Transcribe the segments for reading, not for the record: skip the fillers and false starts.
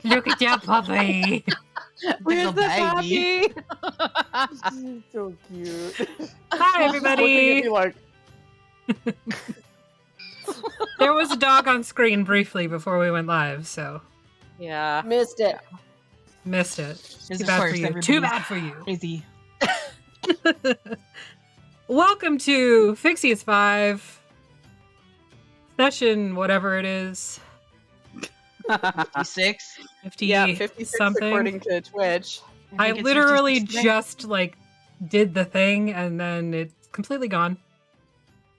Look at that puppy. Where's the baby. puppy? So cute. Hi, Looking at everybody. me like, There was a dog on screen briefly before we went live, so Yeah. missed it. missed it. Because Too of bad course for you. everybody's Too bad for you. Crazy. Welcome to Phixius Five. Session, whatever it is. 56. 50 Yeah, 56 something. according to Twitch. I think it's literally 56 today. just did the thing and then it's completely gone.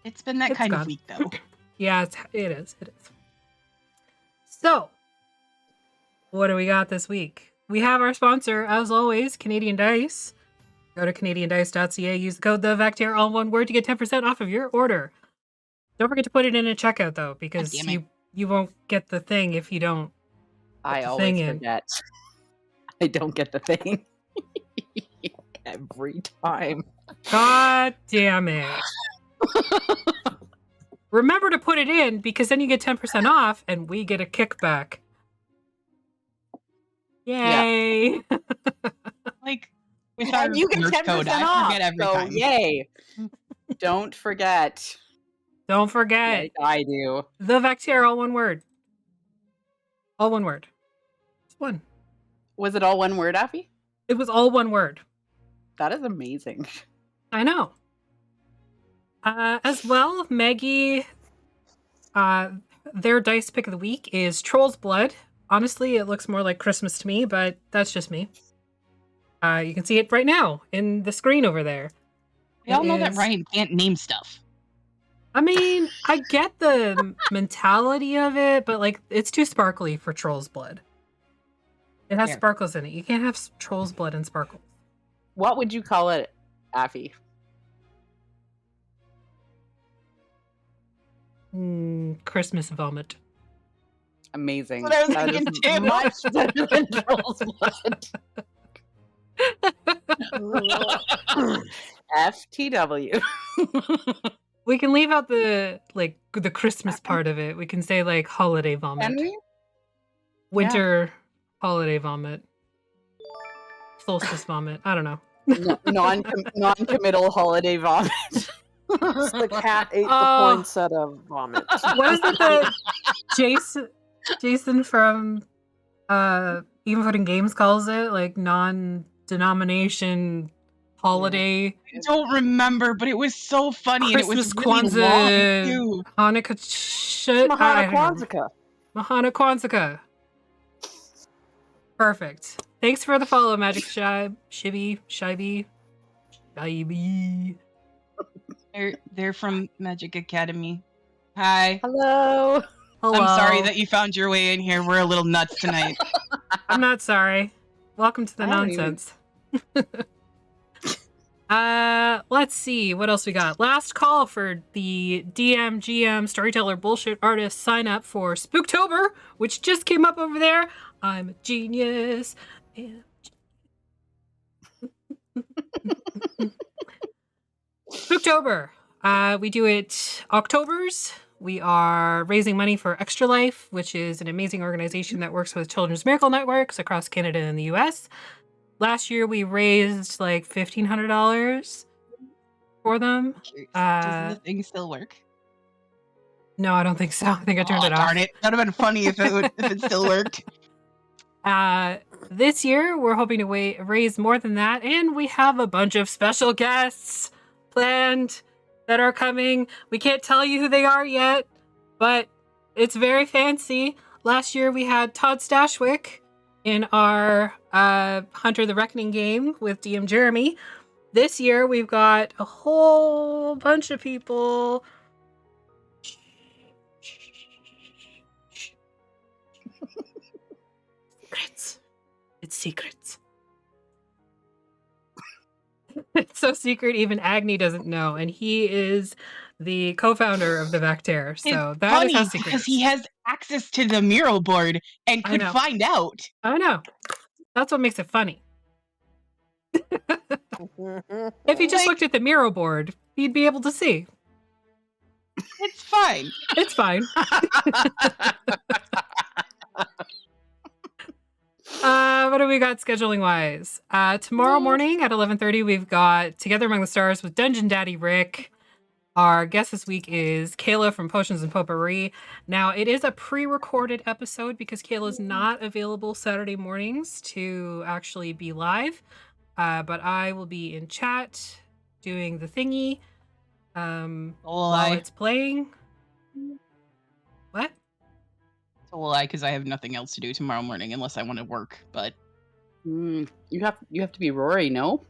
It's been that It's kind gone. of week, though. Yeah, it is. So, what do we got this week? We have our sponsor, as always, Canadian Dice. Go to canadiandice.ca, use the code TheVector, all one word, to get 10% off of your order. Don't forget to put it in a checkout, though, because God damn it. you won't get the thing if you don't. I the always thing in. forget. I don't get the thing. Every time. God damn it. Remember to put it in, because then you get 10% off, and we get a kickback. Yay! Like, with our And you get merch 10% code, I off. forget every so time. yay. Don't forget. Don't forget. Like I do. The Vector, all one word. All one word. It's one. Was it all one word, Affy? It was all one word. That is amazing. I know. As well, Maggie, their dice pick of the week is Troll's Blood. Honestly, it looks more like Christmas to me, but that's just me. You can see it right now in the screen over there. We all It know that is- Ryan can't name stuff. I mean, I get the mentality of it, but it's too sparkly for Troll's Blood. It has Fair. sparkles in it. You can't have Troll's Blood and sparkles. What would you call it, Affy? Christmas vomit. Amazing. That's what I was That is thinking, too. much better than Troll's Blood. FTW. We can leave out the Christmas part of it. We can say holiday vomit. Can we? Winter holiday vomit. Solstice vomit. I don't know. Non-committal holiday vomit. The cat ate the Oh. poinsettia of vomit. What is it that Jason from Even Footing Games calls it? Non-denomination holiday. I don't remember, but it was so funny Christmas, and it was really Kwanzaa, long, too. Hanukkah shit. I Mahana don't know. Kwanzaa. Mahana Kwanzaa. Perfect. Thanks for the follow, Magic Shibby. They're from Magic Academy. Hi. Hello. Hello. I'm sorry that you found your way in here. We're a little nuts tonight. I'm not sorry. Welcome to the I don't even- nonsense. Let's see what else we got. Last call for the DM, GM, storyteller, bullshit artist sign up for Spooktober, which just came up over there. I'm a genius. Spooktober. We do it Octobers. We are raising money for Extra Life, which is an amazing organization that works with Children's Miracle Networks across Canada and the US. Last year, we raised $1,500 for them. Does the thing still work? No, I don't think so. I think I turned it off. Darn it. That would have been funny if it still worked. This year, we're hoping to raise more than that, and we have a bunch of special guests planned that are coming. We can't tell you who they are yet, but it's very fancy. Last year, we had Todd Stashwick in our Hunter the Reckoning game with DM Jeremy. This year, we've got a whole bunch of people. Secrets. It's secrets. It's so secret, even Agni doesn't know, and he is the co-founder of the Vector. So It's that is how funny secret. because he has access to the mural board and I could know. find out. I know. That's what makes it funny. If he just looked at the mural board, he'd be able to see. It's fine. It's fine. do we got scheduling wise? Tomorrow morning at 11:30, we've got Together Among the Stars with Dungeon Daddy Rick. Our guest this week is Kayla from Potions and Potpourri. Now, it is a pre-recorded episode because Kayla's not available Saturday mornings to actually be live. But I will be in chat doing the thingy while it's playing. What? It's a lie because I have nothing else to do tomorrow morning unless I want to work. But You have to be Rory, no?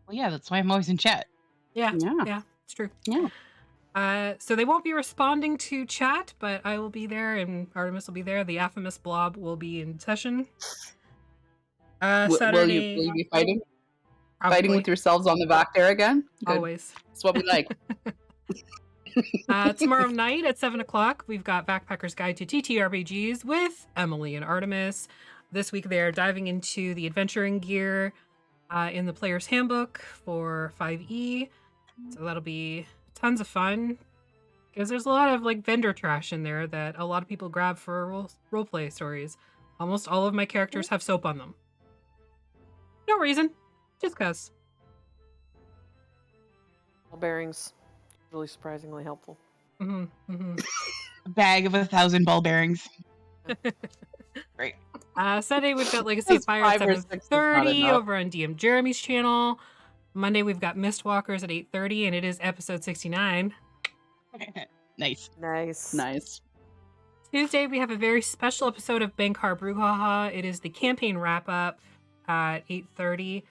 well, yeah, that's why I'm always in chat. Yeah, Yeah. it's true. Yeah. So they won't be responding to chat, but I will be there and Artemis will be there. The Aphamus Blob will be in session. Saturday. Will you be fighting? Probably. Fighting with yourselves on the back there again? Good. Always. That's what we like. Tomorrow night at 7 o'clock, we've got Backpacker's Guide to TTRPGs with Emily and Artemis. This week they're diving into the adventuring gear in the player's handbook for 5e. So that'll be tons of fun because there's a lot of like vendor trash in there that a lot of people grab for roleplay stories. Almost all of my characters have soap on them. No reason, just cause. Ball bearings, really surprisingly helpful. Mm-hmm. A bag of 1,000 ball bearings. Great. Sunday we've got Legacy of Those Fire at 5 or 6 is not 7:30 enough. over on DM Jeremy's channel. Monday we've got Mistwalkers at 8:30 and it is episode 69. Nice. Nice. Tuesday we have a very special episode of Bankar Brouhaha. It is the campaign wrap up at 8:30.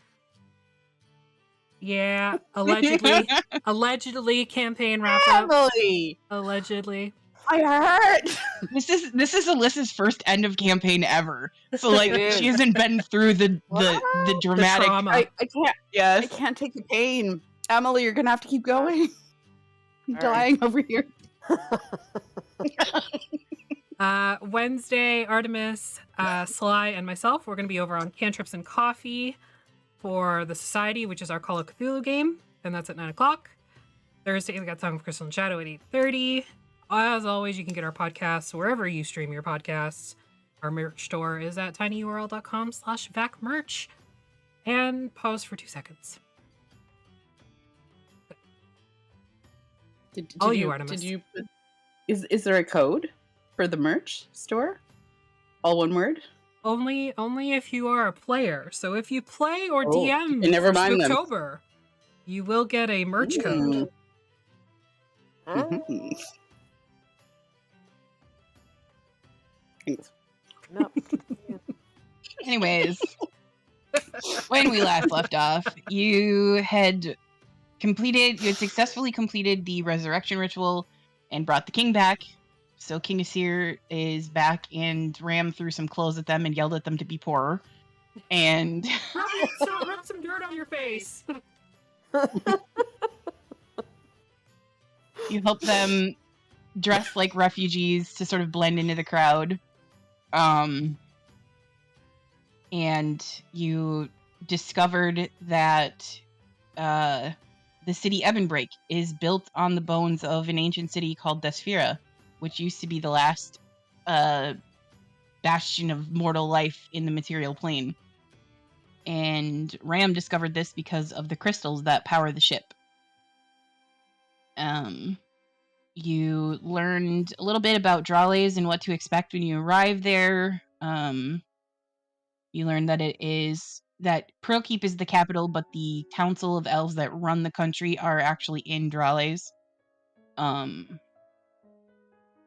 Yeah, allegedly campaign wrap up. Emily! Allegedly. I hurt! This is Alyssa's first end of campaign ever. So like It is. she hasn't been through the dramatic. trauma. I can't. I Yes. can't take the pain. Emily, you're gonna have to keep going. I'm All dying over here. Wednesday, Artemis, Sly, and myself, we're going to be over on Cantrips and Coffee for the Society, which is our Call of Cthulhu game, and that's at 9 o'clock. Thursday, we got Song of Crystal and Shadow at 8:30. As always, you can get our podcasts wherever you stream your podcasts. Our merch store is at tinyurl.com/vacmerch. And pause for 2 seconds. Did All you, you, Artemis. Did you put, is there a code for the merch store? All one word? Only if you are a player. So if you play or Oh, DM okay, never for mind then. Spooktober, you will get a merch code. Mhm. Thanks. No. Anyways, when we last left off, you had successfully completed the resurrection ritual and brought the king back. So King Asir is back and Ram threw some clothes at them and yelled at them to be poorer. And Rub some dirt on your face. you help them dress like refugees to sort of blend into the crowd. And you discovered that the city Ebonbreak is built on the bones of an ancient city called Desphira, which used to be the last bastion of mortal life in the material plane. And Ram discovered this because of the crystals that power the ship. You learned a little bit about Dralles and what to expect when you arrive there. You learned that Pearlkeep is the capital, but the council of elves that run the country are actually in Dralles.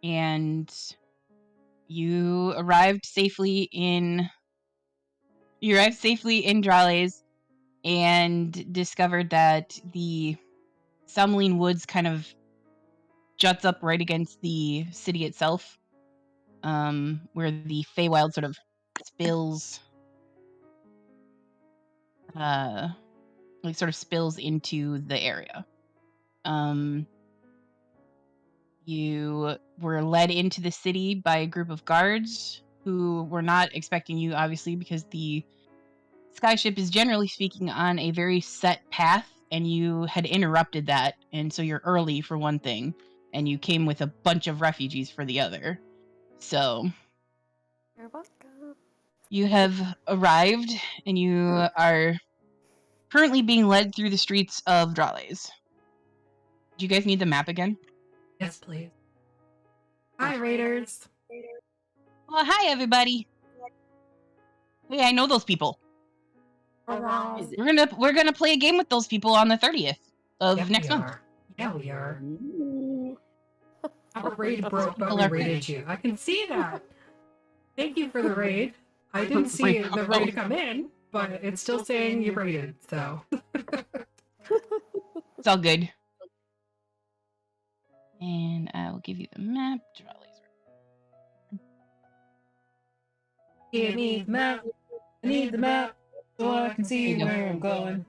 And you arrived safely in Dralles and discovered that the Sumline Woods kind of juts up right against the city itself, where the Feywild sort of spills into the area. You were led into the city by a group of guards who were not expecting you, obviously, because the skyship is generally speaking on a very set path, and you had interrupted that, and so you're early for one thing, and you came with a bunch of refugees for the other. So You're welcome. You have arrived, and you are currently being led through the streets of Dralles. Do you guys need the map again? Yes, please. Hi, Raiders. Well, hi everybody. Hey, I know those people. Is it- We're gonna play a game with those people on the 30th of next month. Yeah, we are. Ooh. Our raid broke, but People we are- raided you. I can see that. Thank you for the raid. I didn't see Raid the broke. raid come in, but it's still saying you raided, so. It's all good. And I will give you the map. Dralles. Give me the map. I need the map so I can see There you go. where I'm going.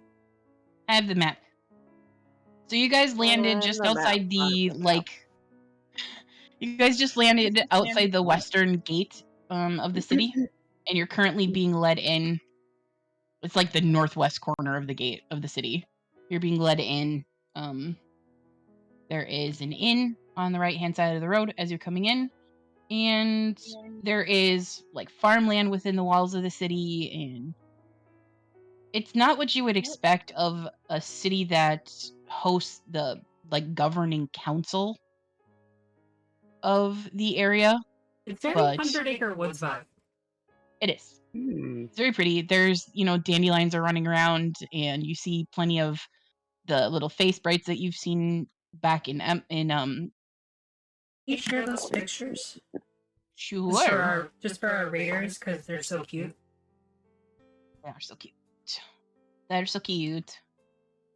I have the map. So you guys landed And just the map. outside the, The map. like... You guys just landed outside the western gate of the city. And you're currently being led in... It's like the northwest corner of the gate of the city. You're being led in. There is an inn on the right-hand side of the road as you're coming in. And there is, like, farmland within the walls of the city, and it's not what you would expect of a city that hosts the, like, governing council of the area. It's very But- 100-acre woods vibe. It is. Hmm. It's very pretty. There's, dandelions are running around, and you see plenty of the little face sprites that you've seen back in Can you share those pictures? Sure. Just for our raiders, because they're so cute. They are so cute. They're so cute.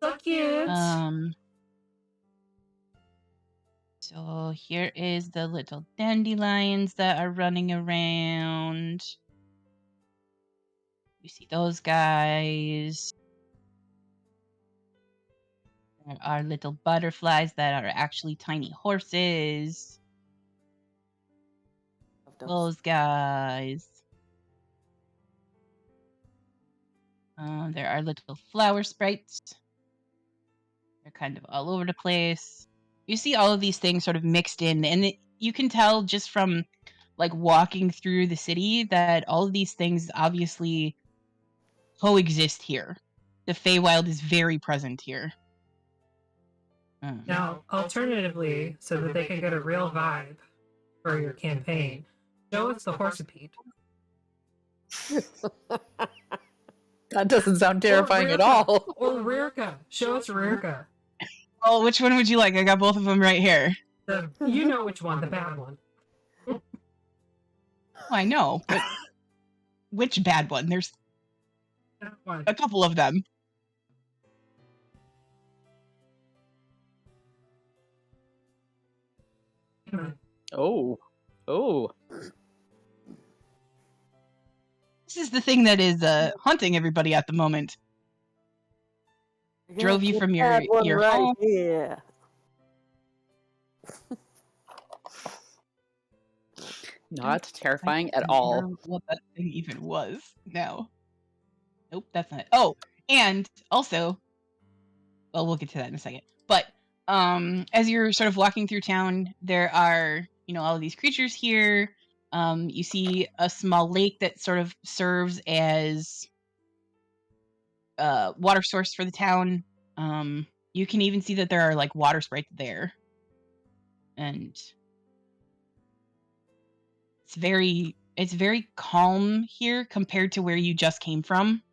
So cute! So here is the little dandelions that are running around. You see those guys. There are little butterflies that are actually tiny horses. Those guys. There are little flower sprites. They're kind of all over the place. You see all of these things sort of mixed in, and you can tell just from like walking through the city that all of these things obviously coexist here. The Feywild is very present here. Now, alternatively, so that they can get a real vibe for your campaign, show us the horsepede. That doesn't sound terrifying at Rirka. all. Or Rirka. Show us Rirka. Oh, which one would you like? I got both of them right here. You know which one, the bad one. Oh, I know, but which bad one? There's That one. a couple of them. Oh. This is the thing that is haunting everybody at the moment. Drove you from your home. Yeah. Not terrifying I at don't all. remember what that thing even was now. Nope, that's not it. Oh, and also, well, we'll get to that in a second. But as you're sort of walking through town, there are, all of these creatures here. You see a small lake that sort of serves as water source for the town. You can even see that there are like water sprites there. And it's very calm here compared to where you just came from,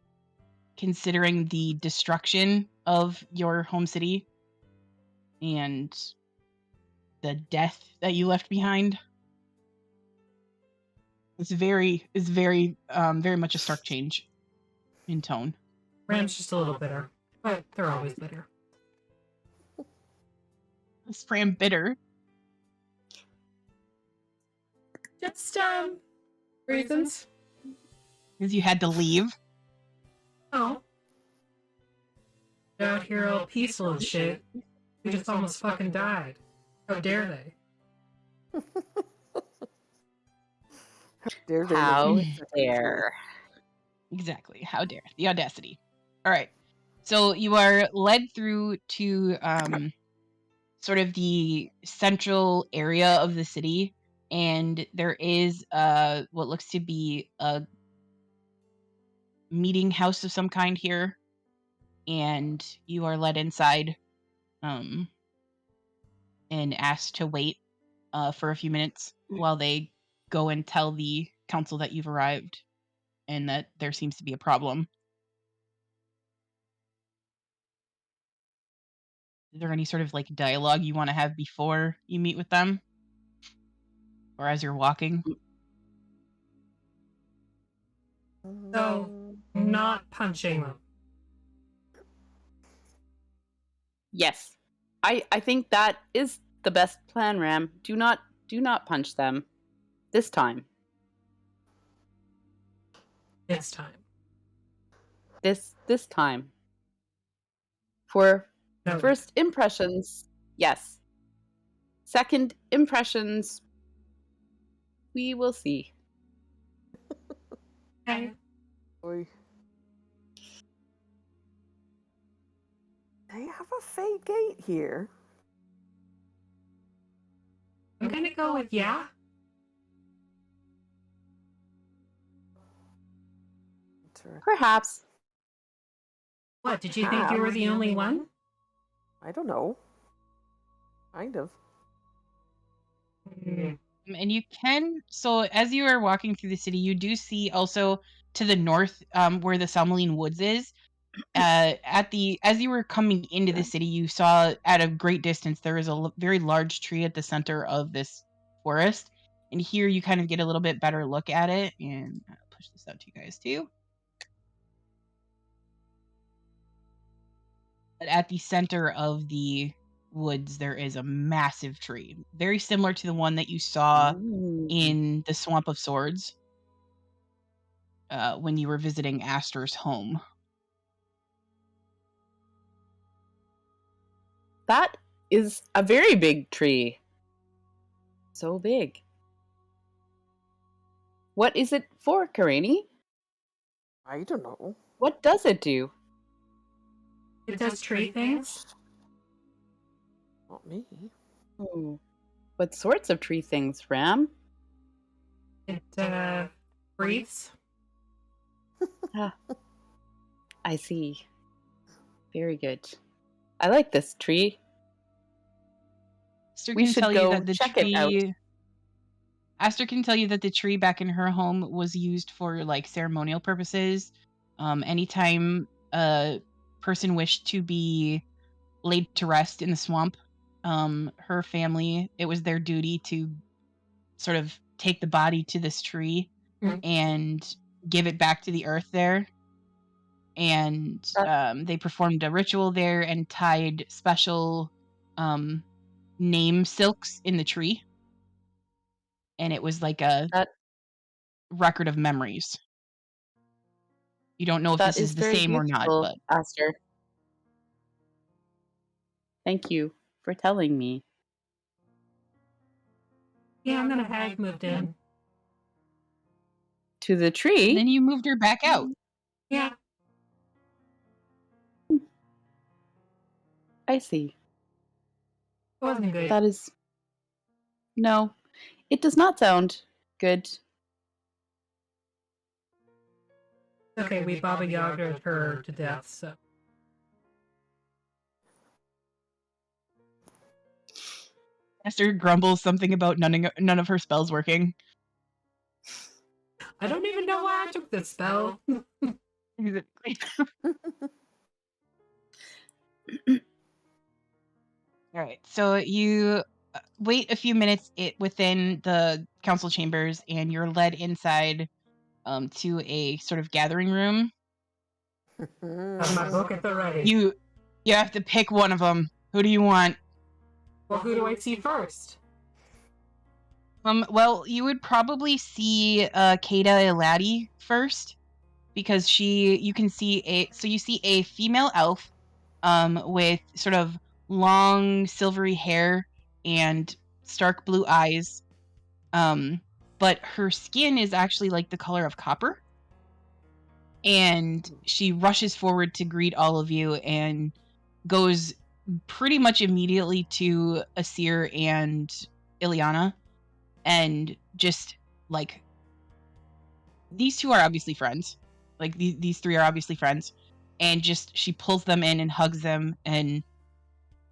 considering the destruction of your home city and the death that you left behind. It's very much a stark change in tone. Ram's just a little bitter, but they're always bitter. Is Fram bitter? Just, reasons. Because you had to leave? Oh. They're out here all peaceful and shit. We just almost fucking died. How dare they? How dare. Exactly. How dare. The audacity. All right. So you are led through to sort of the central area of the city, and there is what looks to be a meeting house of some kind here, and you are led inside and asked to wait for a few minutes while they go and tell the council that you've arrived and that there seems to be a problem. Is there any sort of like dialogue you want to have before you meet with them? Or as you're walking? So, not punching them. Yes. I think that is the best plan, Ram. Do not punch them. This time. This time. This time. For No. first impressions, yes. Second impressions, we will see. Okay. Oi. They have a fake gate here. I'm gonna go with yeah. Perhaps. What, did you think you were the only one? I don't know. Kind of. And you can, so as you are walking through the city, you do see also to the north where the Salmaline Woods is. As you were coming into the city, you saw at a great distance there is a very large tree at the center of this forest, and here you kind of get a little bit better look at it, and I'll push this out to you guys too. But at the center of the woods there is a massive tree, very similar to the one that you saw in the Swamp of Swords when you were visiting Astor's home. That is a very big tree. So big. What is it for, Karani? I don't know. What does it do? It does tree things. Not me. Oh. What sorts of tree things, Ram? It breathes. I see. Very good. I like this tree. Aster We can should tell go you that the check it out. tree. Aster can tell you that the tree back in her home was used for like ceremonial purposes. Anytime a person wished to be laid to rest in the swamp, her family, it was their duty to sort of take the body to this tree and give it back to the earth there. And they performed a ritual there and tied special name silks in the tree. And it was like a record of memories. You don't know if this is the same or not, but Aster. Thank you for telling me. Yeah, I'm gonna have moved in. To the tree? then you moved her back out. Yeah. I see. It wasn't good. That is... No, it does not sound good. Okay, we Baba Yaga'd her to death, so. Esther grumbles something about none of her spells working. I don't even know why I took this spell. All right, so you wait a few minutes within the council chambers, and you're led inside to a sort of gathering room. Have my book at the ready. You have to pick one of them. Who do you want? Well, who do I see first? Well, you would probably see Kada Eladi first, because you see a female elf with sort of long silvery hair and stark blue eyes, but her skin is actually like the color of copper, and she rushes forward to greet all of you and goes pretty much immediately to Asir and Ileana, and just like, these two are obviously friends. like these three are obviously friends, and just she pulls them in and hugs them, and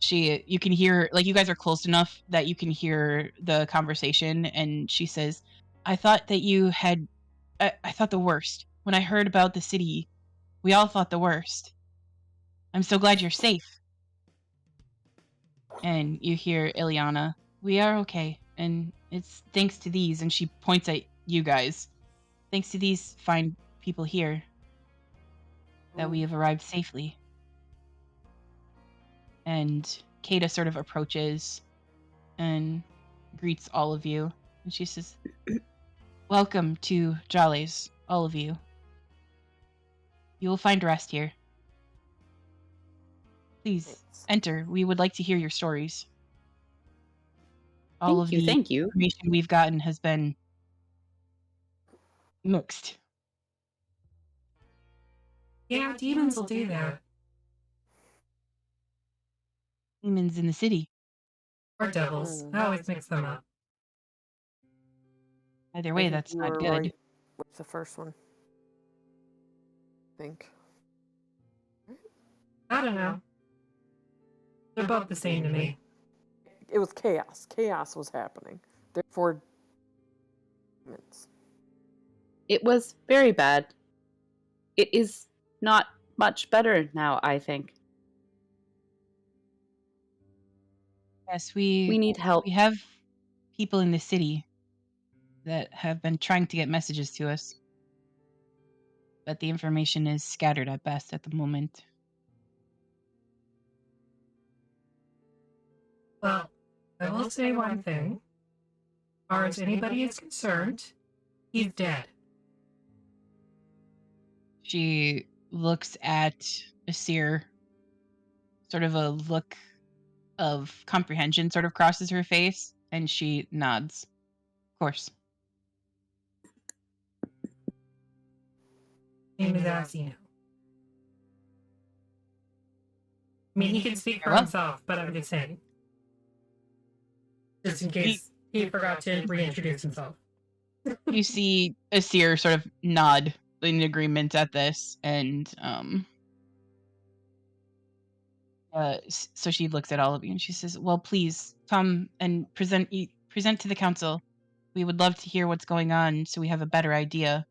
you can hear, like, you guys are close enough that you can hear the conversation, and she says, I thought that you had I thought the worst. When I heard about the city, we all thought the worst. I'm so glad you're safe. And you hear Ileana, we are okay, and it's thanks to these, and she points at you guys. Thanks to these fine people here that we have arrived safely. And Kata sort of approaches and greets all of you, and she says, welcome to Dralles, all of you. You will find rest here. Please enter. We would like to hear your stories. All of the Thank you. information we've gotten has been mixed. Yeah, demons will do that. Demons in the city. Or devils. I always mix them up. Either I way, think that's you not were good. right with the first one. I think. I don't know. They're both the same to me. It was chaos. Chaos was happening. Therefore, demons. It was very bad. It is not much better now, I think. Yes, We need help. we have people in the city that have been trying to get messages to us. But the information is scattered at best at the moment. Well, I will say one thing. As far as anybody is concerned, he's dead. She looks at Asir. Sort of a look of comprehension sort of crosses her face, and she nods. Of course. Name is Asino. I mean, he can speak for Well. himself, but I'm just saying. Just in case he forgot to reintroduce himself. You see Asir sort of nod in agreement at this, and so she looks at all of you and she says, well, please come and present to the council. We would love to hear what's going on so we have a better idea.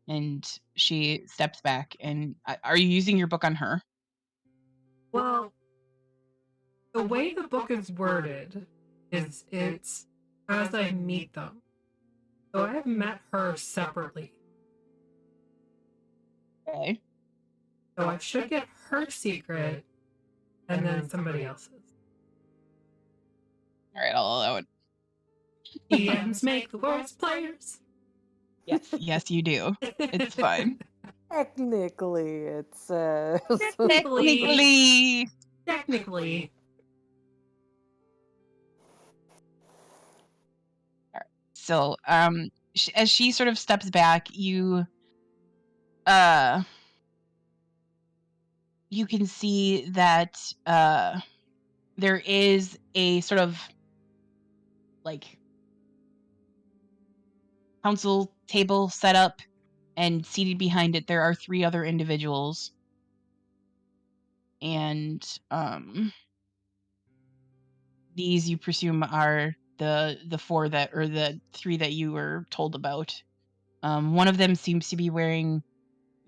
And she steps back. And are you using your book on her? Well, the way the book is worded is it's as I meet them. So I have met her separately. Okay. So I should get her secret and then somebody else's. All right, I'll allow it. DMs make the worst players. Yes, you do. It's fine. Technically, it's Technically. So, as she sort of steps back, you can see that there is a sort of like council table set up, and seated behind it there are 3 other individuals. And these you presume are the 4 that, or the 3 that you were told about. One of them seems to be wearing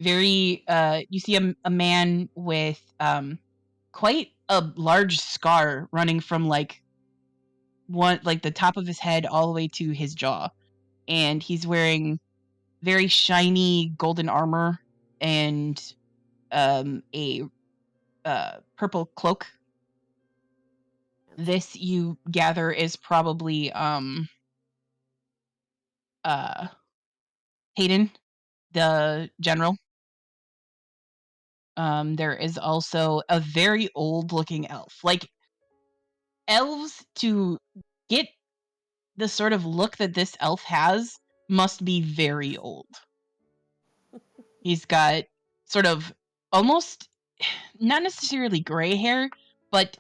very you see a man with quite a large scar running from like the top of his head all the way to his jaw, and he's wearing very shiny golden armor and a purple cloak. This you gather is probably Hayden, the general. There is also a very old looking elf. Like, elves, to get the sort of look that this elf has, must be very old. He's got sort of almost not necessarily gray hair, but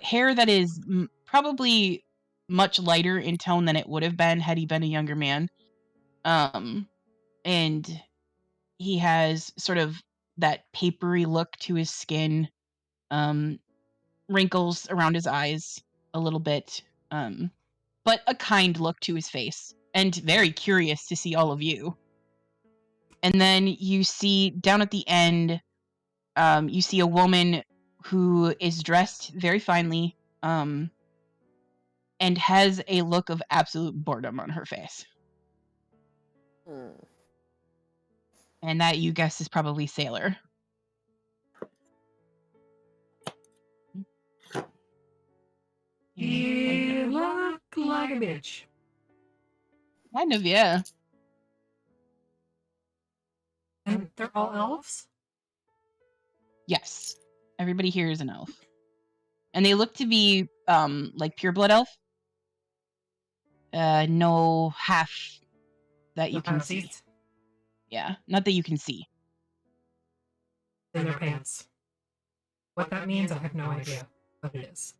hair that is probably much lighter in tone than it would have been had he been a younger man. And He has sort of that papery look to his skin, wrinkles around his eyes a little bit, but a kind look to his face, and very curious to see all of you. And then you see down at the end, you see a woman who is dressed very finely, and has a look of absolute boredom on her face. And that, you guess, is probably Sailor. You look like a bitch. Kind of, yeah. And they're all elves? Yes. Everybody here is an elf. And they look to be, like pureblood elf. No half that you can see. Seats Yeah, not that you can see. in their pants. What that means, I have no idea what it is.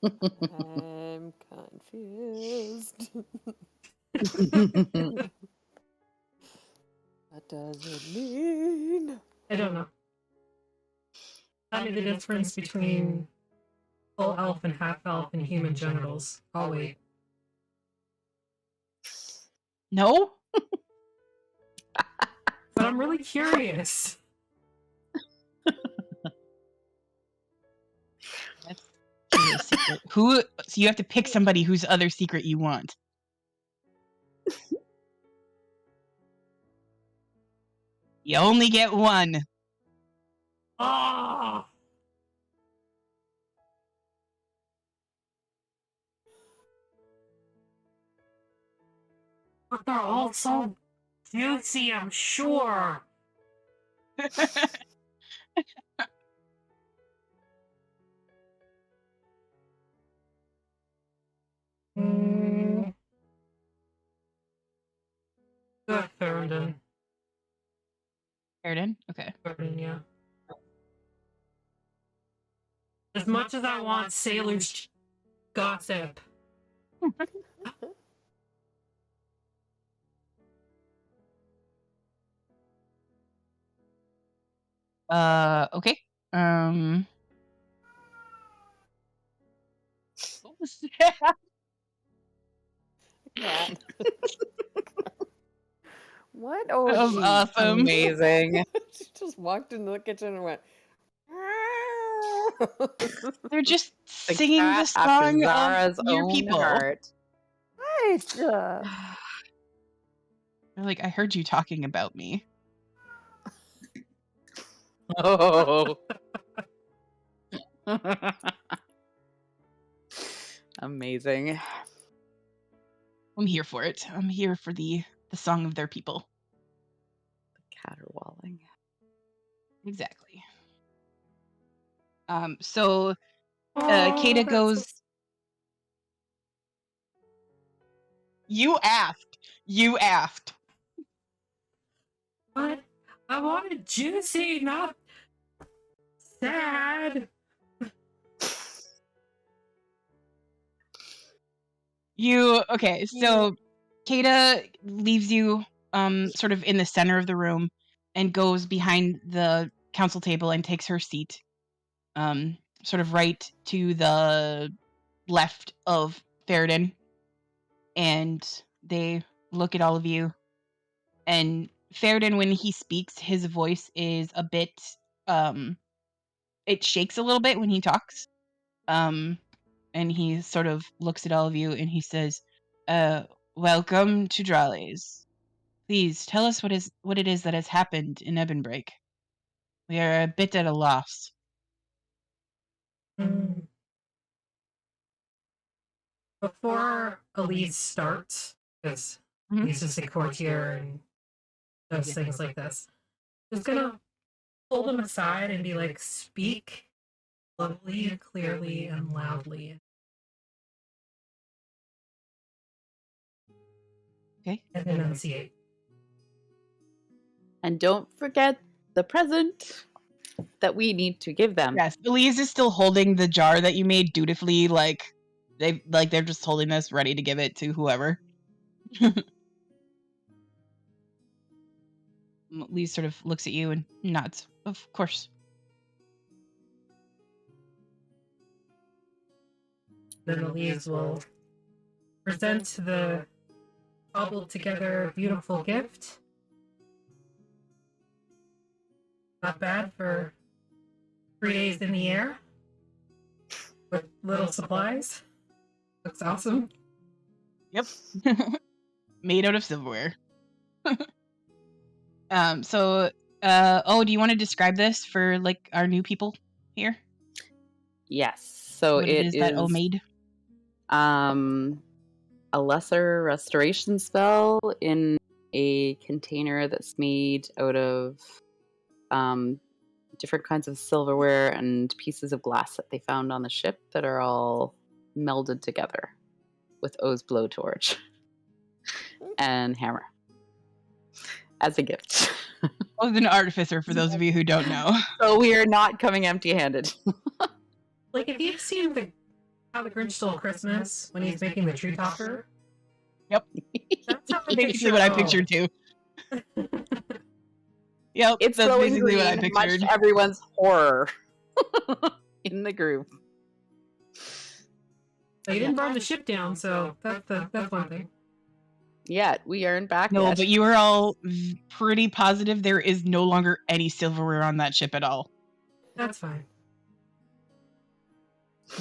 I'm confused. What does it mean? I don't know. Tell me the difference between full elf and half elf and human genitals. I'll wait. No? But I'm really curious. That's a secret. So you have to pick somebody whose other secret you want. You only get one. Ah! But they're all so juicy, I'm sure. Good, Ferndon. Airden? Okay. Ferndon, yeah. As much as I want sailors gossip. Okay. What was Cat. What? Oh, that was geez. awesome. Amazing. She just walked into the kitchen and went. They're just The singing the cat after song Zara's of your own people. heart. Right. They're like, I heard you talking about me. Oh. Amazing. I'm here for it. I'm here for the song of their people. Caterwauling. Exactly. So Kata goes. You asked. What? I wanted juicy, not sad. Okay, so Kata leaves you sort of in the center of the room and goes behind the council table and takes her seat. Sort of right to the left of Ferndon. And they look at all of you. And Ferndon, when he speaks, his voice is a bit it shakes a little bit when he talks. And he sort of looks at all of you and he says, welcome to Dralles. Please tell us what it is that has happened in Ebonbreak. We are a bit at a loss. Before Elise starts, because Elise is a courtier and does things like this, just gonna pull them aside and be like, speak slowly and clearly and loudly. Okay. And enunciate. And don't forget the present that we need to give them. Yes, Elise is still holding the jar that you made dutifully, like they're just holding this ready to give it to whoever. Lee sort of looks at you and nods. Of course. Then the leaves will present the cobbled together beautiful gift. Not bad for 3 days in the air with little supplies. Looks awesome. Yep. Made out of silverware. So do you want to describe this for like our new people here? Yes. So What it it is that O made? A lesser restoration spell in a container that's made out of different kinds of silverware and pieces of glass that they found on the ship that are all melded together with O's blowtorch and hammer as a gift. I was an artificer, for those of you who don't know. So we are not coming empty-handed. Like, if you've seen How the Grinch Stole Christmas when he's making the tree topper. Yep. That's how I Basically what I pictured too. Yep, It's that's glowing basically green, what I much pictured. to everyone's horror in the group. They didn't burn the ship down, so that's one thing. Yet we aren't back No, yet. but you were all pretty positive there is no longer any silverware on that ship at all. That's fine.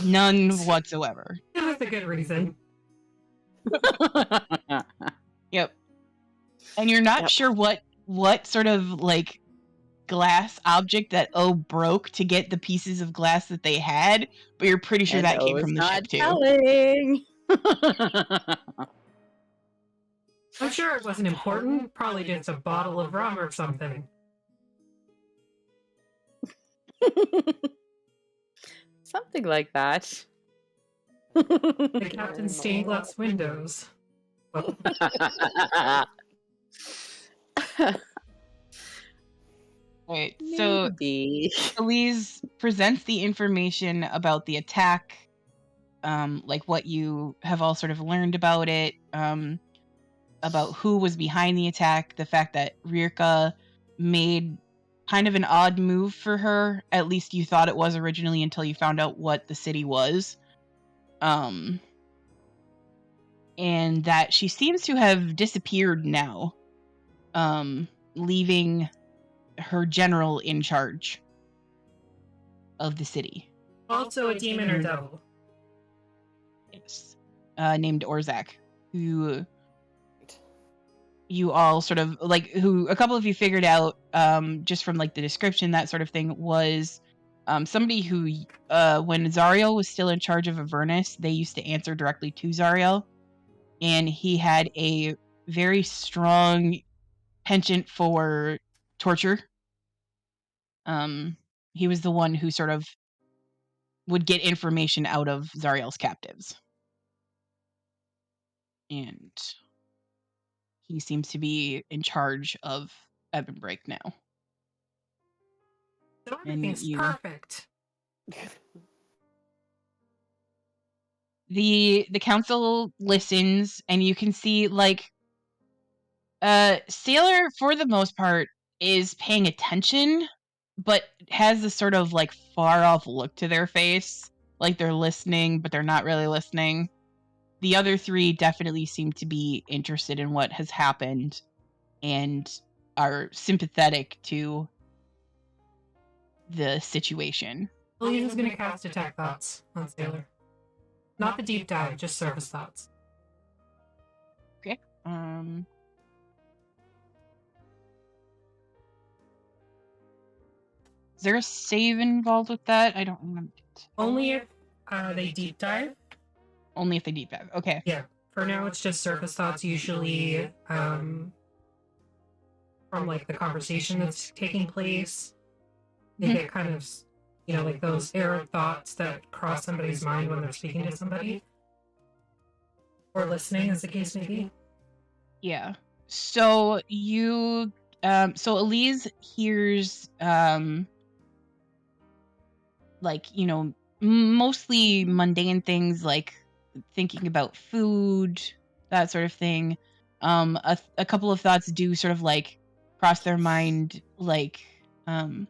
None whatsoever. It was a good reason. Yep. And you're not sure what sort of like glass object that O broke to get the pieces of glass that they had, but you're pretty sure that came from the ship too. Telling. I'm sure it wasn't important. Probably just a bottle of rum or something. Something like that. The captain's stained glass windows. Well, Right. So Maybe. Elise presents the information about the attack, like what you have all sort of learned about it, about who was behind the attack, the fact that Rirka made kind of an odd move for her. At least you thought it was originally until you found out what the city was. And that she seems to have disappeared now, leaving her general in charge of the city. also a demon or devil. Yes. Named Orzak, who you all sort of like, who a couple of you figured out just from like the description, that sort of thing, was somebody who when Zariel was still in charge of Avernus, they used to answer directly to Zariel, and he had a very strong penchant for torture. He was the one who sort of would get information out of Zariel's captives. And he seems to be in charge of Ebonbreak now. So everything's perfect. The council listens, and you can see like Sailor, for the most part, is paying attention, but has this sort of like far off look to their face, like they're listening, but they're not really listening. The other three definitely seem to be interested in what has happened and are sympathetic to the situation. Elise is going to cast Detect Thoughts on Sailor. Not the deep dive, just surface thoughts. Okay. Is there a save involved with that? I don't remember. Only if they deep dive. Only if they deep dive. Okay. Yeah. For now, it's just surface thoughts, usually from like the conversation that's taking place. They get kind of, like those errant thoughts that cross somebody's mind when they're speaking to somebody. Or listening, as the case may be. Yeah. So you, so Elise hears, like, mostly mundane things like thinking about food, that sort of thing. A couple of thoughts do sort of like cross their mind, like I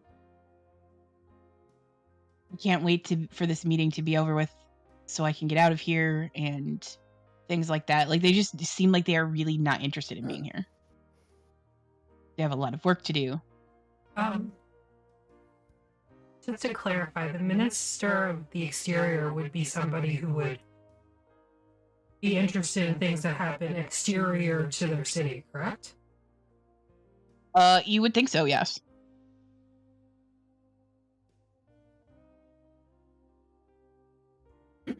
can't wait for this meeting to be over with so I can get out of here and things like that. Like they just seem like they are really not interested in being here. They have a lot of work to do. Just to clarify, the Minister of the Exterior would be somebody who would be interested in things that happen exterior to their city, correct? You would think so, yes.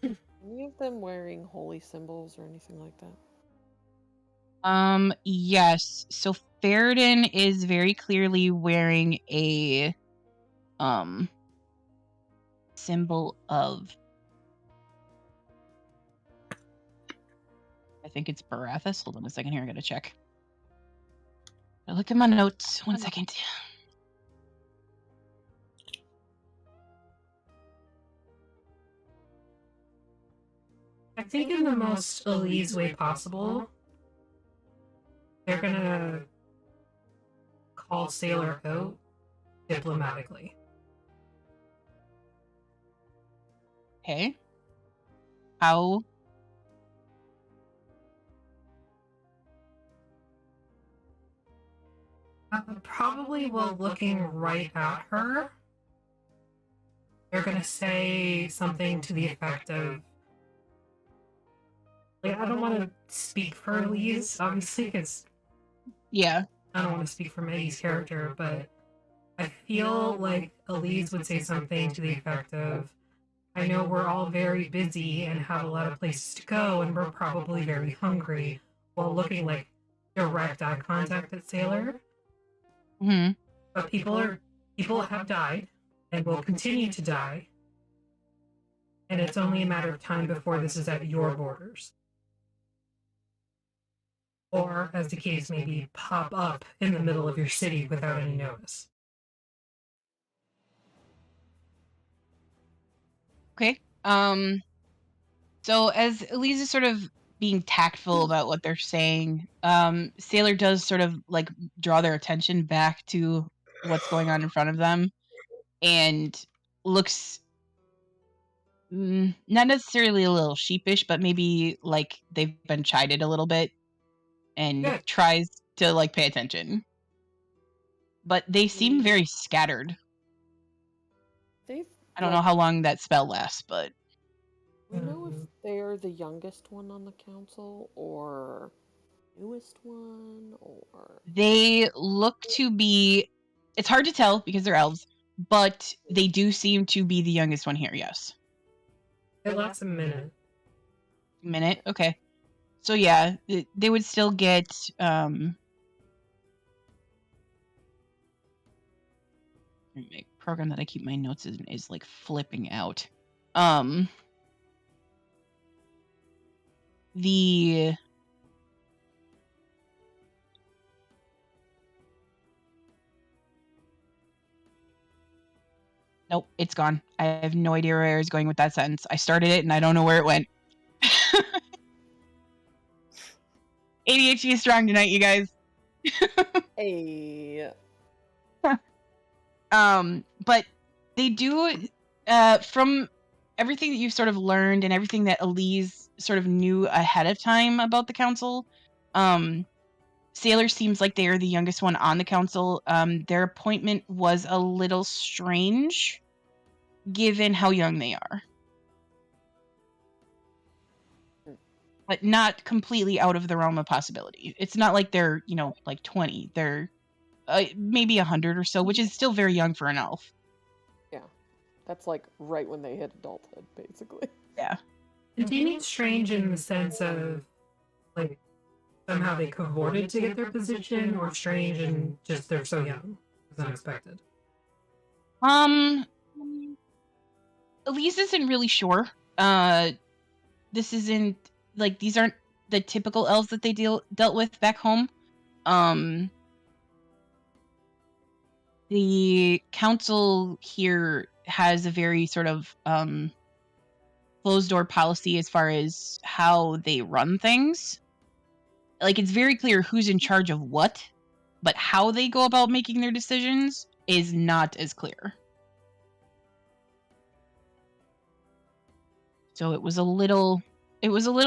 Any of them wearing holy symbols or anything like that? Yes. So Faradin is very clearly wearing a symbol of, I think it's Barathas. Hold on a second here, I gotta check. I look at my notes. 1 second. I think in the most Elise way possible, they're gonna call Sailor out diplomatically. Okay. How? Probably while looking right at her. They're gonna say something to the effect of, like, I don't want to speak for Elise, obviously, because Yeah. I don't want to speak for Maggie's character, but I feel like Elise would say something to the effect of, I know we're all very busy and have a lot of places to go, and we're probably very hungry, while looking like direct eye contact at Sailor. Mm-hmm. But people have died and will continue to die, and it's only a matter of time before this is at your borders. Or, as the case may be, pop up in the middle of your city without any notice. Okay. So as Elise is sort of being tactful about what they're saying, Sailor does sort of like draw their attention back to what's going on in front of them and looks not necessarily a little sheepish, but maybe like they've been chided a little bit and Good. tries to like pay attention. But they seem very scattered. I don't know how long that spell lasts, but we know if they are the youngest one on the council or newest one, or they look to be, it's hard to tell because they're elves, but they do seem to be the youngest one here, yes. It lasts a minute. Minute? Okay. So yeah, they would still get my program that I keep my notes in is like flipping out. The Nope, it's gone. I have no idea where I was going with that sentence. I started it and I don't know where it went. ADHD is strong tonight, you guys. Hey. But they do, from everything that you've sort of learned and everything that Elise sort of knew ahead of time about the council, Sailor seems like they are the youngest one on the council. Their appointment was a little strange, given how young they are. But not completely out of the realm of possibility. It's not like they're, like 20. They're maybe 100 or so, which is still very young for an elf. Yeah. That's like right when they hit adulthood, basically. Yeah. Do you mean strange in the sense of, like, somehow they cavorted to get their position, or strange and just they're so young? It's unexpected. Elise isn't really sure. This isn't, like, these aren't the typical elves that they dealt with back home. The council here has a very sort of closed door policy as far as how they run things. like, it's very clear who's in charge of what, but how they go about making their decisions is not as clear. So it was a little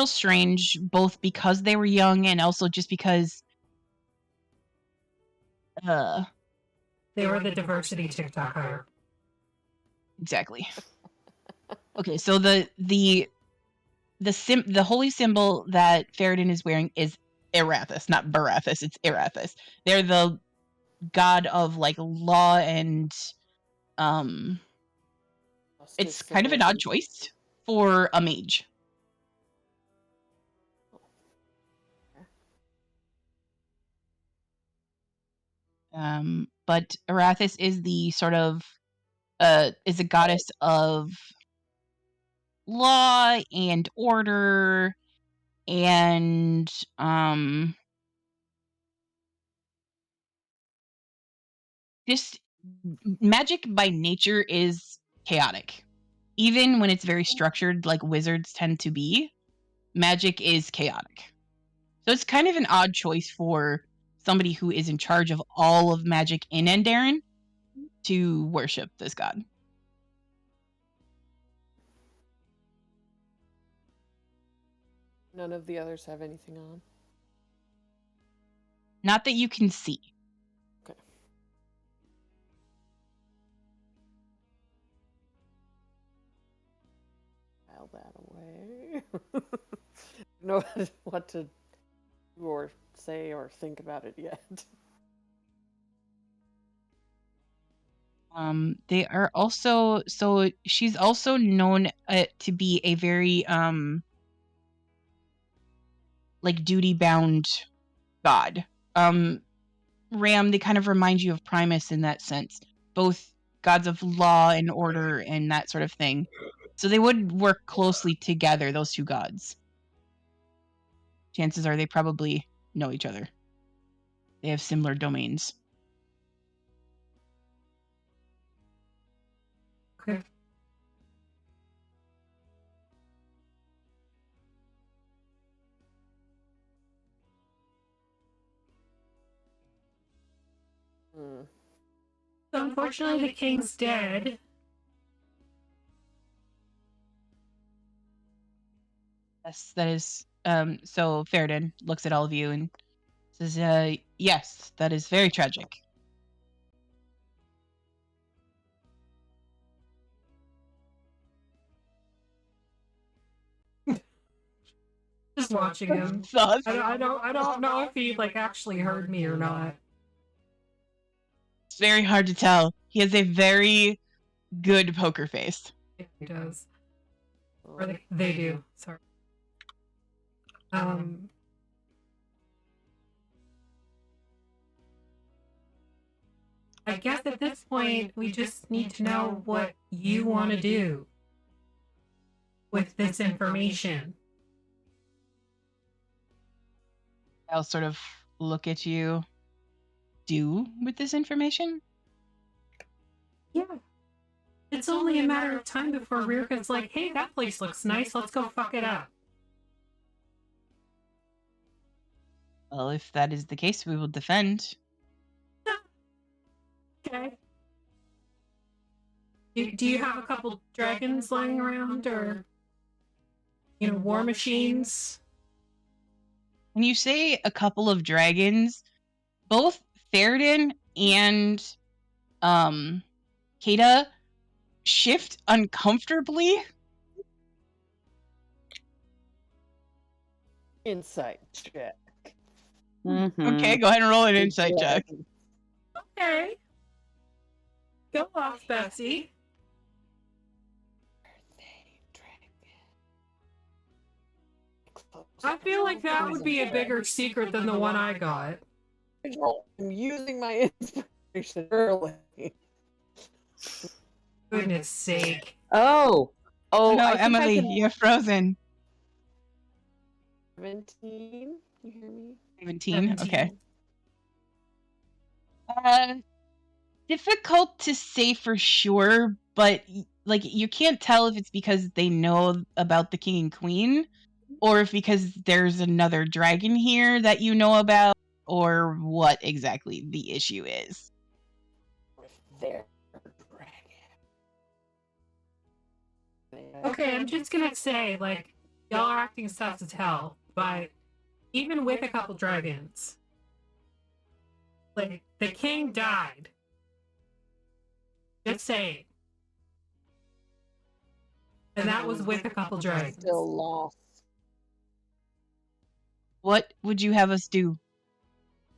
strange, both because they were young and also just because they were the diversity TikTok hire. Exactly. Okay, so the holy symbol that Ferrodin is wearing is Erathis, not Barathis. It's Erathis. They're the god of like law and it's kind of an odd choice for a mage. But Erathis is the sort of is a goddess of law and order and just magic by nature is chaotic. Even when it's very structured like wizards tend to be, magic is chaotic. So it's kind of an odd choice for somebody who is in charge of all of magic in Endarin to worship this god. None of the others have anything on? Not that you can see. Okay. File that away. Know what to do or say or think about it yet. They are also, so she's also known to be a very like duty bound god. Ram, they kind of remind you of Primus in that sense, both gods of law and order and that sort of thing. So they would work closely together, those two gods. Chances are they probably know each other. They have similar domains. Okay. So unfortunately, the king's dead. Yes, that is. So Ferrodin looks at all of you and says, "Yes, that is very tragic." Just watching him. I don't know if he like actually heard me or not. It's very hard to tell. He has a very good poker face. He does. Or they do. Sorry. I guess at this point we just need to know what you want to do with this information. I'll sort of look at you. Do with this information? Yeah. It's only a matter of time before Rirka's like, hey, that place looks nice, let's go fuck it up. Well, if that is the case, we will defend. Okay. Do you have a couple dragons lying around, or, war machines? When you say a couple of dragons, both Ferrodin and Kata shift uncomfortably. Insight check. Mm-hmm. Okay, go ahead and roll an insight check. Okay. Go off, Betsy. I feel like that would be a bigger secret than the one I got. I'm using my inspiration early. Goodness sake. Oh, No, Emily, you're frozen. 17? You hear me? 17? Okay. Difficult to say for sure, but like you can't tell if it's because they know about the king and queen or if because there's another dragon here that you know about, or what exactly the issue is. With their dragon. Okay, I'm just gonna say, like, y'all are acting sus as hell, but even with a couple dragons, like, the king died. Just saying. And that was with a couple dragons. Still lost. What would you have us do?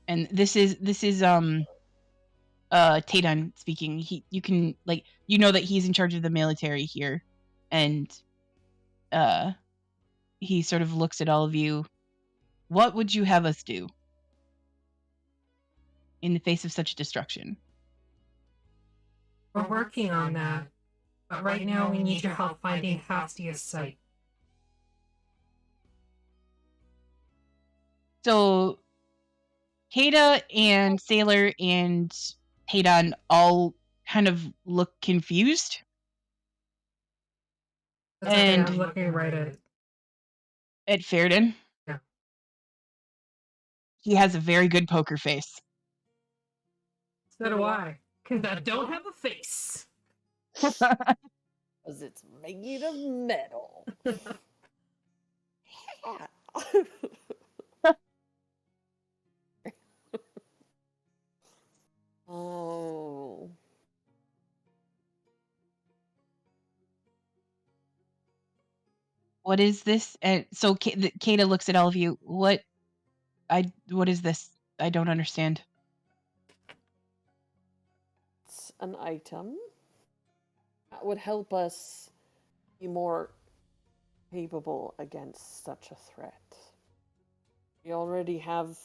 And this is Tadon speaking. You can, like, you know that he's in charge of the military here, and he sort of looks at all of you. What would you have us do in the face of such destruction? We're working on that. But right now we need your help finding Hastia's site. So Kata and Sailor and Tadon all kind of look confused. That's okay, And I'm looking right at Fairden. Yeah. He has a very good poker face. So do I. Because I don't have a face. Because it's made of metal. Oh. What is this? And so Kata looks at all of you. What is this? I don't understand. It's an item that would help us be more capable against such a threat. We already have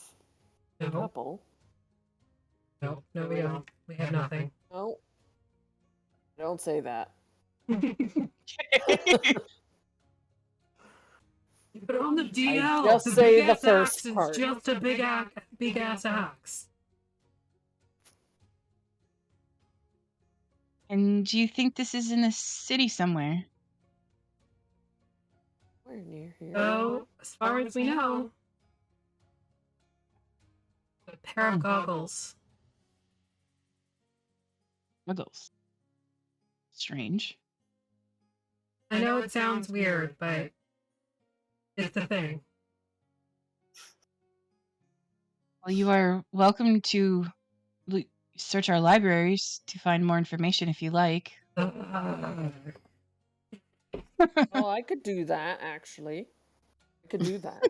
a No. couple. No, we don't. We have nothing. No. Don't say that. But on the DL, just the say big the ass first axe part. is just a big ass axe. And do you think this is in a city somewhere? We're near here. So, as far as we know, a pair of goggles. Muggles. Strange. I know it sounds weird, but it's the thing. Well, you are welcome to search our libraries to find more information if you like. Oh, I could do that, actually. I could do that.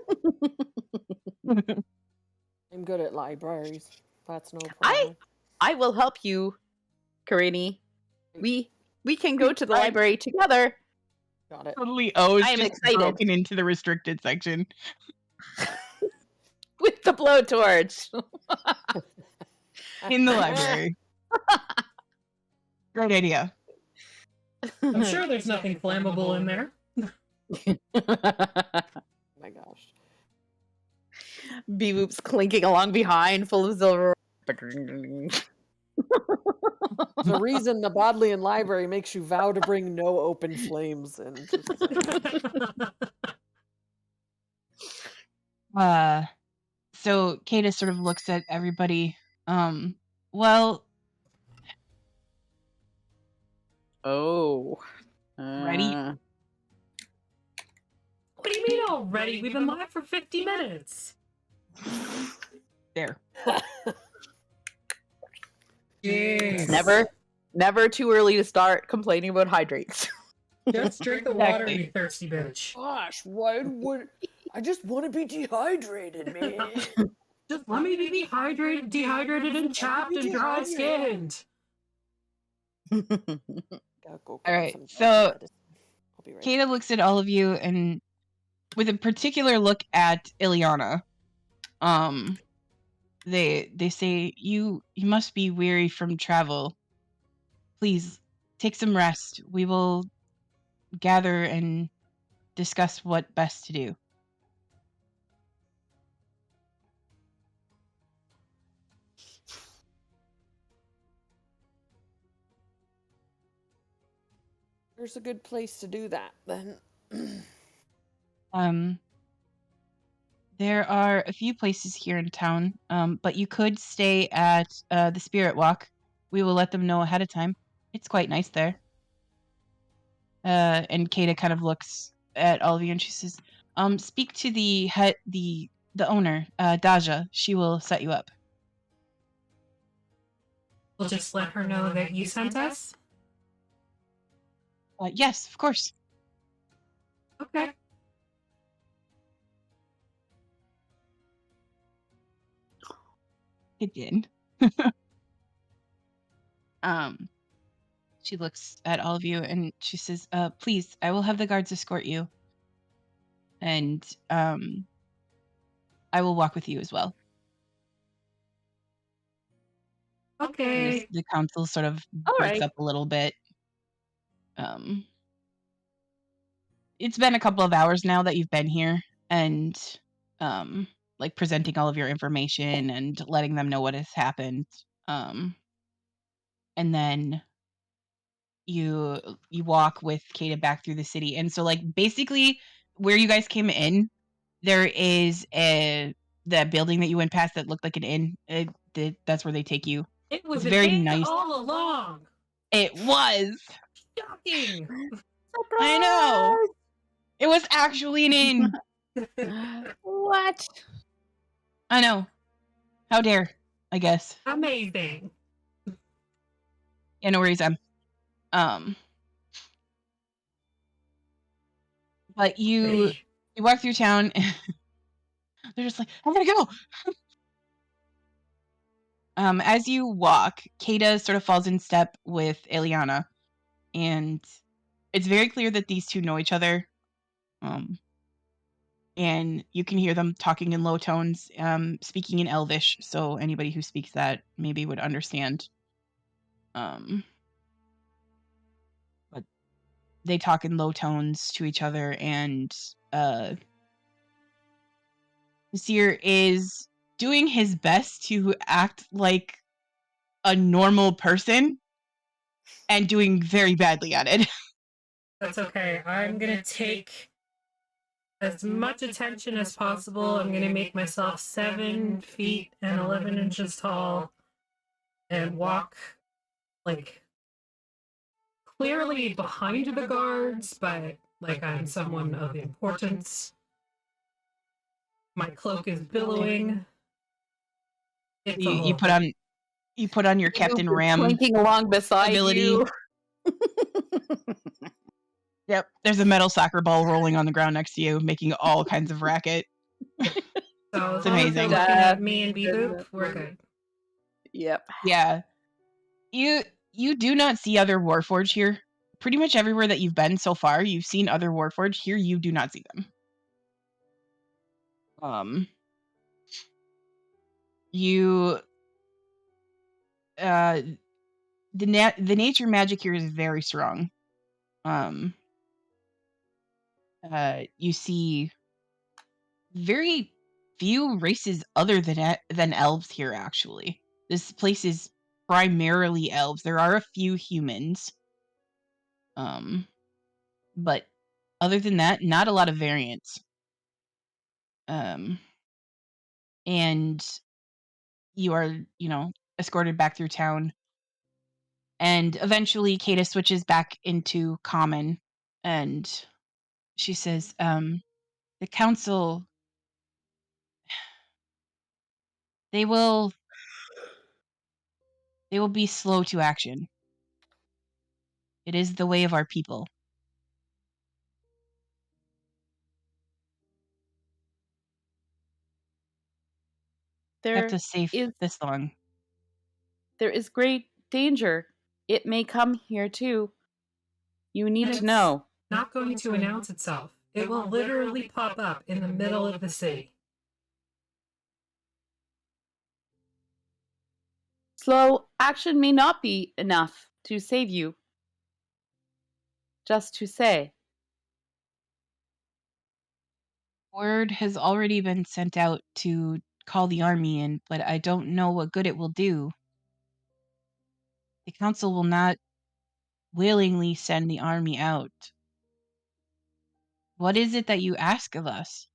I'm good at libraries. That's no problem. I will help you, Karini. We can go to the library together. Got it. Totally O's I am just excited. broken into the restricted section. With the blowtorch. In the library. Great idea. I'm sure there's nothing flammable in there. Oh my gosh. Beboop's clinking along behind, full of silver. The reason the Bodleian Library makes you vow to bring no open flames in. So Kata sort of looks at everybody. Well, Oh. Ready? What do you mean already? We've been live for 50 minutes. There. Jeez. Never too early to start complaining about hydrates. Just drink the water, you thirsty bitch. Gosh, why would I just want to be dehydrated, man? Just let me be dehydrated and chapped and dry skinned. All right, so Kata looks at all of you and with a particular look at Ileana. They say you must be weary from travel. Please take some rest. We will gather and discuss what best to do. There's a good place to do that, then. There are a few places here in town, but you could stay at the Spirit Walk. We will let them know ahead of time. It's quite nice there. And Kata kind of looks at all of you and she says, speak to the owner, Daja. She will set you up. We'll just let her know that you sent us. Yes, of course. Okay. It did. She looks at all of you and she says, please, I will have the guards escort you. And I will walk with you as well. Okay. The council sort of breaks up a little bit. It's been a couple of hours now that you've been here, and like presenting all of your information and letting them know what has happened. And then you walk with Kata back through the city, and so like basically where you guys came in, there is that building that you went past that looked like an inn. That's where they take you. It was It's very inn nice. all along. It was. Shocking. I know. It was actually an inn. What? I know. How dare, I guess. Amazing. Yeah, no worries, but you walk through town and they're just like, I gotta go. As you walk, Kata sort of falls in step with Eliana, and it's very clear that these two know each other. And you can hear them talking in low tones, speaking in Elvish, so anybody who speaks that maybe would understand. But they talk in low tones to each other, and Nasir is doing his best to act like a normal person and doing very badly at it. That's okay. I'm gonna take as much attention as possible. I'm gonna make myself 7 feet and 11 inches tall and walk like clearly behind the guards, but like I'm someone of importance. My cloak is billowing. It's a You whole put on your Captain Ram Clinking along beside ability. you. Yep. There's a metal soccer ball rolling on the ground next to you, making all kinds of racket. So it's amazing. Looking at me and Beboop, we're good. Yep. Yeah. You do not see other Warforged here. Pretty much everywhere that you've been so far, you've seen other Warforged. Here, you do not see them. You the nature magic here is very strong. You see very few races other than elves here, actually. This place is primarily elves. There are a few humans. But other than that, not a lot of variants. And you are, escorted back through town. And eventually Kata switches back into common and she says, the council, they will be slow to action. It is the way of our people. Kept us safe this long. There is great danger. It may come here too. You need to know. Not going to announce itself. It will literally pop up in the middle of the city. Slow action may not be enough to save you. Just to say. Word has already been sent out to call the army in, but I don't know what good it will do. The council will not willingly send the army out. What is it that you ask of us?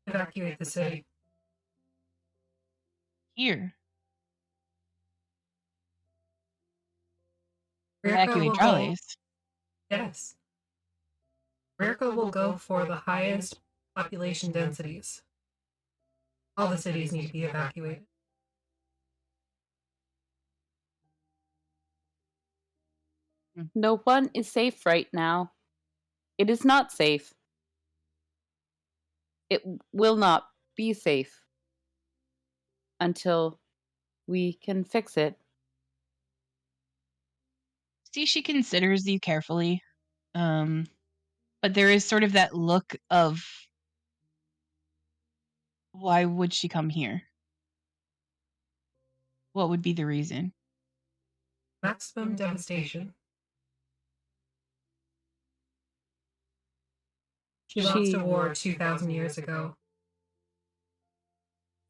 Evacuate the city. Here. Rirka Evacuate will go. Dralles. Yes. Rirka will go for the highest population densities. All the cities need to be evacuated. No one is safe right now. It is not safe. It will not be safe until we can fix it. See, she considers you carefully. But there is sort of that look of, why would she come here? What would be the reason? Maximum devastation. She lost a war 2,000 years ago.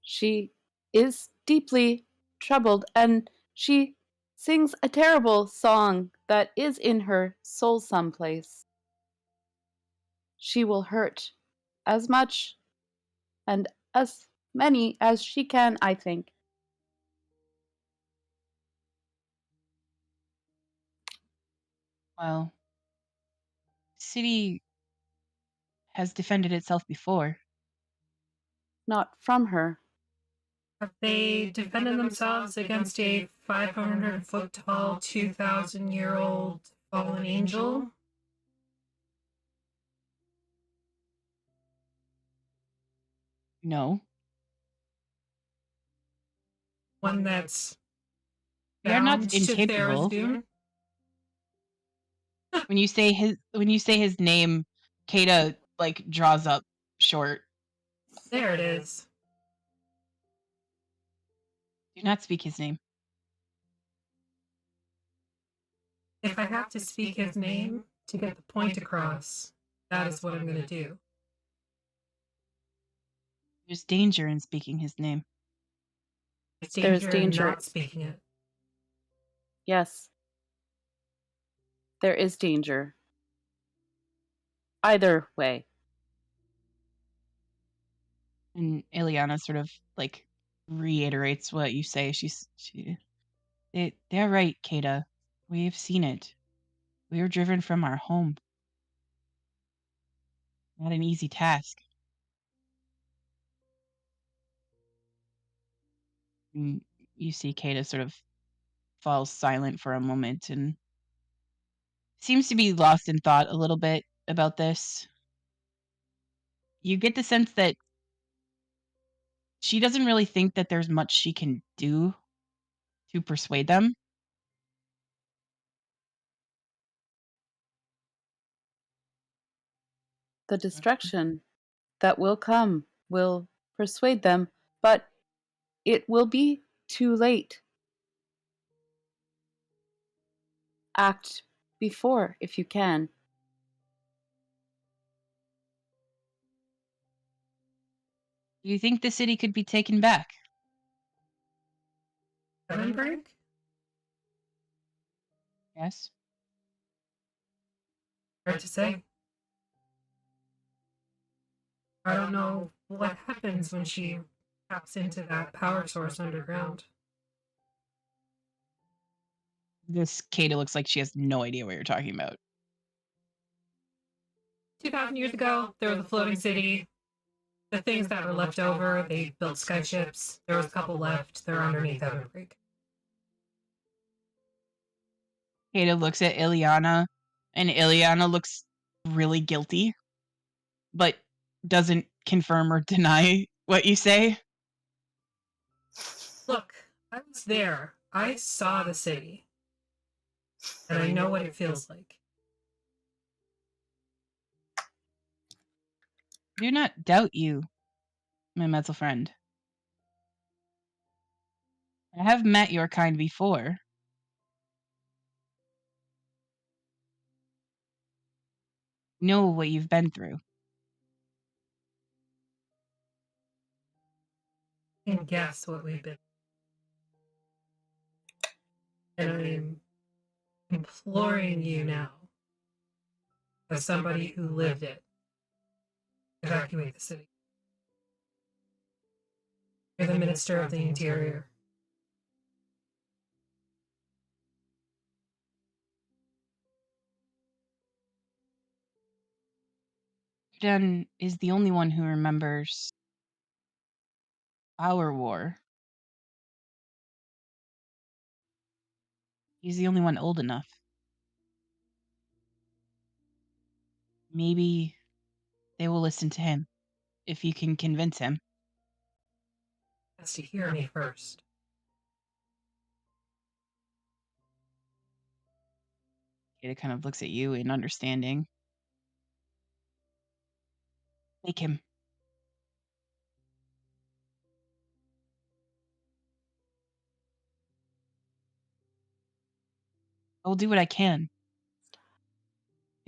She is deeply troubled, and she sings a terrible song that is in her soul someplace. She will hurt as much and as many as she can, I think. Well, city has defended itself before. Not from her. Have they defended themselves against a 500-foot tall, 2,000-year-old fallen angel? No. One that's We are not bound to Thera's incapable. doom? When you say his name, Kata like draws up short. There it is. Do not speak his name. If I have to speak his name to get the point across, that is what I'm going to do. There's danger in speaking his name. There's danger in not speaking it. Yes. There is danger. Either way. And Ileana sort of like reiterates what you say. They're right, Kata. We have seen it. We were driven from our home. Not an easy task. And you see Kata sort of falls silent for a moment and seems to be lost in thought a little bit about this. You get the sense that she doesn't really think that there's much she can do to persuade them. The destruction that will come will persuade them, but it will be too late. Act before if you can. Do you think the city could be taken back? Ebonbreak? Yes. Hard to say. I don't know what happens when she taps into that power source underground. This Kata looks like she has no idea what you're talking about. 2,000 years ago, there was a floating city. The things that were left over, they built skyships. There was a couple left. They're underneath Ebonbreak. Kata looks at Ileana, and Ileana looks really guilty, but doesn't confirm or deny what you say. Look, I was there. I saw the city. And I know what it feels like. I do not doubt you, my metal friend. I have met your kind before. Know what you've been through. You can guess what we've been. And I'm imploring you now, as somebody who lived it, evacuate the city. You're the Minister of the Interior. Jen is the only one who remembers our war. He's the only one old enough. Maybe they will listen to him if you can convince him. Has to hear me first. It kind of looks at you in understanding. Make him. I will do what I can.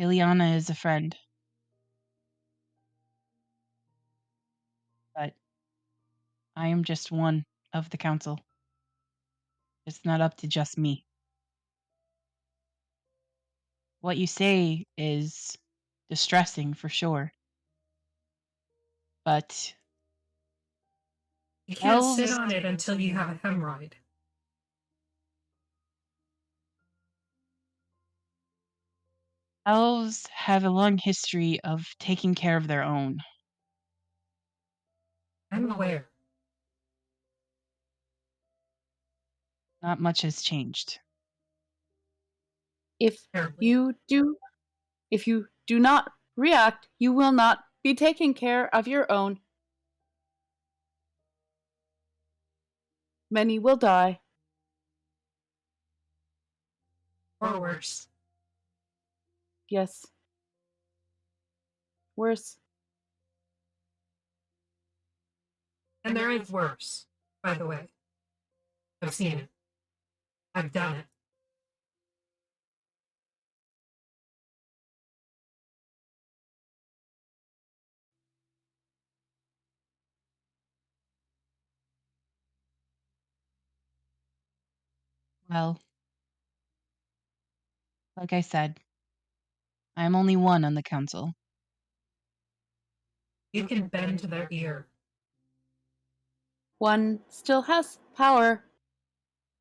Ileana is a friend. But I am just one of the council. It's not up to just me. What you say is distressing for sure. But You can't elves, sit on it until you have a hemorrhoid. elves have a long history of taking care of their own. I'm aware. Not much has changed. If Apparently. you do not react, you will not be taking care of your own. Many will die. Or worse. Yes. Worse. And there is worse, by the way. I've seen it. I've done it. Well, like I said, I am only one on the council. You can bend to their ear. One still has power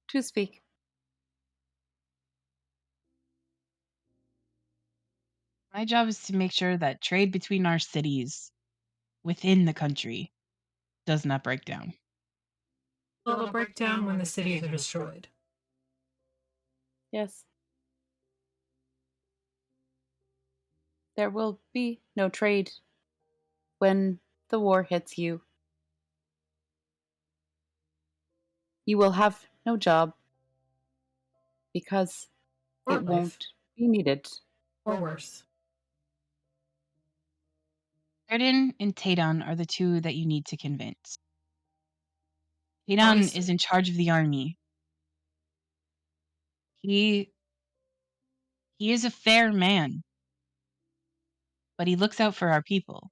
to speak. My job is to make sure that trade between our cities within the country does not break down. Well, it'll break down when the cities are destroyed. Yes. There will be no trade when the war hits you. You will have no job because Or it life. won't be needed. Or worse. Erden and Tadon are the two that you need to convince. Tadon Obviously. is in charge of the army. He is a fair man, but he looks out for our people.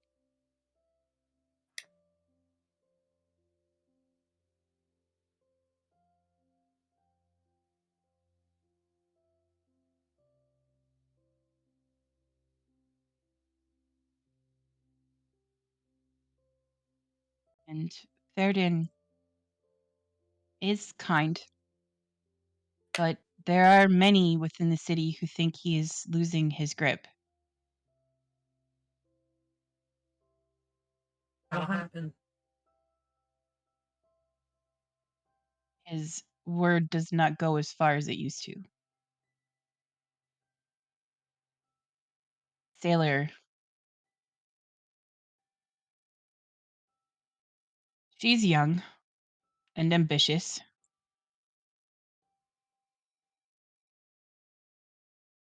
And Verdun is kind, but there are many within the city who think he is losing his grip. That'll happen. His word does not go as far as it used to. Sailor. She's young and ambitious.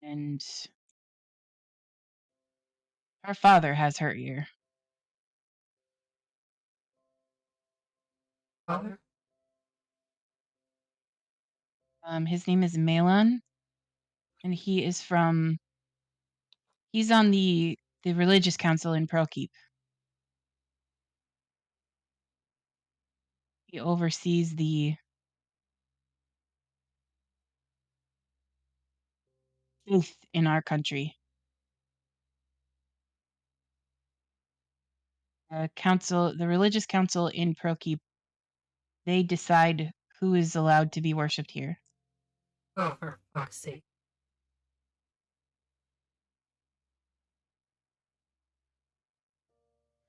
And her father has her ear. Father? His name is Malon, and he's on the religious council in Pearlkeep. He oversees the faith in our country. The religious council in Pearlkeep They decide who is allowed to be worshipped here. Oh, for fuck's sake.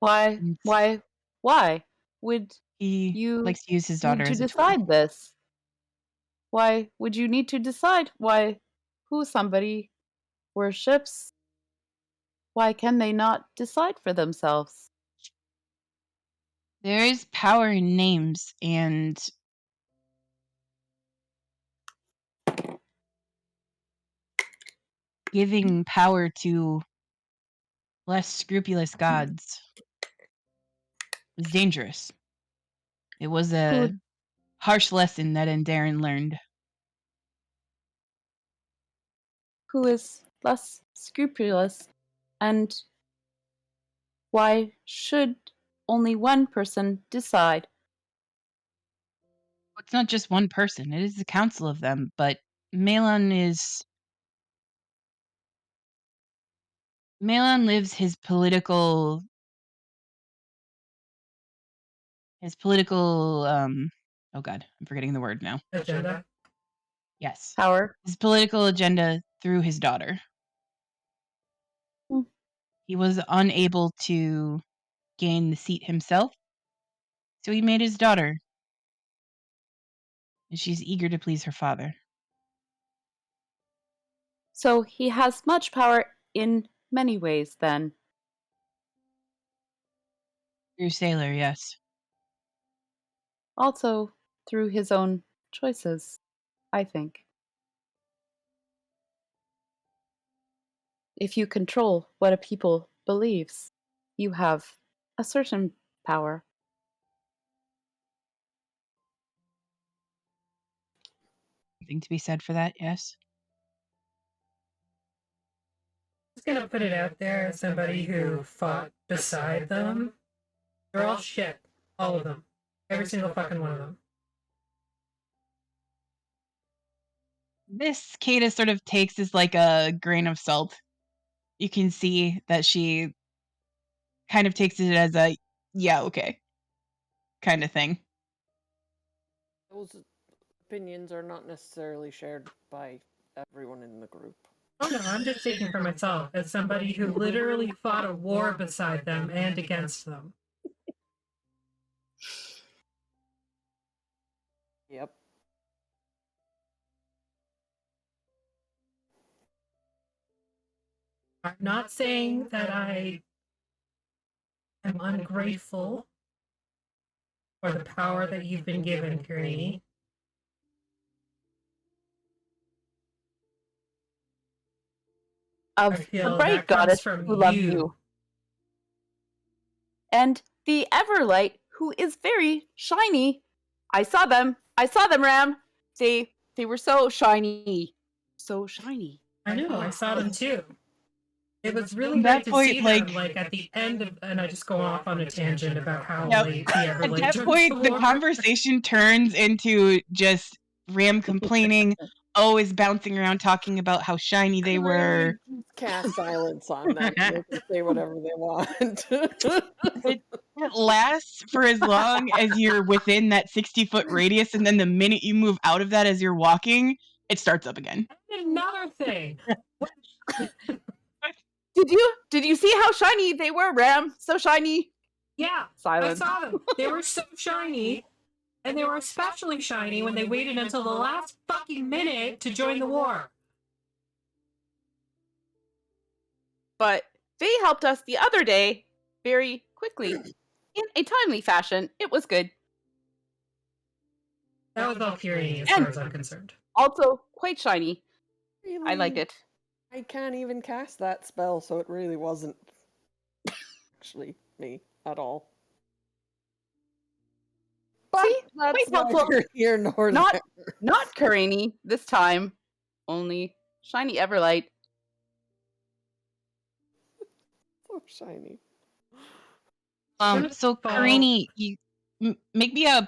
Why? And Why would he you likes to use his need daughter to as a tool. decide this? Why would you need to decide who somebody worships? Why can they not decide for themselves? There is power in names, and giving power to less scrupulous gods was dangerous. It was a Who harsh lesson that Andarin learned. who is less scrupulous, and why should only one person decide? It's not just one person, it is a council of them, but Malon lives his political oh god, I'm forgetting the word now. Agenda? Yes. Power? His political agenda through his daughter. Hmm. He was unable to gain the seat himself, so he made his daughter. And she's eager to please her father. So he has much power in many ways, then. Through Sailor, yes. Also through his own choices, I think. If you control what a people believes, you have a certain power. Something to be said for that, yes. Just gonna put it out there as somebody who fought beside them. They're all shit. All of them. Every single fucking one of them. This Kata sort of takes as like a grain of salt. You can see that she kind of takes it as a, yeah, okay, kind of thing. Those opinions are not necessarily shared by everyone in the group. Oh no, I'm just speaking for myself as somebody who literally fought a war beside them and against them. Yep. I'm not saying that I am ungrateful for the power that you've been given, Granny. I Of the feel bright that comes goddess from who loves you. you. And the Everlight, who is very shiny. I saw them, Ram. They were so shiny. So shiny. I know, I saw them too. It was really At that great to point, see them, like at the end of, and I just go off on a tangent about how Yep. late the At Everlight that joined point, the war. conversation turns into just Ram complaining, always bouncing around talking about how shiny they were. Cast silence on them. They can say whatever they want. It lasts for as long as you're within that 60-foot radius, and then the minute you move out of that as you're walking, it starts up again. Another thing. Did you see how shiny they were, Ram? So shiny. Yeah, Silence. I saw them. They were so shiny, and they were especially shiny when they waited until the last fucking minute to join the war. But they helped us the other day very quickly in a timely fashion. It was good. That was all Curie as far as I'm concerned. Also quite shiny. Really? I like it. I can't even cast that spell, so it really wasn't actually me at all. But See? that's Quite helpful. neither here nor Not there. not Karini this time. Only shiny Everlight. So shiny. So Karini, you make me a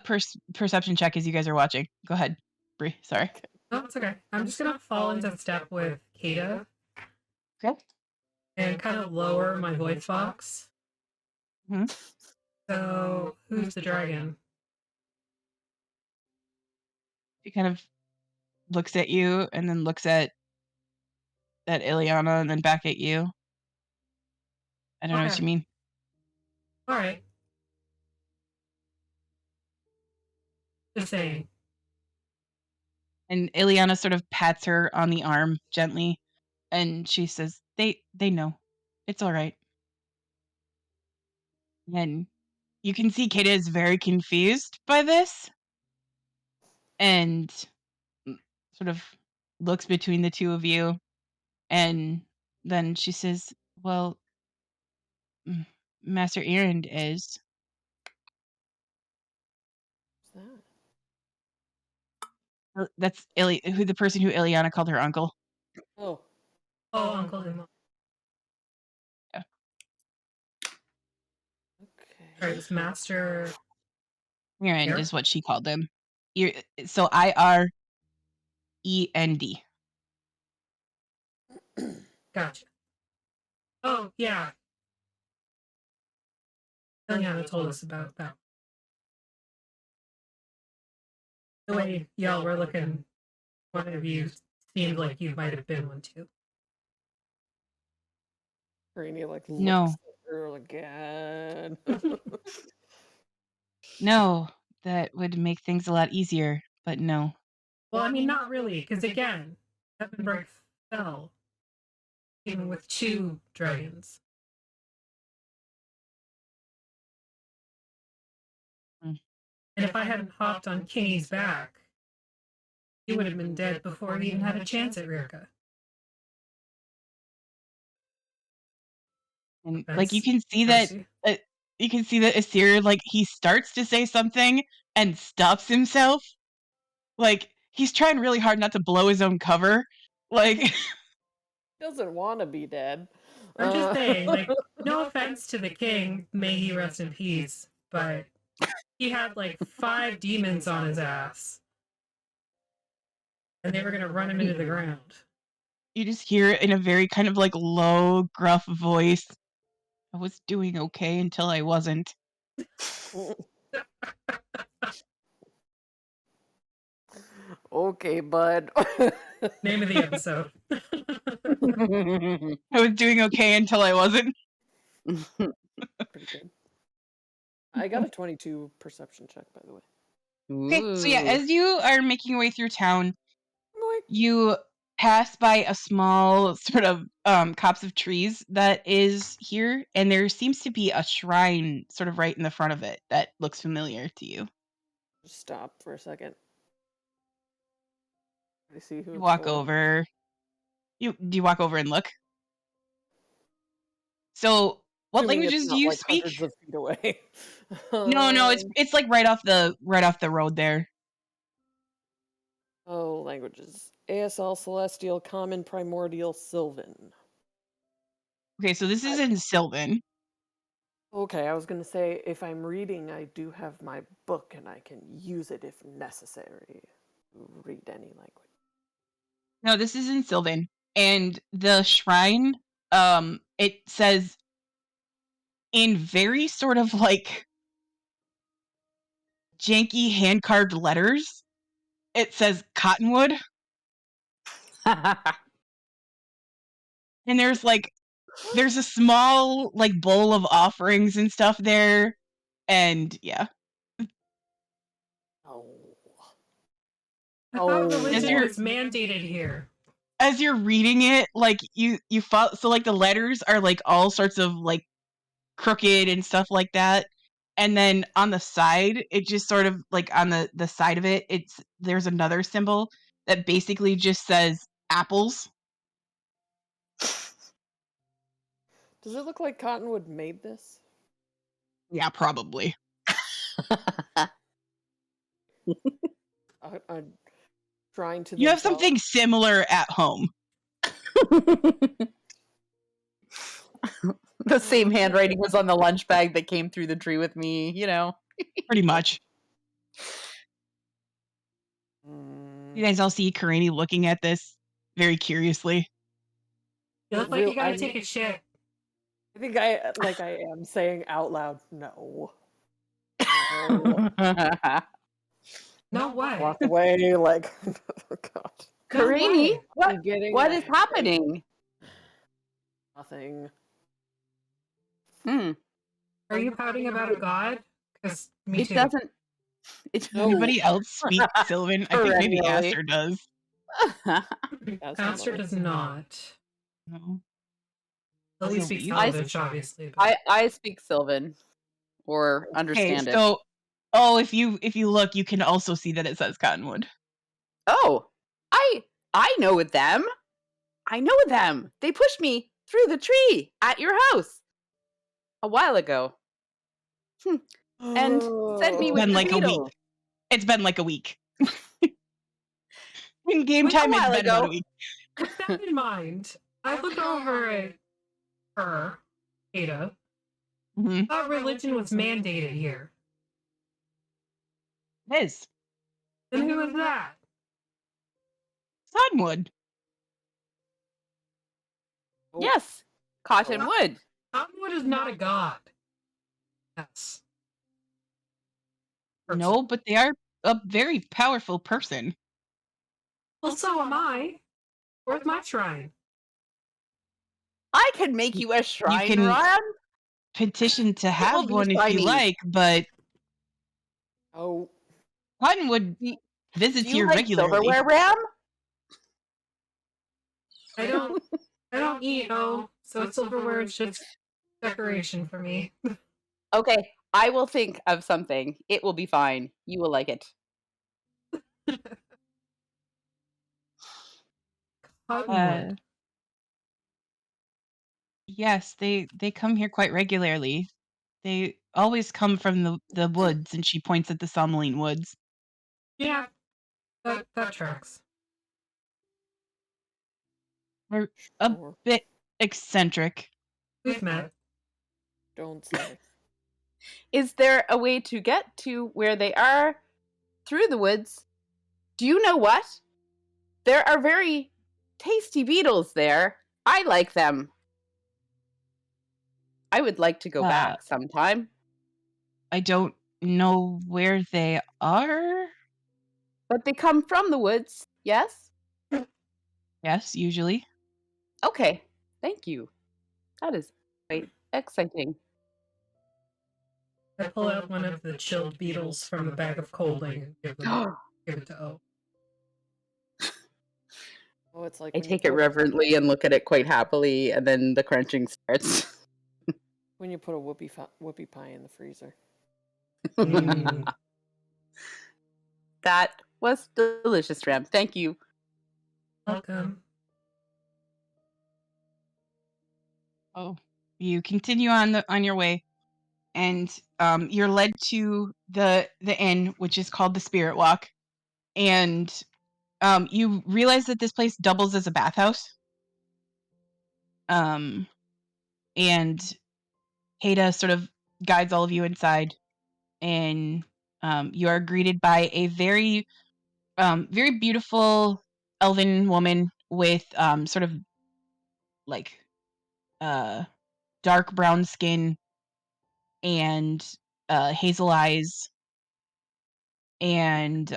perception check as you guys are watching. Go ahead, Brie. Sorry. No, it's okay. I'm just gonna fall into step with Kata. Okay. And kind of lower my voice box. Mhm. So, who's the dragon? He kind of looks at you and then looks at Ileana and then back at you. I don't know what you mean. All right. Just saying. And Ileana sort of pats her on the arm gently, and she says, They know. It's all right. And you can see Kata is very confused by this, and sort of looks between the two of you, and then she says, Well, Master Erend is. What's that? That's the person who Ileana called her uncle. Oh. Oh, Uncle Imo. Yeah. Okay. Sorry, it's Master Erend is what she called him. So IREND. Gotcha. Oh, yeah. Ileana told us about that. The way y'all were looking, one of you seemed like you might have been one too. Rainy like No. looks at her again. No, that would make things a lot easier, but no. Well, I mean, not really, because again, Ebonbreak fell, even with 2 dragons. Mm. And if I hadn't hopped on Kingy's back, he would have been dead before he even had a chance at Rirka. And like you can see that Asir, like, he starts to say something and stops himself. Like, he's trying really hard not to blow his own cover. Like Doesn't want to be dead. I'm just saying, like, no offense to the king, may he rest in peace, but he had like 5 demons on his ass. And they were gonna run him into the ground. You just hear it in a very kind of like low, gruff voice. I was doing okay until I wasn't. Okay, bud. Name of the episode. I was doing okay until I wasn't. Pretty good. I got a 22 perception check, by the way. Okay, so yeah, as you are making your way through town, Boink. you pass by a small sort of copse of trees that is here, and there seems to be a shrine sort of right in the front of it that looks familiar to you. Stop for a second. I see who You it's walk for. over. Do you walk over and look? So, what Assuming languages it's do not, you like, speak? hundreds of feet away. No, it's like right off the road there. Oh, languages. ASL, Celestial, Common, Primordial, Sylvan. Okay, so this is in Sylvan. Okay, I was going to say, if I'm reading, I do have my book and I can use it if necessary. Read any language. No, this is in Sylvan. And the shrine, it says in very sort of like janky hand carved letters, it says Cottonwood. And there's a small like bowl of offerings and stuff there. And yeah. Oh. I thought Oh. religion was mandated here. As you're reading it, like you follow, so like the letters are like all sorts of like crooked and stuff like that. And then on the side, it just sort of like on the side of it, there's another symbol that basically just says apples. Does it look like Cottonwood made this? Yeah, probably. Trying to You have themselves. something similar at home. The same handwriting was on the lunch bag that came through the tree with me, you know. Pretty much. You guys all see Karini looking at this very curiously. You look like you gotta take a shit. I think I am saying out loud, no. No. No way. Walk away, like, oh god, No Karini, way. what I'm getting what is angry. happening? Nothing. Hmm. Are you pouting about a god? Because me It too. doesn't. It No. Anybody else speak Sylvan? I think maybe Perennially. Aster does. That's Aster not does not. No. Lily Does speaks Elise? Elvish, obviously. But... I speak Sylvan, or Okay, understand it. so if you look, you can also see that it says Cottonwood. Oh, I know them. I know them. They pushed me through the tree at your house a while ago. And sent me It's with been the like a week. beetle. It's been like a week. In game Wait, a time, it's while been about a ago. week. With that in mind, I look over at her, Ada. Mhm. Thought religion was mandated here. It is. Then who is that? Cottonwood. Oh, Yes, Cottonwood. Cottonwood is not a god. Yes. Person. No, but they are a very powerful person. Well, so am I. Where's my shrine? I can make you a shrine, can- Ron. Petition to will have be one if by you me. like, but oh, Cottonwood Do visits you here like regularly. silverware, Ram? I don't eat, so silverware is just decoration for me. Okay, I will think of something. It will be fine. You will like it. Cottonwood. Yes, they come here quite regularly. They always come from the woods, and she points at the Sommeline woods. Yeah, that tracks. They're a sure. bit eccentric. We've met. Don't say. Is there a way to get to where they are through the woods? Do you know what? There are very tasty beetles there. I like them. I would like to go back sometime. I don't know where they are. But they come from the woods, yes? Yes, usually. Okay, thank you. That is quite exciting. I pull out one of the chilled beetles from the bag of coaling and give it to O. Oh, it's like I when you take it put- reverently and look at it quite happily, and then the crunching starts. when you put a whoopie pie in the freezer. Mm. That was delicious, Ram. Thank you. Welcome. Oh, you continue on your way, and you're led to the inn, which is called the Spirit Walk, and you realize that this place doubles as a bathhouse. And Hada sort of guides all of you inside, and you are greeted by a very very beautiful elven woman with sort of like dark brown skin and hazel eyes and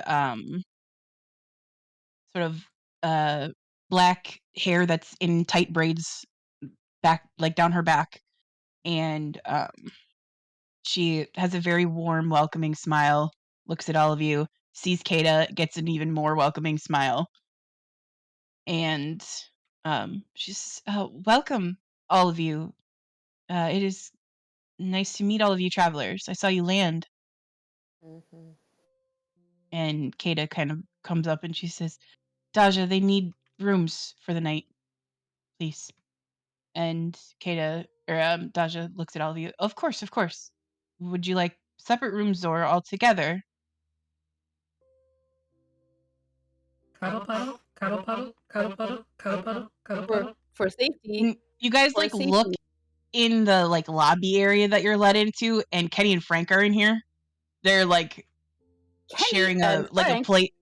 sort of black hair that's in tight braids back like down her back, and she has a very warm welcoming smile, looks at all of you, sees Kada, gets an even more welcoming smile, and she says, welcome all of you. It is nice to meet all of you travelers. I saw you land. Mm-hmm. And Kada kind of comes up and she says, Daja, they need rooms for the night, please. And Daja looks at all of you. Of course, of course. Would you like separate rooms or all together? Cuddle puddle, cuddle puddle, cuddle puddle, cuddle puddle, cuddle puddle. For safety. You guys For like safety. look in the like lobby area that you're led into, and Kenny and Frank are in here. They're like Kenny sharing and a Frank. plate.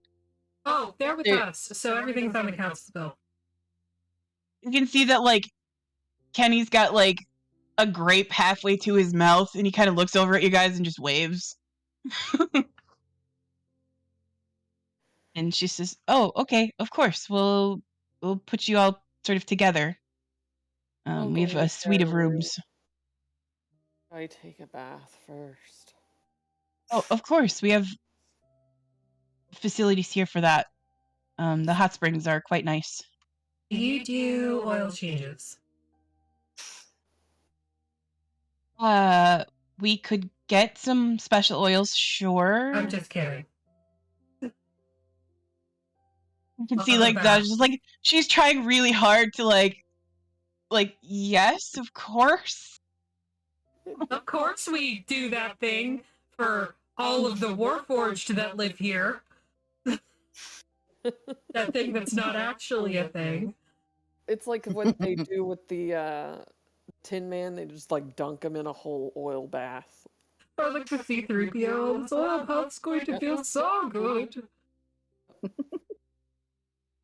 Oh, they're with us, so everything's on the council bill. You can see that like Kenny's got like a grape halfway to his mouth, and he kind of looks over at you guys and just waves. And she says, "Oh, okay, of course. We'll put you all sort of together. I'll We go have in a the suite of share room. rooms." I take a bath first. Oh, of course. We have facilities here for that. The hot springs are quite nice. Do you do oil changes? We could get some special oils, sure. I'm just kidding. You can I'll see have a like that. bath. Just like she's trying really hard to like yes, of course. Of course we do that thing for all of the Warforged that live here. That thing that's not actually a thing. It's like what they do with the Tin Man. They just like dunk him in a whole oil bath. Or like the C-3PO. This oil bath's going to feel so good.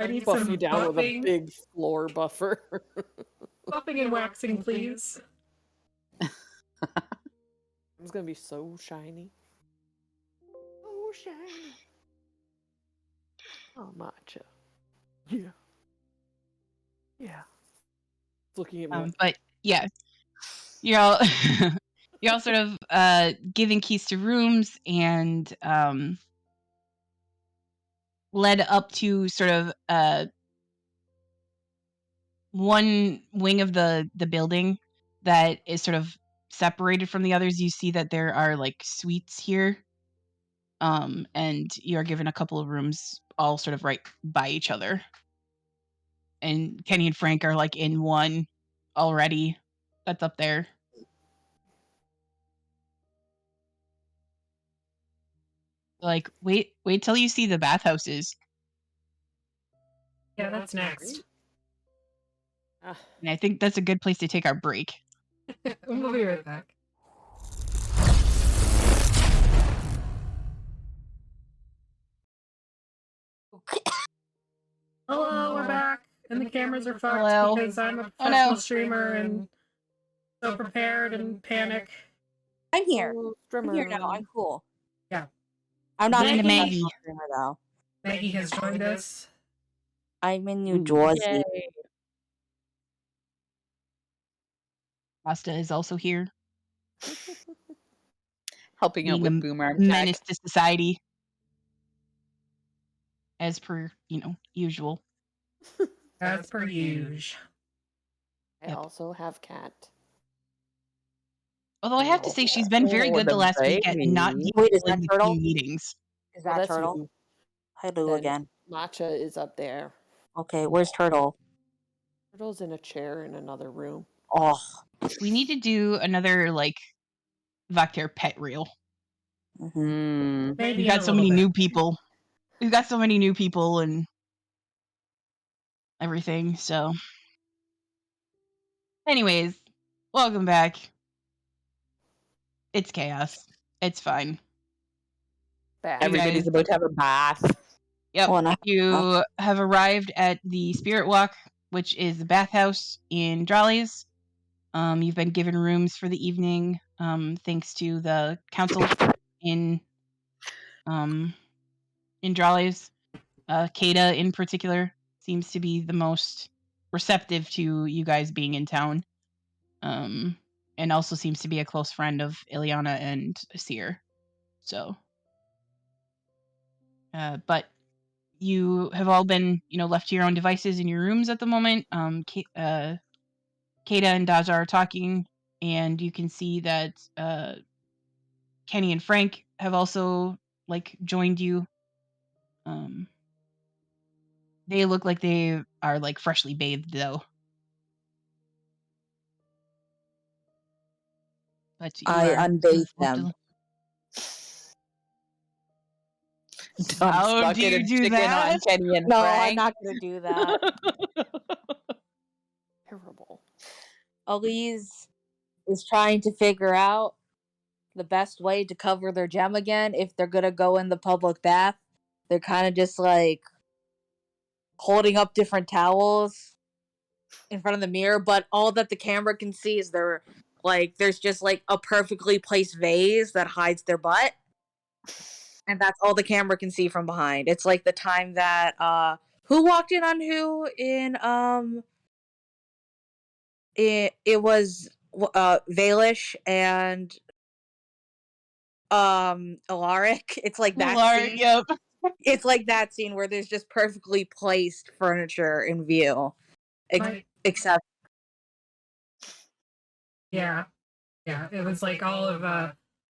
I need Buff some you down with a buffing. big floor buffer. Buffing and waxing, please. It's gonna be so shiny. So shiny. Oh, matcha. Yeah. Yeah. Looking at me. But yeah, you're all you're all sort of giving keys to rooms and led up to sort of one wing of the building that is sort of separated from the others. You see that there are like suites here, and you're given a couple of rooms all sort of right by each other. And Kenny and Frank are like in one already. That's up there. Like, wait till you see the bathhouses. Yeah, that's next. Ah, And I think that's a good place to take our break. We'll be right back. Hello, we're back. And the cameras are fucked Hello. because I'm a Oh, professional no. streamer and so prepared and panic. I'm here. oh, I'm here now. streamer. I'm cool. Yeah. I'm not And a Maggie. professional streamer though. Maggie has joined us. I'm in New Jersey. Yay. Pasta is also here, Helping out being with a Boomer menace Tech. to society, as per usual. As per usual. I Yep. also have cat. Although I have to say she's been very Oh, good the the last week at not baby. Wait, is canceling that the Turtle? team meetings. Is Well, that that's Turtle? you. Hello Then again. Matcha is up there. Okay, where's Turtle? Turtle's in a chair in another room. Oh, We need to do another like Vector pet reel. mhm. Maybe We've in got a so little many bit. new people. We've got so many new people and everything. So, anyways, welcome back. It's chaos. It's fine. Bad. Everybody's guys- about to have a bath. Yep. Oh, and You have arrived at the Spirit Walk, which is the bathhouse in Dralles. You've been given rooms for the evening, thanks to the council in Dralles. Kada, in particular, seems to be the most receptive to you guys being in town, and also seems to be a close friend of Ileana and Asir. So, but you have all been, left to your own devices in your rooms at the moment. Kada and Daja are talking, and you can see that Kenny and Frank have also joined you. They look like they are freshly bathed though. But you I are unbathe left them. How Dump's do you bucket of do chicken that? on Kenny and No, Frank. I'm not gonna do that. Terrible. Elise is trying to figure out the best way to cover their gem again if they're gonna go in the public bath. They're kind of just holding up different towels in front of the mirror, but all that the camera can see is there's just a perfectly placed vase that hides their butt. And that's all the camera can see from behind. It's like the time that who walked in on who in it was Valish and Alaric. It's like that scene. Yep. It's like that scene where there's just perfectly placed furniture in view. Right. Except Yeah. Yeah. It was like all of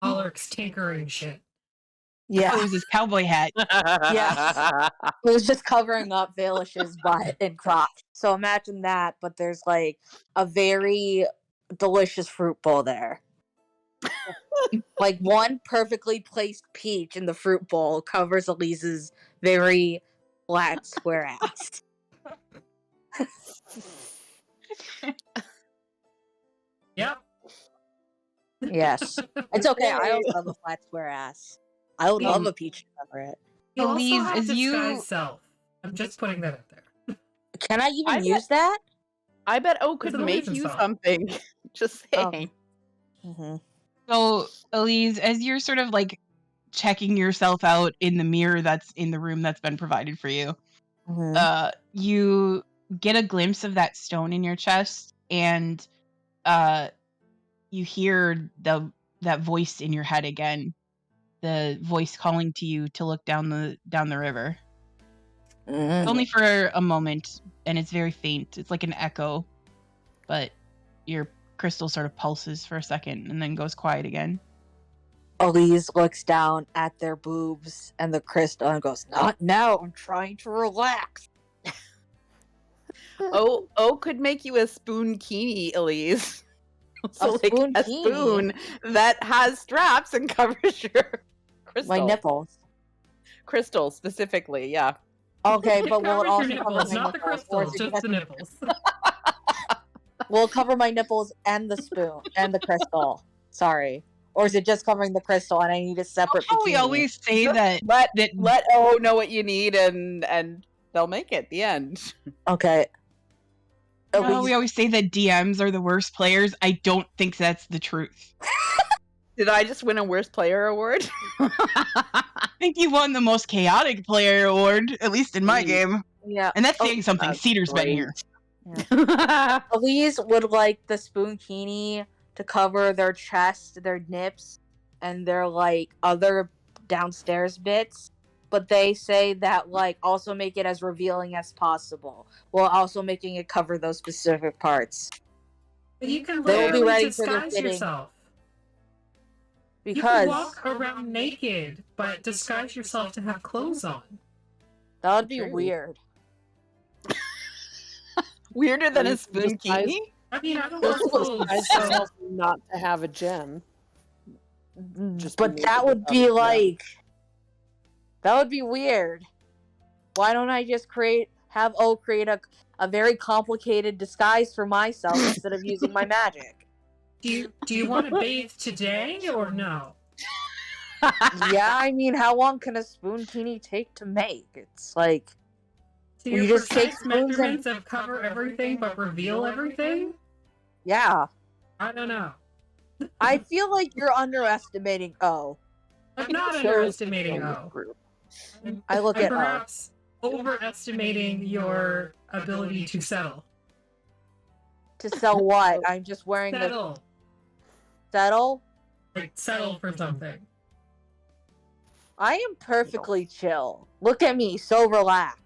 Alaric's tinkering shit. Oh, it yeah. was his cowboy hat. Yes. It was just covering up Valish's butt and crotch. So imagine that, but there's like a very delicious fruit bowl there. Like one perfectly placed peach in the fruit bowl covers Elise's very flat square ass. Yep. Yes. It's okay. I also have a flat square ass. I would love a peach to cover it. You also Elise, have as you- disguise self. I'm just putting that out there. Can I even I use that? I bet O could It's an make illusion you spell. something. Just Oh. saying. Mm-hmm. So, Elise, as you're sort of like checking yourself out in the mirror that's in the room that's been provided for you, Mm-hmm. you get a glimpse of that stone in your chest, and you hear that voice in your head again, the voice calling to you to look down the river. It's only for a moment, and it's very faint. It's like an echo, but your crystal sort of pulses for a second and then goes quiet again. Elise looks down at their boobs and the crystal and goes, "Not now. I'm trying to relax." O could make you a spoon kini, Elise. So like a spoonkini? spoon that has straps and covers your crystal. My nipples. Crystal specifically, yeah. Okay, It but will it covers your also cover nipples, my not the nipples? Or crystals, is it just the nipples. will it cover my nipples and the spoon and the crystal? Sorry. Or is it just covering the crystal and I need a separate How we bikini? always say Just that Let O know what you need and they'll make it. The end. Okay. how we always say that DMs are the worst players. I don't think that's the truth. Did I just win a worst player award? I think you won the most chaotic player award, at least in my Mm. game. Yeah. And that's saying something. that's Cedar's been great. here. Elise would like the spoonkini to cover their chest, their nips, and their like other downstairs bits. But they say that like also make it as revealing as possible, while also making it cover those specific parts. But you can They will be literally ready for their disguise fitting. yourself. You Because can walk around naked, but disguise yourself to have clothes on. that would be True. weird. Weirder than a Or spoon disguise- kini? I mean, I don't Or want to clothes, disguise so yourself not to have a gem. Just But be that naked would without be a gem. like that would be weird. Why don't I just have O create a very complicated disguise for myself instead of using my magic? do you want to bathe today or no? Yeah, I mean, how long can a spoonkini take to make? It's like So You your just take precise spoons and- measurements of cover everything but reveal everything? yeah. I don't know. I feel like you're underestimating O. I'm not Shows underestimating in this O. group. I look I'm at O. perhaps overestimating your ability to settle. To sell what? I'm just wearing the Settle. settle. Like, settle for something. I am perfectly chill. Look at me, so relaxed.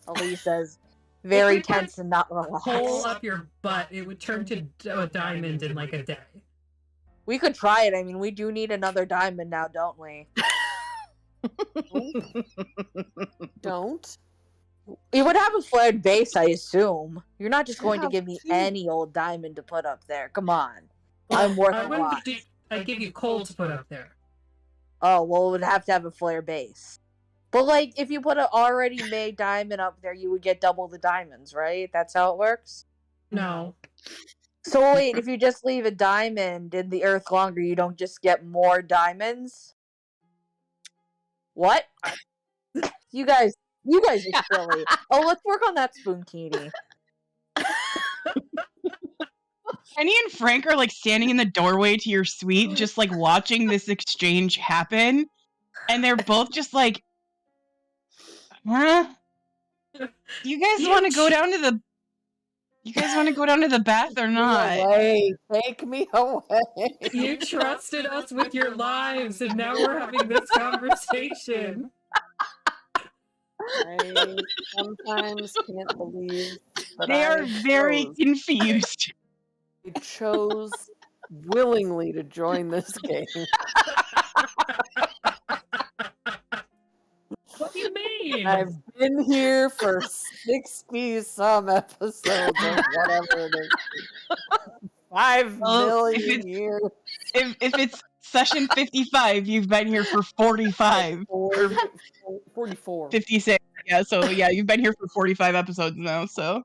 Elise says, very If we put tense and not Hole relaxed. up your butt, it would turn to a diamond in like a day. We could try it. I mean, we do need another diamond now, don't we? Don't. It would have a flared base, I assume. You're not just going to have give me two. any old diamond to put up there. Come on. I'm worth I a wouldn't lot. I'd give you coal to put up there. Oh, well, it would have to have a flare base. But, like, if you put an already made diamond up there, you would get double the diamonds, right? That's how it works? No. So, wait, if you just leave a diamond in the earth longer, you don't just get more diamonds? What? You guys are silly. Oh, let's work on that spoonkini. Penny and Frank are like standing in the doorway to your suite, just like watching this exchange happen. And they're both just like, huh? You guys want to go down to the? You guys want to go down to the bath or not? Away. Take me away. You trusted us with your lives, and now we're having this conversation. I sometimes can't believe that They are very confused. I chose willingly to join this game. What do you mean? I've been here for 60-some episodes or whatever it is. 5 million years. If it's session 55, you've been here for 45. Or 44. 56. Yeah, so yeah, you've been here for 45 episodes now, so.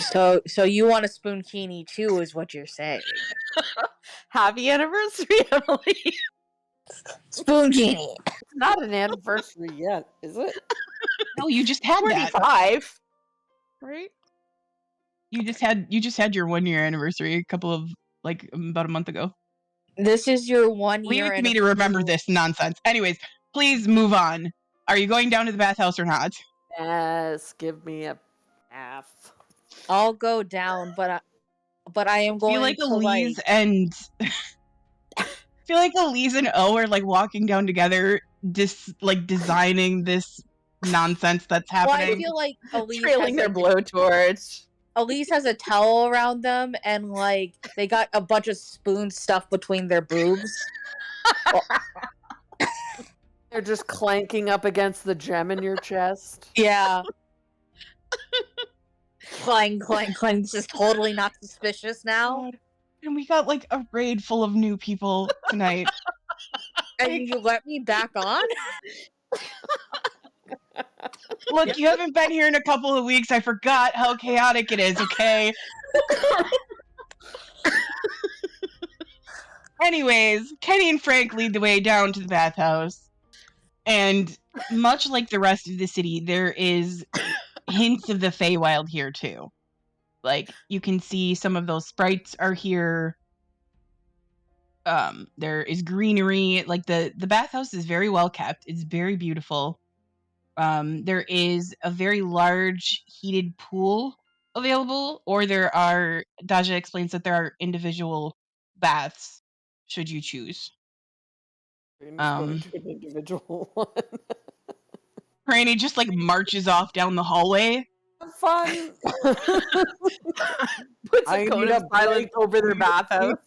So you want a spoon kini too, is what you're saying? Happy anniversary, Emily. Spoon kini. It's not an anniversary yet, is it? No, you just had that. 45. Right? You just had your 1-year anniversary about a month ago. This is your 1 year. Leave it to me to remember this nonsense. Anyways, please move on. Are you going down to the bathhouse or not? Yes, give me a bath. I'll go down, but I am going I feel like to Elise and O are like walking down together, designing this nonsense that's Well, happening. I feel like Elise Trailing their blowtorch. Elise has a towel around them, and like they got a bunch of spoons stuffed between their boobs. They're just clanking up against the gem in your chest. Yeah. Clang, clang, clang. This is totally not suspicious now. God. And we got like a raid full of new people tonight. And you let me back on? Look, you haven't been here in a couple of weeks. I forgot how chaotic it is, okay? Anyways, Kenny and Frank lead the way down to the bathhouse. And much like the rest of the city, there is hints of the Feywild here too. Like, you can see some of those sprites are here. There is greenery. Like, the bathhouse is very well kept. It's very beautiful. There is a very large heated pool available, or Daja explains that there are individual baths, should you choose. Just go to an individual one. Franny just like marches off down the hallway. Have fun. Puts I a cone need of a silence break. over their bathhouse.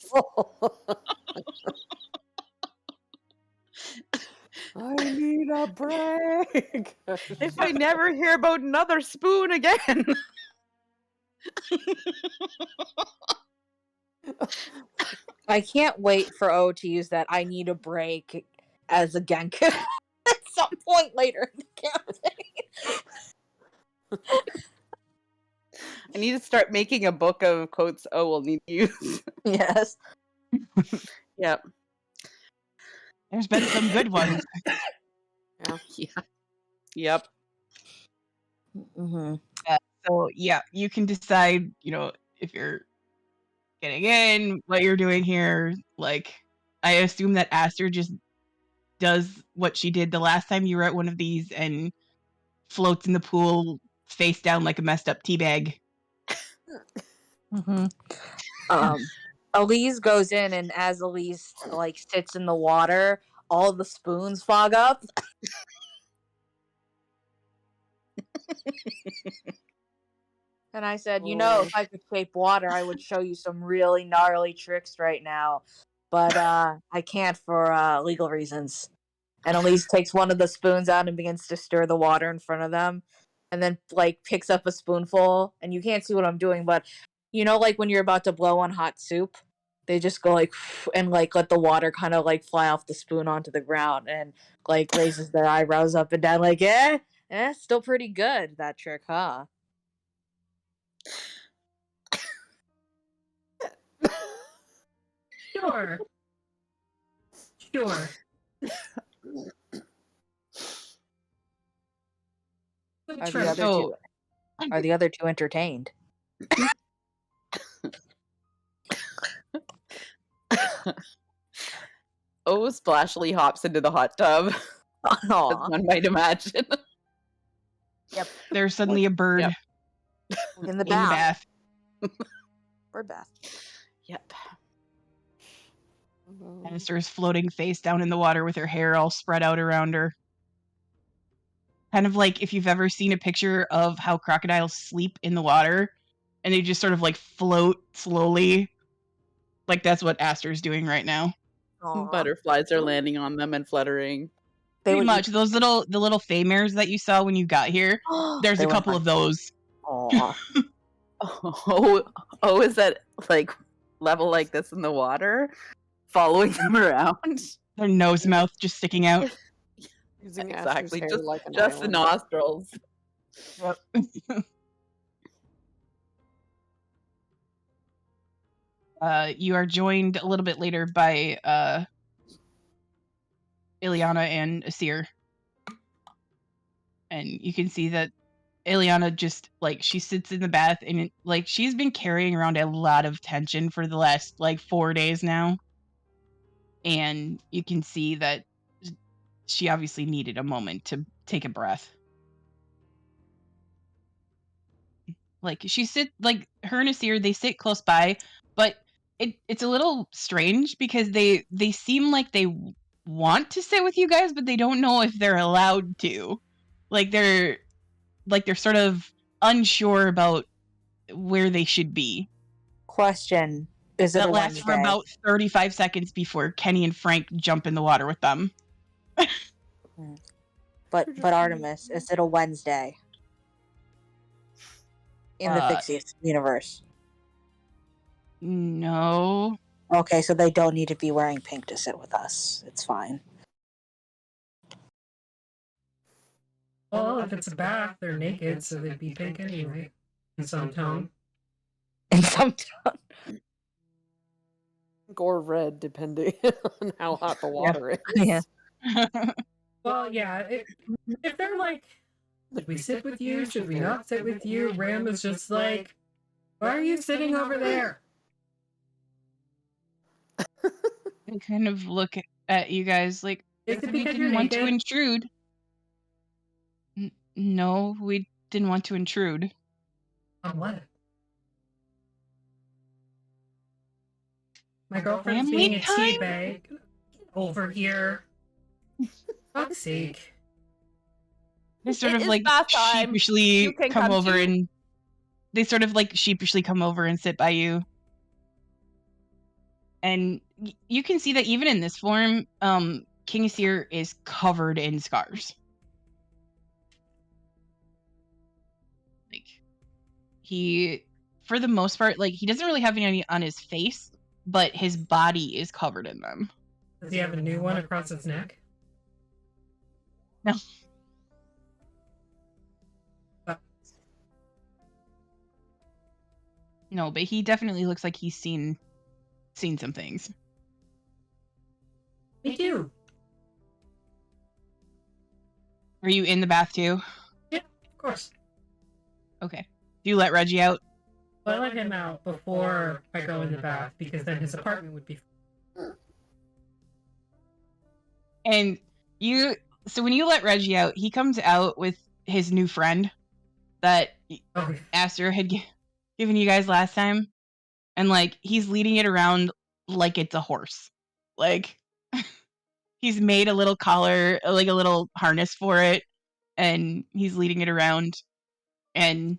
I need a break. If I never hear about another spoon again. I can't wait for O to use that I need a break as a Genku at some point later in the campaign. I need to start making a book of quotes O will need to use. Yes. Yep. There's been some good ones. Yeah. Yep. Mm-hmm. So yeah, you can decide, if you're getting in, what you're doing here. Like, I assume that Aster just does what she did the last time you were at one of these and floats in the pool face down like a messed up teabag. Mm-hmm. Elise goes in, and as Elise sits in the water, all the spoons fog up. And I said, if I could shape water, I would show you some really gnarly tricks right now. But I can't for legal reasons. And Elise takes one of the spoons out and begins to stir the water in front of them. And then, picks up a spoonful. And you can't see what I'm doing, but when you're about to blow on hot soup, they just go and let the water kind of fly off the spoon onto the ground, and raises their eyebrows up and down still pretty good, that trick, huh? Sure. Are the other two entertained? splashily hops into the hot tub, as Aw. one might imagine. There's suddenly a bird Yep. In the in the bath. bath. Bird bath. Yep. Bannister's floating face down in the water with her hair all spread out around her. Kind of like if you've ever seen a picture of how crocodiles sleep in the water and they just sort of like float slowly. Like that's what Aster's doing right now. Aw. Butterflies are landing on them and fluttering. They Pretty would much. The little fae mares that you saw when you got here, there's They a went couple like- of those. Aw. Oh, is that like level like this in the water, following them around? Their nose mouth just sticking out. Using Exactly, Aster's hair like an just the island. nostrils. You are joined a little bit later by Ileana and Asir. And you can see that Ileana just, like, she sits in the bath and, like, she's been carrying around a lot of tension for the last, like, 4 days now. And you can see that she obviously needed a moment to take a breath. Like, her and Asir, they sit close by, but it's a little strange because they seem like they want to sit with you guys, but they don't know if they're allowed to. Like they're sort of unsure about where they should be. Question: Is it That a lasts for Wednesday? about 35 seconds before Kenny and Frank jump in the water with them. But Artemis, is it a Wednesday? In the Phixius universe. No. Okay, so they don't need to be wearing pink to sit with us. It's fine. Well, if it's a bath, they're naked, so they'd be pink anyway. In some tone. In some tone. Or red, depending on how hot the water is. Yeah. Well, yeah, if they're like, should we sit with you? Should we not sit with you? Ram is just like, why are you sitting over there? They kind of look at you guys like, Is it we because you're didn't want to naked? intrude. No, we didn't want to intrude. On what? My girlfriend's Family being a time? teabag over here. Fuck's sake. They sort It of is like bath time. sheepishly You can come come over too. and they sort of like sheepishly come over and sit by you. And you can see that even in this form, King Asir is covered in scars. Like he, for the most part, like he doesn't really have any on his face, but his body is covered in them. Does he have a new one across his neck? No. No, but he definitely looks like he's seen some things. Me too. Are you in the bath too? Yeah, of course. Okay. Do you let Reggie out? Well, I let him out before I go in the bath because then his apartment would be. And so when you let Reggie out, he comes out with his new friend that Oh, Aster had given you guys last time. And like he's leading it around like it's a horse. Like he's made a little collar, like a little harness for it, and he's leading it around and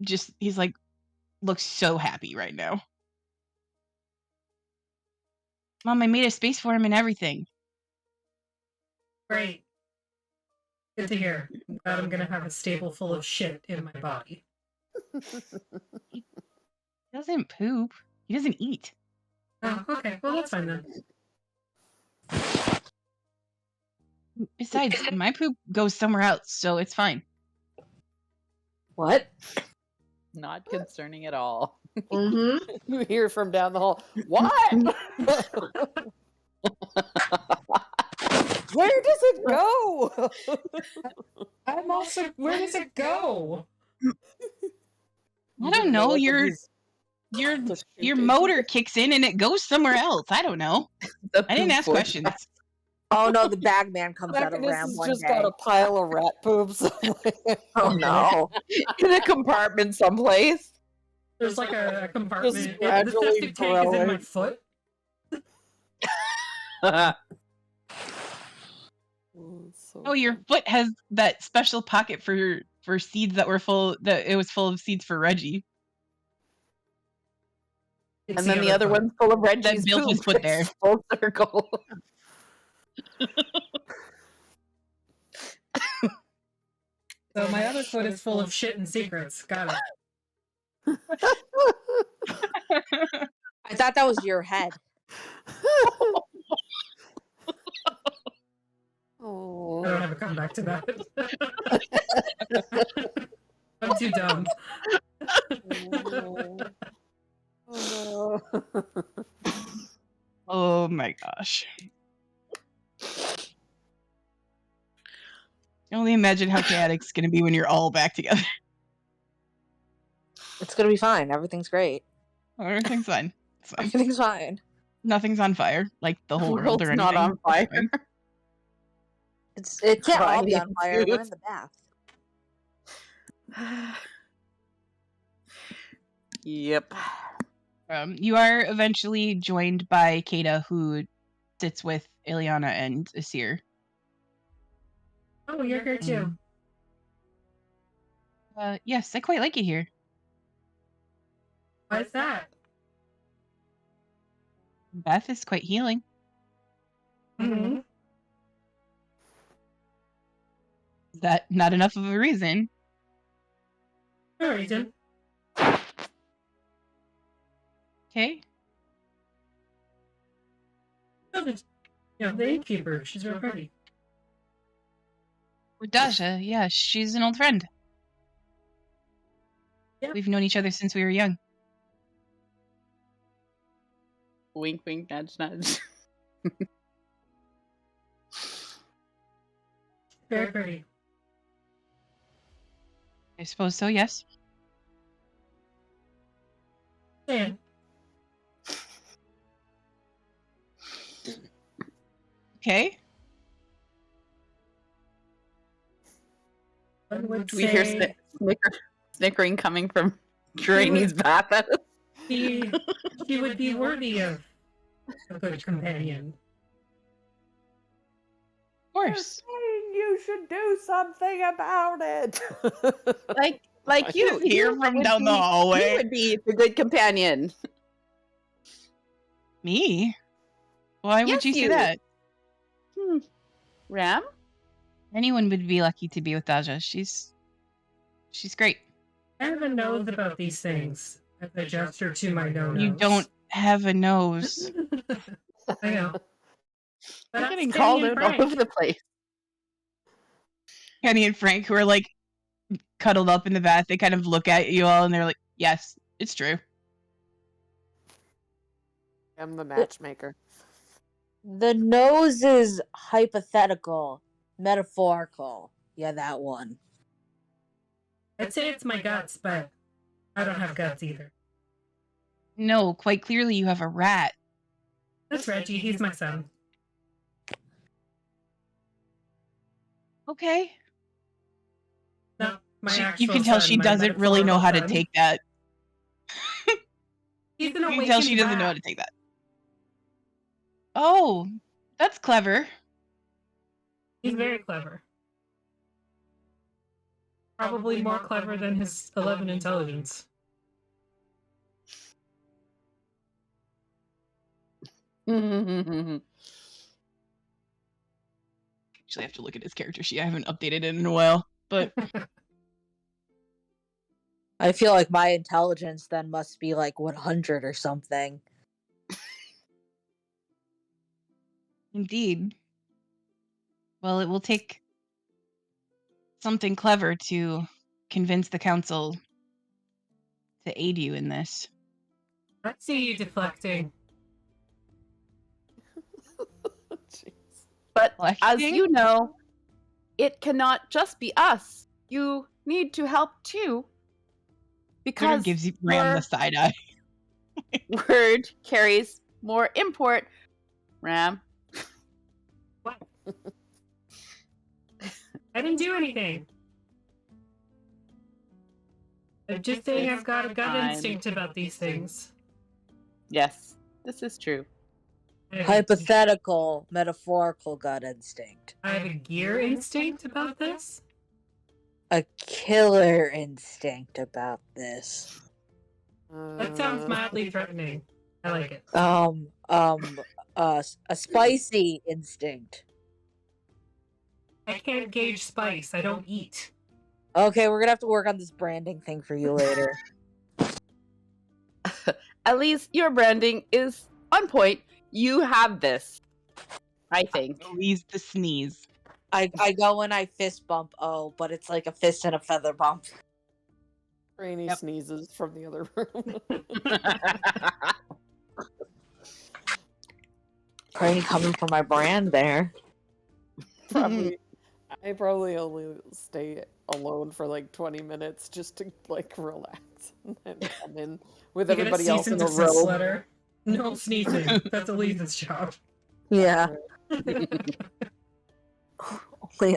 just he's like looks so happy right now. Mom, I made a space for him and everything. great. Good to hear. I'm glad I'm gonna have a stable full of shit in my body. He doesn't poop. He doesn't eat. Oh, okay. Well, that's fine then. Besides, my poop goes somewhere else, so it's fine. What? Not concerning at all. Mm-hmm. You hear from down the hall, what? Where does it go? I'm also. Where does it go? I don't know. Your Just your shooting. motor kicks in and it goes somewhere else. I don't know. I didn't ask questions. Oh no, the bag man comes out of Bacchus Ram has one just day. got a pile of rat poops. Oh no. In a compartment someplace. There's like a compartment. Just The gradually septic tank is in my growing. foot. So Oh, your fun. foot has that special pocket for seeds that were full. That it was full of seeds for Reggie. It's And then the other foot. one's full of Reggie's built his poop. foot there. It's full circle. So my other foot is full of shit and secrets. Got it. I thought that was your head. I Oh. don't have a comeback to that. I'm too dumb. Oh no. Oh my gosh. I only imagine how chaotic it's going to be when you're all back together. It's gonna be fine. Everything's great. Everything's fine. It's fine. Everything's fine. Nothing's on fire, like the whole world World's or anything. not on It's fire. fine. It can't all Crying be on fire. We're juice. in the bath. Yep. You are eventually joined by Kata, who sits with Ileana and Asir. Oh, you're here too. Yes, I quite like it here. Why is that? Beth is quite healing. Mm-hmm. Is that not enough of a reason? No reason. Okay. No, just, the innkeeper. She's real pretty. Daja, yeah, she's an old friend. Yeah. We've known each other since we were young. Wink, wink, nudge, nudge. Very pretty. I suppose so, yes. Yeah. Okay. One would Do we hear say snickering coming from Drainey's bath at us? she would be worthy of a good companion. Of course. You should do something about it. Like you Hear from would down the be- hallway. You would be a good companion. Me? Why would Yes, you say you. that? Ram? Anyone would be lucky to be with Daja. She's great. I have a nose about these things. As I gesture to my no-nos. You don't have a nose. I know. But You're I'm getting Kenny called and out all Frank. over the place. Kenny and Frank, who are like cuddled up in the bath, they kind of look at you all and they're like, yes, it's true. I'm the matchmaker. The nose is hypothetical, metaphorical. Yeah, that one. I'd say it's my guts, but I don't have guts either. No, quite clearly you have a rat. That's Reggie. He's my son. Okay. No, my You actual can tell son, she my doesn't really know how to metaphorical son. take that. He's an You can awakened tell she doesn't know how rat. to take that. Oh, that's clever. He's very clever. Probably more clever than his 11 intelligence. Actually, I have to look at his character sheet. I haven't updated it in a while, but I feel like my intelligence then must be like 100 or something. indeed. Well, it will take something clever to convince the council to aid you in this. I see you deflecting. Jeez. But as Deflecting? you know, it cannot just be us. You need to help too. Sort Because of gives you Ram your the side eye. word carries more import Ram. What? I didn't do anything. I'm just saying I've got a gut Fine. instinct about these things. Yes, this is true. Hypothetical, metaphorical gut instinct. I have a gear instinct about this. A killer instinct about this. That sounds mildly threatening. I like it. A spicy instinct. I can't gauge spice. I don't eat. Okay, we're gonna have to work on this branding thing for you later. At least your branding is on point. You have this, I think. Elise the sneeze. I go and I fist bump O, but it's like a fist and a feather bump. Rainy Yep. sneezes from the other room. Pretty coming for my brand there. I probably only stay alone for like 20 minutes just to like relax and then come in with You get a everybody cease else and in a desist row. letter. No sneezing. That's Elise's job. Yeah. Only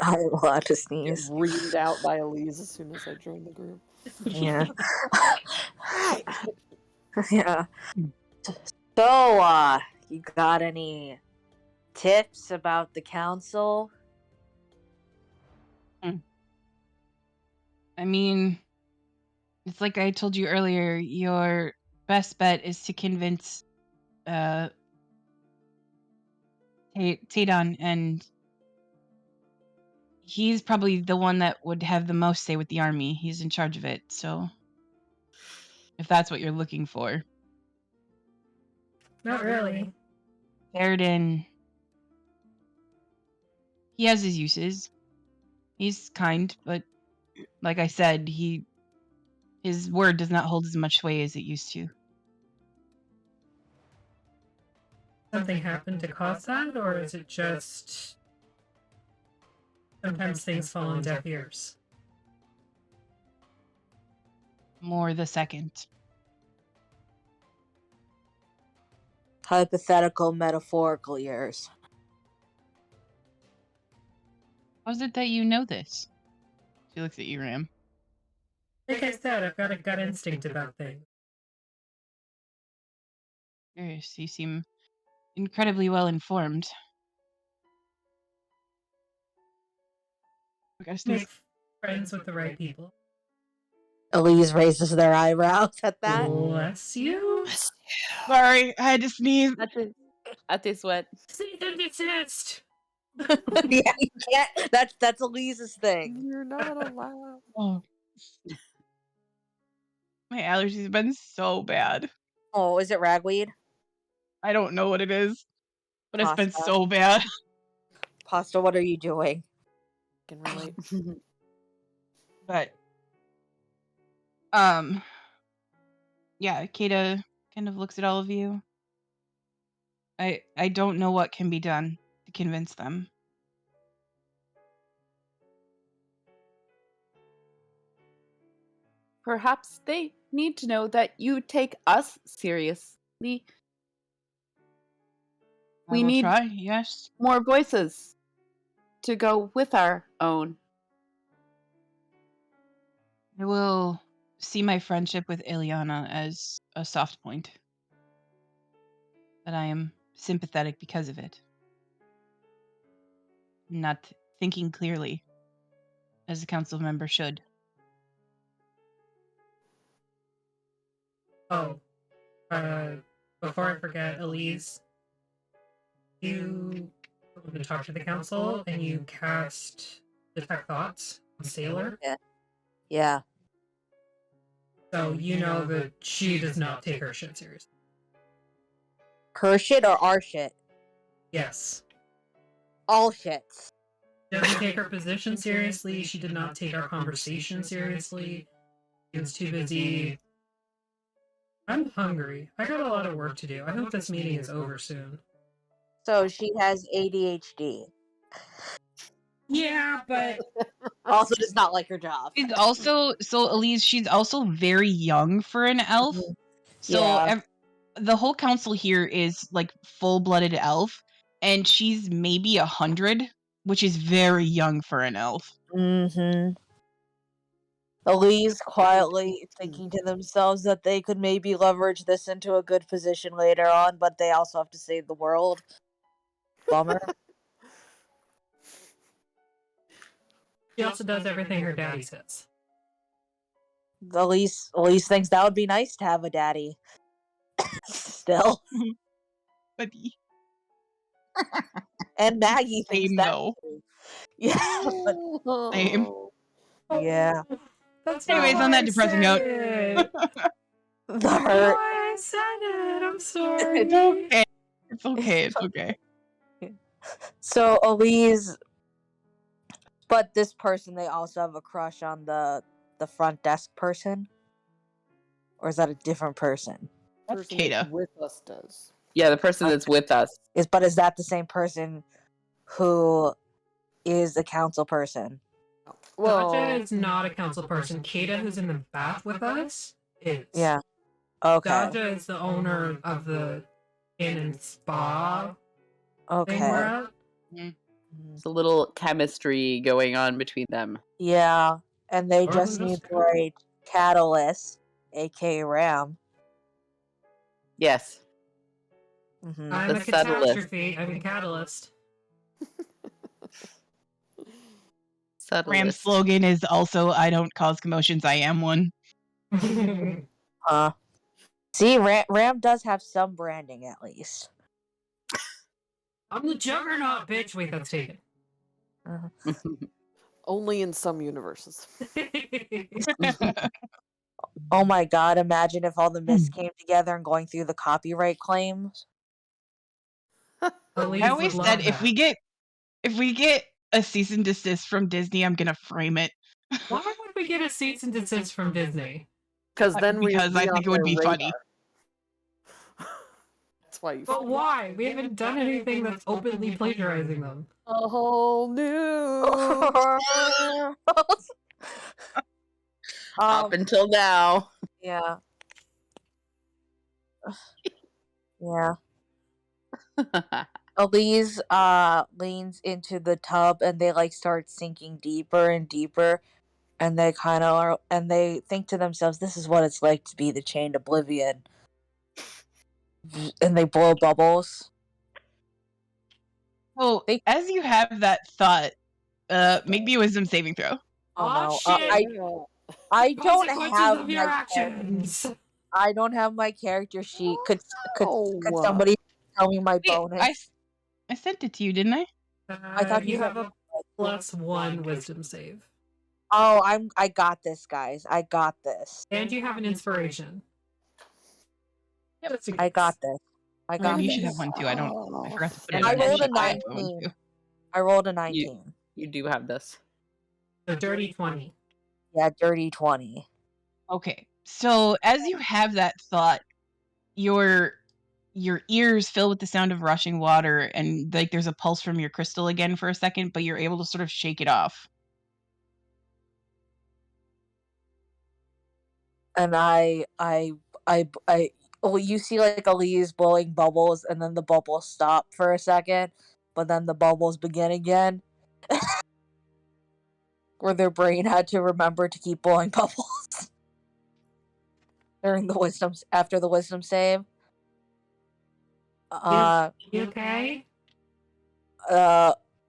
I am allowed to Get sneeze. reamed out by Elise as soon as I join the group. Yeah. Yeah. So, you got any tips about the council? I mean, it's like I told you earlier, your best bet is to convince Tadon, and he's probably the one that would have the most say with the army. He's in charge of it, so if that's what you're looking for. Not really. Sheridan, he has his uses. He's kind, but like I said, his word does not hold as much sway as it used to. Something happened to cause that, or is it just sometimes things fall on deaf ears? More the second. Hypothetical, metaphorical years. How's it that you know this? She looks at you, Ram. Like I said, I've got a gut instinct about things. Curious, you seem incredibly well informed. I gotta sneeze. Make friends with the right people. Elise raises their eyebrows at that. Bless you. Sorry, I had to sneeze. At this what? Cease and desist. Yeah, you can't. That's Elise's thing. You're not allowed. Oh. My allergies have been so bad. Oh, is it ragweed? I don't know what it is, but it's been Pasta. so bad. Pasta, what are you doing? Can relate. But yeah, Kata kind of looks at all of you. I don't know what can be done to convince them. Perhaps they need to know that you take us seriously. We I will need try, yes. more voices to go with our own. I will see my friendship with Ileana as a soft point. That I am sympathetic because of it. Not thinking clearly, as a council member should. Oh, before I forget, Elise, you can talk to the council and you cast Detect Thoughts on Sailor. Yeah. So you know that she does not take her shit seriously. Her shit or our shit? Yes. All shits. She doesn't take her position seriously. She did not take our conversation seriously. She was too busy. I'm hungry. I got a lot of work to do. I hope this meeting is over soon. So she has ADHD. Yeah, but Also does not like her job. She's also, so Elise, she's also very young for an elf. Mhm. So Yeah. the whole council here is like full-blooded elf. and she's maybe 100, which is very young for an elf. Mm-hmm. Elise quietly thinking to themselves that they could maybe leverage this into a good position later on, but they also have to save the world. Bummer. She also does everything her daddy says. Elise thinks that would be nice to have a daddy. Still. Buddy. And Maggie thinks Same that though. too. Yeah, but Same. yeah. That's Anyways, not on why that I depressing said note. it. The That's hurt. not why I said it. I'm sorry. It's okay. It's okay. It's okay. So Elise, but this person, they also have a crush on the front desk person, or is that a different person? That's Person that's Kata. with us does. Yeah, the person that's with us. Is that the same person who is the council person? Well, Daja is not a council person. Kata, who's in the bath with us, is. Yeah. Okay. Daja is the owner of the inn and spa thing we're Okay. at. There's a little chemistry going on between them. Yeah, and they Or just who's need this the right catalyst, aka Ram. Yes. Mm-hmm. I'm The a subtlest. catastrophe. I'm a catalyst. Subtlest. Ram's slogan is also "I don't cause commotions, I am one." See, Ram does have some branding at least. I'm the juggernaut, bitch. Wait, that's taken. only in some universes. Oh my god, imagine if all the myths came together and going through the copyright claims. Elise I always would said love if we get a cease and desist from Disney, I'm gonna frame it. Why would we get a cease and desist from Disney? Because then Because I think it would be funny. That's why you. But why? We haven't done anything that's openly plagiarizing them. A whole new. Up until now. Yeah. Yeah. Elise leans into the tub and they like start sinking deeper and deeper, and they kind of are, and they think to themselves, this is what it's like to be the chained oblivion. And they blow bubbles. Well, as you have that thought, make me a wisdom saving throw. Oh Oh, no. shit! I don't Consequences have of your my actions. I don't have my character sheet. Could Oh. somebody tell me my Wait, bonus? I sent it to you, didn't I? I thought you you have a +1 wisdom save. Oh, I got this, guys. I got this. And you have an inspiration. Yep. Just in I case. got this. I got You this. should have one too. I forgot to put it I on that rolled a sheet. I have one 19. too. I rolled a 19. You do have this. So dirty 20. Yeah, dirty 20. Okay, so as you have that thought, your ears fill with the sound of rushing water, and like there's a pulse from your crystal again for a second, but you're able to sort of shake it off. And well, you see like Elise blowing bubbles, and then the bubbles stop for a second, but then the bubbles begin again. Where their brain had to remember to keep blowing bubbles during after the wisdom save. You okay?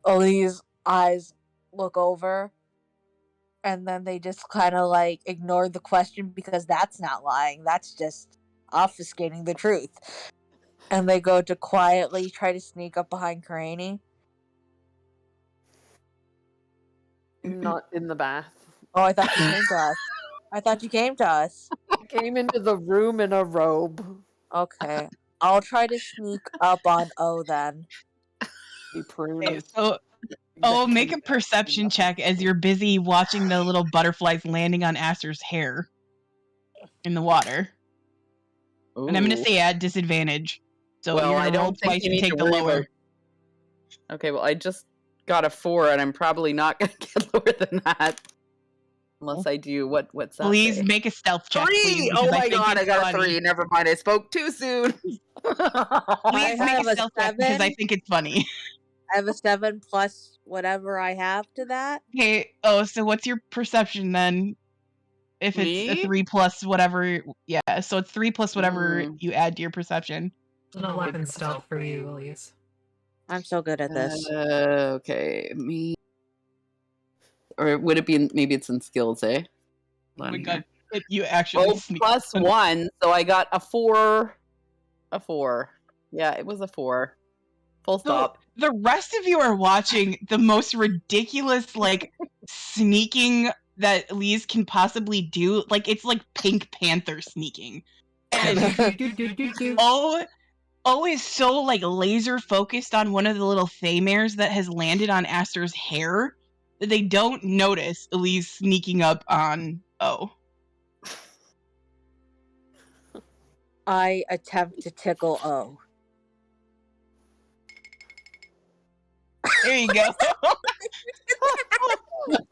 Elise's eyes look over, and then they just kind of like ignore the question because that's not lying. That's just obfuscating the truth. And they go to quietly try to sneak up behind Karini. Not in the bath. Oh, I thought you came to us. I thought you came to us. I came into the room in a robe. Okay. I'll try to sneak up on O then. Be pruned. Okay, so make a perception check as you're busy watching the little butterflies landing on Aster's hair in the water. Ooh. And I'm going to say at disadvantage. So Well, you're I going to roll don't think twice you and need take to the worry lower. about- Okay, well, I just got a 4, and I'm probably not going to get lower than that. Unless I do. What's that? Please say? make a stealth check, 3! please. Oh because my think god, I it's got a funny. 3. Never mind, I spoke too soon. Please make have a a stealth check because I 7. think it's funny. I have a 7 plus whatever I have to that. Okay. Oh, so what's your perception then? If it's a Me? 3 plus whatever, yeah. So it's 3 plus whatever Mm. you add to your perception. An 11 stealth for you, Elise. I'm so good at this. Okay, me. Or would it be? Maybe it's in skills, eh? Oh my Hold on god, here. you actually Oh, sneak. plus 1, so I got a 4. A 4. Yeah, it was a 4. Full So stop. the rest of you are watching the most ridiculous, like, sneaking that Lise can possibly do. Like, it's like Pink Panther sneaking. And O is so, like, laser focused on one of the little Thaymares that has landed on Aster's hair that they don't notice Elise sneaking up on O. I attempt to tickle O. There you go. What's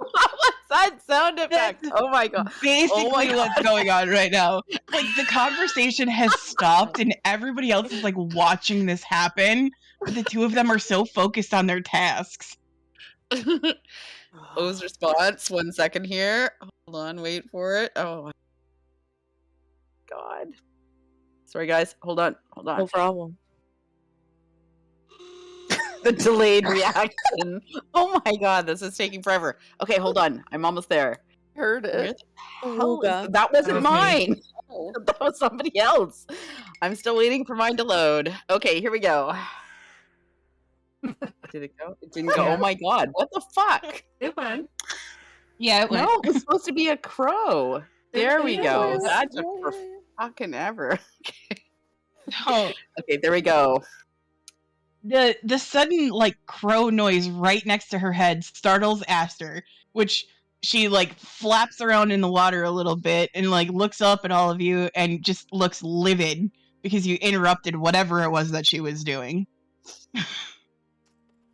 that sound effect? That's Oh my god. basically God. what's going on right now. Like, the conversation has stopped and everybody else is like watching this happen, but the two of them are so focused on their tasks. O's response. 1 second here. Hold on, wait for it. Oh my god. Sorry guys. Hold on. No problem. The delayed reaction. Oh my god, this is taking forever. Okay, hold on. I'm almost there. Heard Where it. the hell is Ooga. that? Wasn't That was me. mine. That was somebody else. I'm still waiting for mine to load. Okay, here we go. Did it go? It didn't go. Yeah. Oh my god. What the fuck? It went. Yeah, it went. No, it was supposed to be a crow. There we go. is. That took for fucking ever. Oh, Okay, there we go. the sudden, like, crow noise right next to her head startles Aster, which she, like, flaps around in the water a little bit and, like, looks up at all of you and just looks livid because you interrupted whatever it was that she was doing. The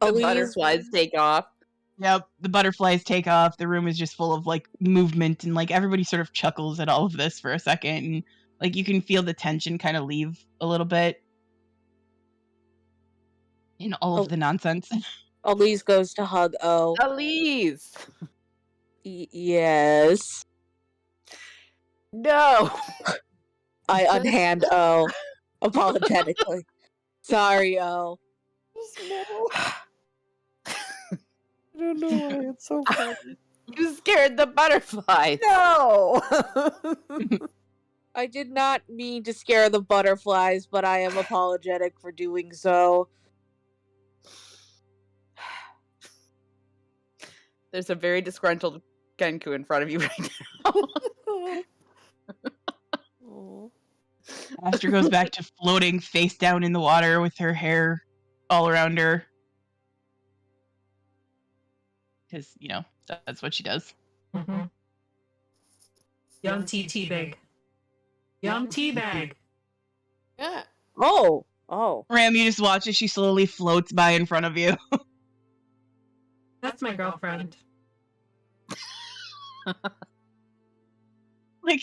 Elise, butterflies take off. Yep, the butterflies take off. The room is just full of, like, movement, and, like, everybody sort of chuckles at all of this for a second, and, like, you can feel the tension kind of leave a little bit in all of the nonsense. Elise goes to hug O. Elise! Yes. No! I unhand O apologetically. Sorry, O. I don't know why it's so funny. You scared the butterflies. No! I did not mean to scare the butterflies, but I am apologetic for doing so. There's a very disgruntled Genku in front of you right now. Aw. Aster goes back to floating face down in the water with her hair all around her. Because, you know, that's what she does. Mm-hmm. Yum tea bag. Yum tea bag. Yeah. Oh. Ram, you just watch as she slowly floats by in front of you. That's my girlfriend. Like,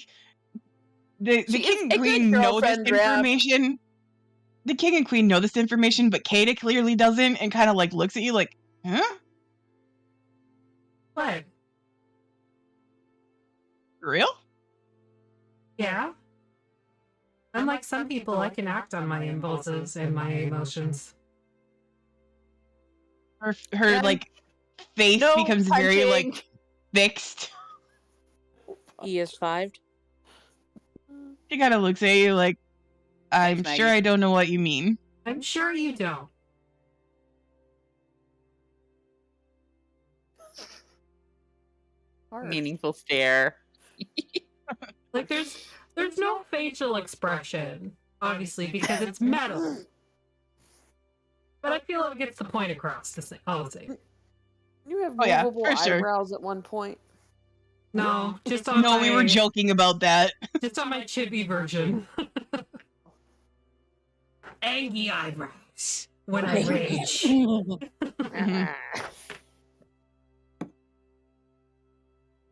the She king is and a queen good know this girlfriend, Ram. information. The king and queen know this information, but Kata clearly doesn't, and kind of, like, looks at you like, huh? What? For real? Yeah. Unlike some people, I can act on my impulses and my emotions. Her Yeah. like, face No becomes very, like, punching. fixed. He is 5. She kind of looks at you like, I'm Thanks, sure Maggie. I don't know what you mean. I'm sure you don't. Hard. Meaningful stare. Like there's no facial expression, obviously, because it's metal. But I feel it gets the point across. I'll say. You have Oh, yeah, movable for sure. eyebrows at one point. No, just on No, we were joking about that. Just on my chibi version. Angry eyebrows when I rage. Mhm.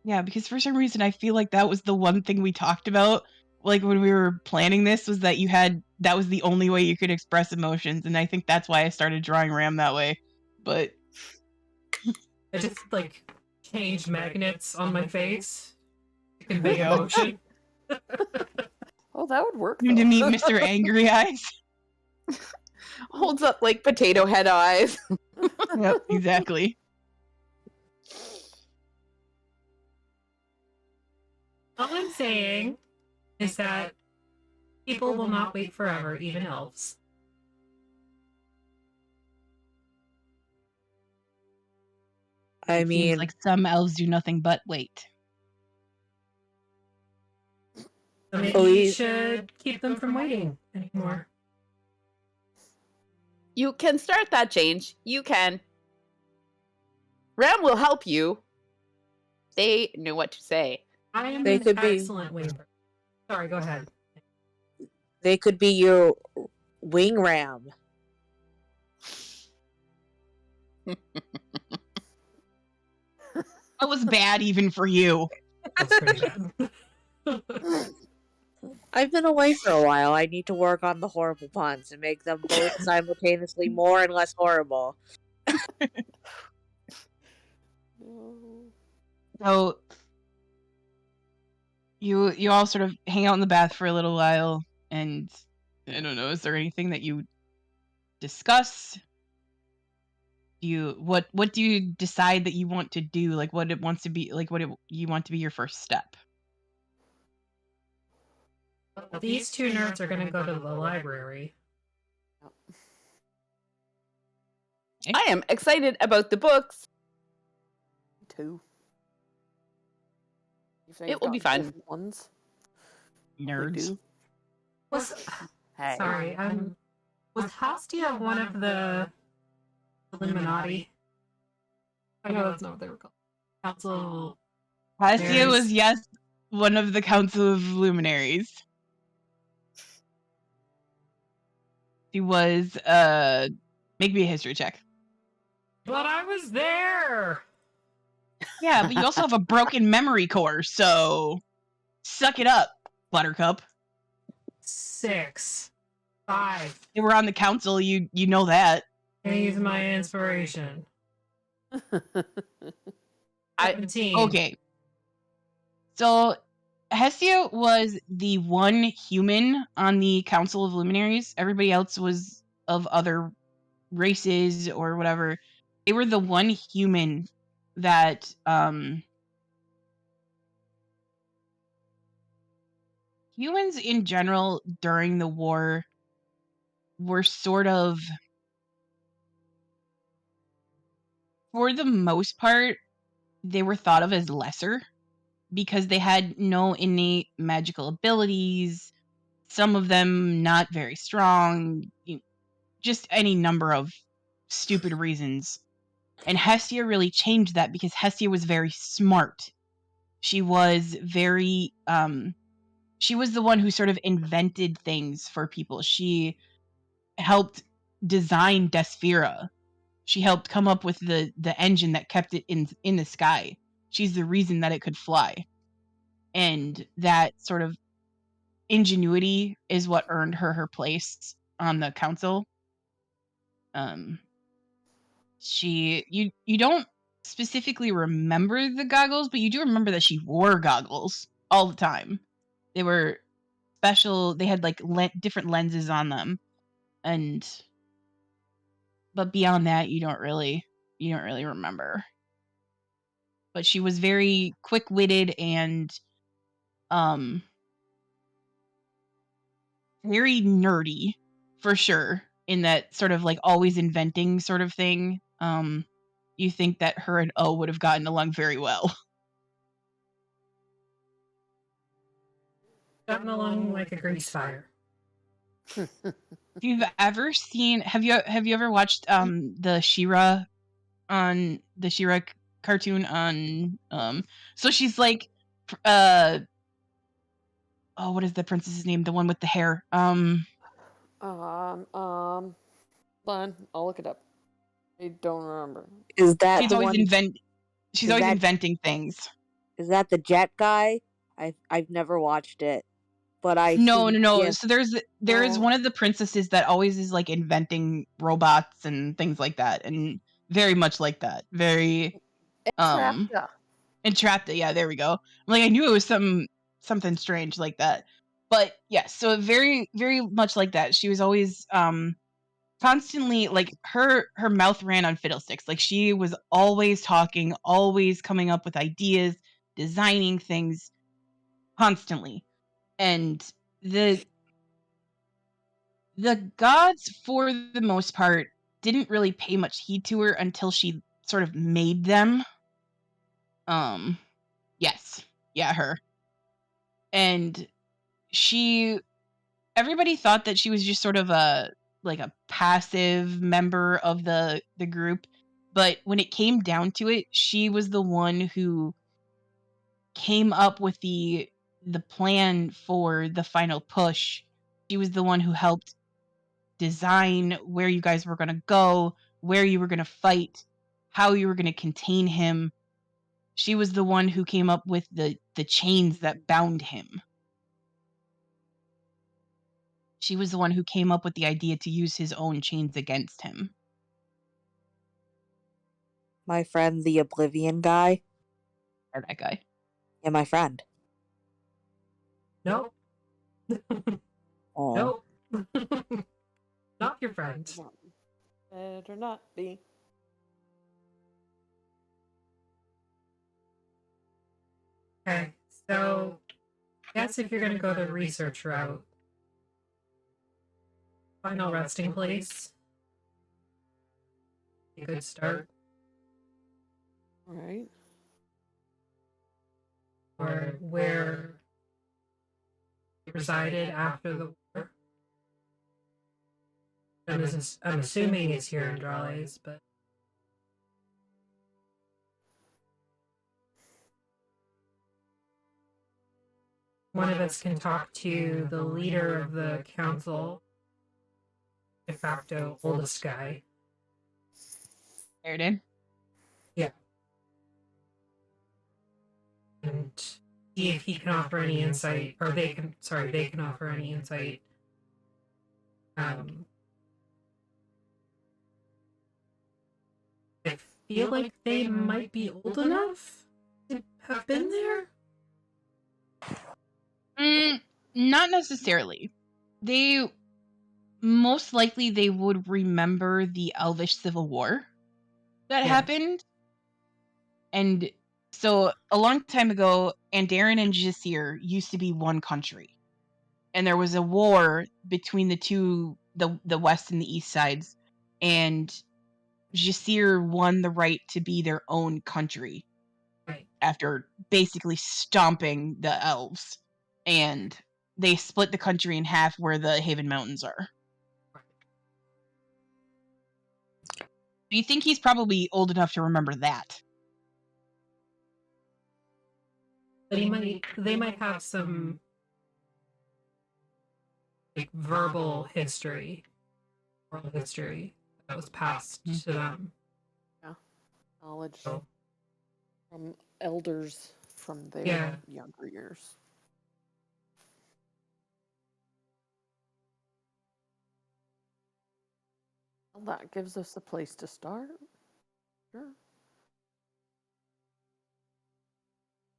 Yeah, because for some reason I feel like that was the one thing we talked about like when we were planning this was that that was the only way you could express emotions, and I think that's why I started drawing Ram that way. But I just like changed magnets on my face to convey Yep. emotion. Oh, that would work. to Though. meet Mr. Angry Eyes. Holds up like potato head eyes. Yep, exactly. All I'm saying is that people will not wait forever, even elves. I It mean, seems like some elves do nothing but wait. So maybe Oh, you you- should keep them from waiting anymore. You can start that change. You can. Ram will help you. They know what to say. I am They an could be. excellent waiter. Sorry, go ahead. they could be your wing ram. That was bad even for you. That's pretty bad. I've been away for a while. I need to work on the horrible puns and make them both simultaneously more and less horrible. So you all sort of hang out in the bath for a little while, and I don't know, is there anything that you discuss? What do you decide that you want to do? Like what it wants to be, like you want to be your first step? These two nerds are going to go to the library. I am excited about the books. Too. It will be fun. Ones. Nerds. Was Hey. sorry, was Hastia one of the Illuminati? I know that's not what they were called. Council. Hastia was, Luminaries. yes, one of the Council of Luminaries. She was, make me a history check. But I was there. Yeah, but you also have a broken memory core, so suck it up, Buttercup. 6, 5. They were on the council, you know that. Gonna use my inspiration. 17. Okay. So Hestia was the one human on the Council of Luminaries. Everybody else was of other races or whatever. They were the one human that humans in general during the war were sort of, for the most part, they were thought of as lesser because they had no innate magical abilities, some of them not very strong, just any number of stupid reasons. And Hestia really changed that because Hestia was very smart. She was very she was the one who sort of invented things for people. She helped design Desphira. She helped come up with the engine that kept it in the sky. She's the reason that it could fly. And that sort of ingenuity is what earned her place on the council. You don't specifically remember the goggles, but you do remember that she wore goggles all the time. They were special. They had like different lenses on them, but beyond that, you don't really remember. But she was very quick-witted and very nerdy for sure, in that sort of like always inventing sort of thing. You think that her and O would have gotten along very well. Gotten along like a grease fire. If you've ever seen, have you ever watched the She-Ra on the She-Ra cartoon on so she's like oh, what is the princess's name? The one with the hair. Fine. I'll look it up. I don't remember. Is that She's the always one? she's is always that- inventing things. Is that the jet guy? I've never watched it, but I No. think No. if So there is Oh. one of the princesses that always is like inventing robots and things like that, and very much like that. Very Entrapta. entrapped. Yeah, there we go. I'm like, I knew it was something strange like that. But yes, so very very much like that. She was always constantly like her mouth ran on fiddlesticks. Like she was always talking, always coming up with ideas, designing things constantly. And the the gods for the most part didn't really pay much heed to her until she sort of made them. Um yes. Yeah, her. And she everybody thought that she was just sort of a like a passive member of the group, but when it came down to it, she was the one who came up with the plan for the final push. She was the one who helped design where you guys were going to go, where you were going to fight, how you were going to contain him. She was the one who came up with the chains that bound him. She was the one who came up with the idea to use his own chains against him. my friend, the Oblivion guy, Or that guy. yeah, my friend. Nope. Oh, Nope. Not your friend. Better not be. Okay, so I guess if you're gonna go the research route, final resting place. A good start. Right. Or where you resided after the war. I'm assuming it's here in Dralles, but one of us can talk to the leader of the council, de facto oldest guy. Airden. Yeah. And see if he can offer any insight, or they can offer any insight. I feel like they might be old enough to have been there. Not necessarily. They most likely they would remember the Elvish Civil War that Yeah. happened. And so a long time ago, Andarin and Jisir used to be one country. And there was a war between the two, the west and the east sides, and Jisir won the right to be their own country Right. after basically stomping the elves. And they split the country in half where the Haven Mountains are. Do you think he's probably old enough to remember that? But they might have some like verbal history, oral history that was passed to them. Knowledge So, from elders from their Yeah. younger years. Well, that gives us a place to start. Sure.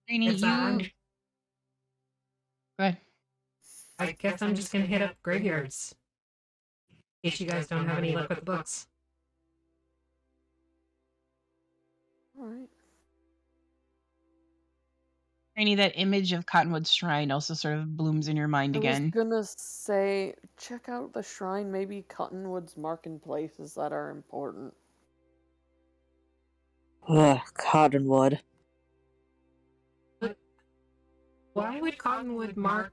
Trini, it's, I'm- Go ahead. I guess I'm just gonna hit up graveyards. In case you guys don't have any luck with the books. All right. Trini, that image of Cottonwood's shrine also sort of blooms in your mind I again. was gonna say, check out the shrine. Maybe Cottonwood's marking places that are important. ugh, Cottonwood. Why would Cottonwood mark?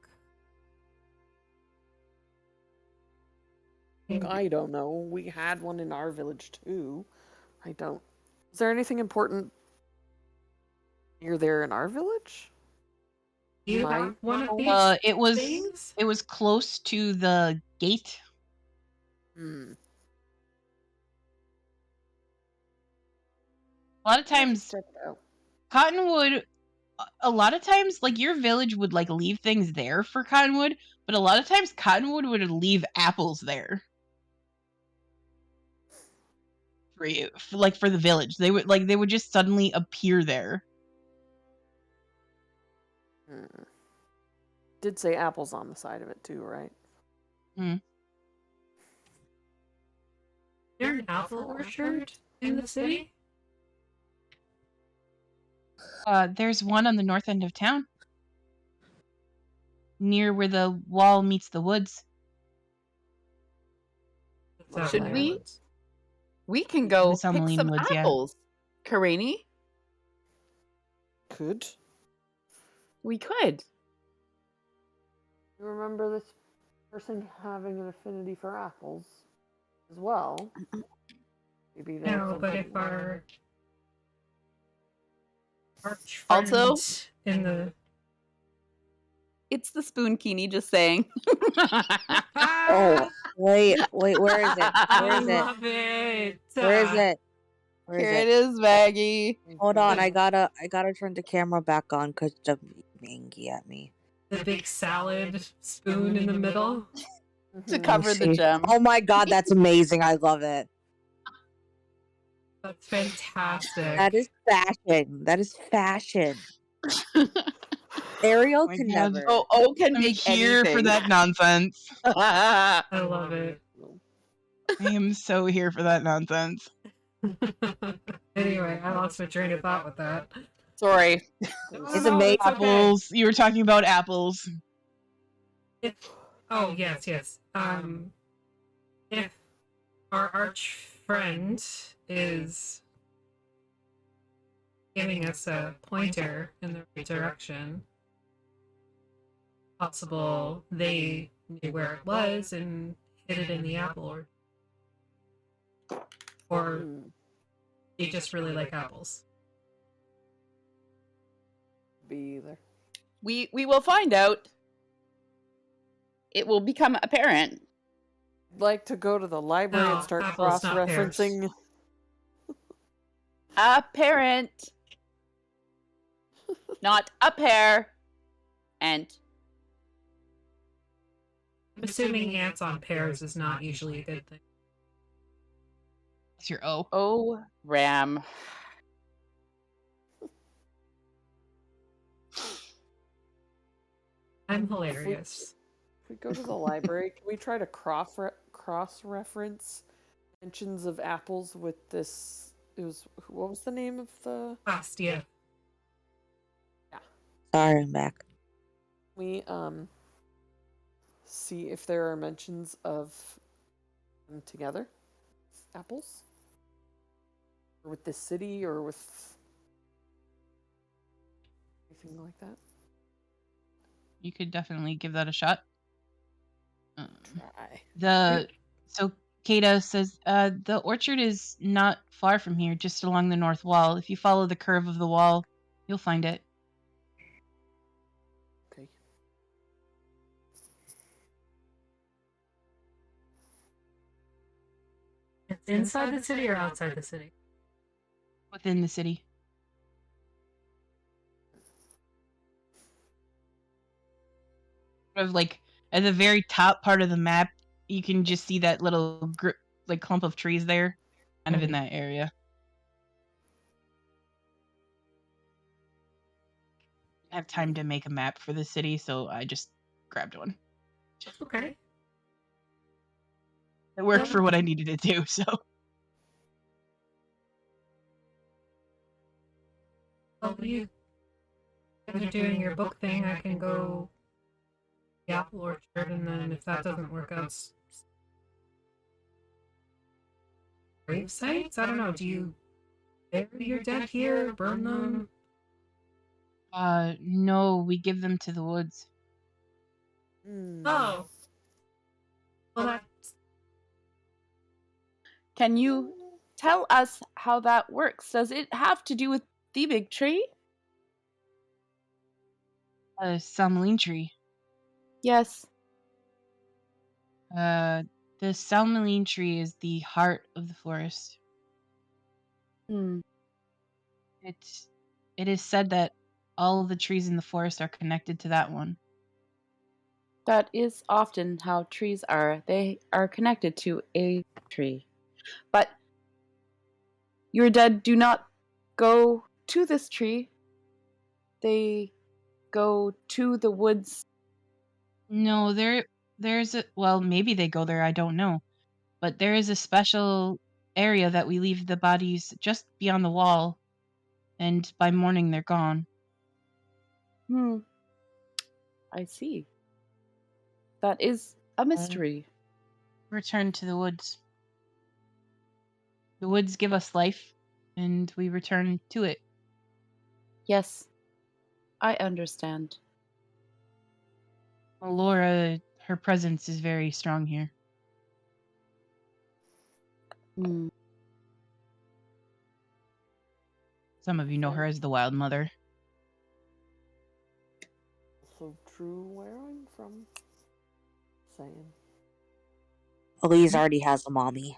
I don't know. We had one in our village too. I don't. Is there anything important near there in our village? Do you My have one of home? these It was things? it was close to the gate. Hmm. A lot of times Check it out. Cottonwood a lot of times, like, your village would, like, leave things there for Cottonwood, but a lot of times Cottonwood would leave apples there for you, for the village. They would just suddenly appear there. Did say apples on the side of it too, right? Is there an apple orchard in the city? There's one on the north end of town, near where the wall meets the woods. Should we? We can The go pick Summerlin some Woods, yeah. apples. Karani, Could. we could. You remember this person having an affinity for apples as well? Maybe that's No, but something if our arch Also- friend in the It's the Spoonkini, just saying. Oh, wait, where is it? I Where is it? love it. Where is it? Where Here is it it? is, Maggie. Hold on, I gotta turn the camera back on because the mangy at me. The big salad spoon in the middle. To Mhm. cover the See. gem. Oh my god, that's amazing! I love it. That's fantastic. That is fashion. That is fashion. Ariel Oh my can God. never. Oh, can I'm make here for anything. that nonsense. I love it. I am so here for that nonsense. Anyway, I lost my train of thought with that. Sorry. It's No, amazing. it's okay. Apples. You were talking about apples. Oh, yes. If our arch friend is giving us a pointer in the right direction, possible they knew where it was and hid it in the apple orchard. Or Hmm. they just really like apples. Be either. We will find out. It will become apparent. I'd like to go to the library No, and start apples, not pears. cross-referencing. Apparent. Not a pair. And I'm assuming ants on pears is not usually a good thing. It's your O. oh, Ram. I'm hilarious. If we go to the library, can we try to cross-reference mentions of apples with this? It was, what was the name of the? Bastia. Sorry, I'm back. We see if there are mentions of them together, apples, or with this city, or with anything like that. You could definitely give that a shot. Try. So Kata says the orchard is not far from here, just along the north wall. If you follow the curve of the wall, you'll find it. Okay. It's inside the city or outside the city? Within the city. Sort of like at the very top part of the map, you can just see that little clump of trees there, kind of in that area. I have time to make a map for the city, so I just grabbed one. Okay. It worked for what I needed to do, so. Well, you guys are doing your book thing. I can go the apple orchard, and then if that doesn't work out, grave sites? I don't know. Do you bury your dead here? Burn them? No, we give them to the woods. Oh. Well, that's... Can you tell us how that works? Does it have to do with the big tree? Salmaline tree. Yes. The Salmaline tree is the heart of the forest. Hmm. It is said that all the trees in the forest are connected to that one. That is often how trees are. They are connected to a tree. But your dead do not go to this tree. They go to the woods. No, there's a well, maybe they go there, I don't know. But there is a special area that we leave the bodies just beyond the wall, and by morning they're gone. I see. That is a mystery. Return to the woods. The woods give us life, and we return to it. Yes, I understand. Well, Laura, her presence is very strong here. Hmm. Some of you know her as the Wild Mother. Also true where I'm from. Saying. Elise already has a mommy.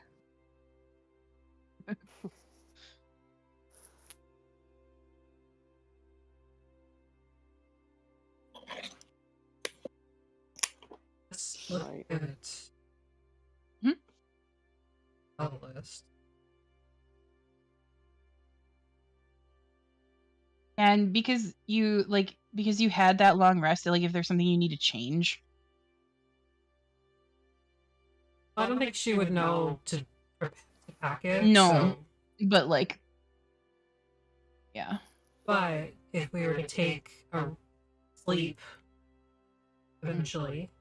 Let's look Right. at it. The list. And because you had that long rest, like if there's something you need to change. I don't think she would know to pack it. No. So. But like, yeah. But if we were to take a sleep eventually,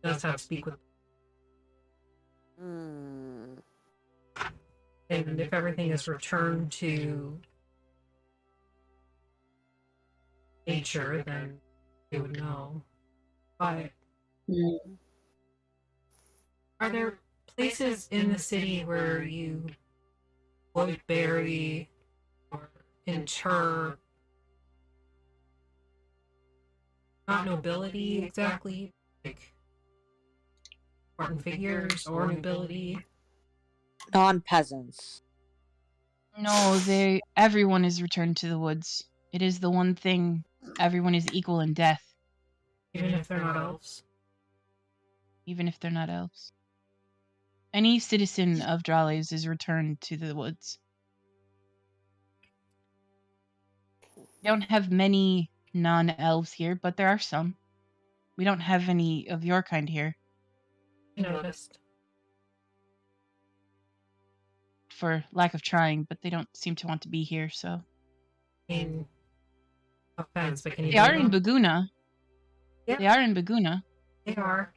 does have to speak with. Hmm. And if everything is returned to nature, then they would know. But are there places in the city where you would bury or inter not nobility exactly, like important figures or nobility? Non-peasants. No, everyone is returned to the woods. It is the one thing, everyone is equal in death. Even if they're not elves? Even if they're not elves. Any citizen of Dralles is returned to the woods. We don't have many non-elves here, but there are some. We don't have any of your kind here. I noticed. For lack of trying, but they don't seem to want to be here, so. I mean, no offense, but can you They are blame in them? Baguna. Yeah. They are in Baguna. They are.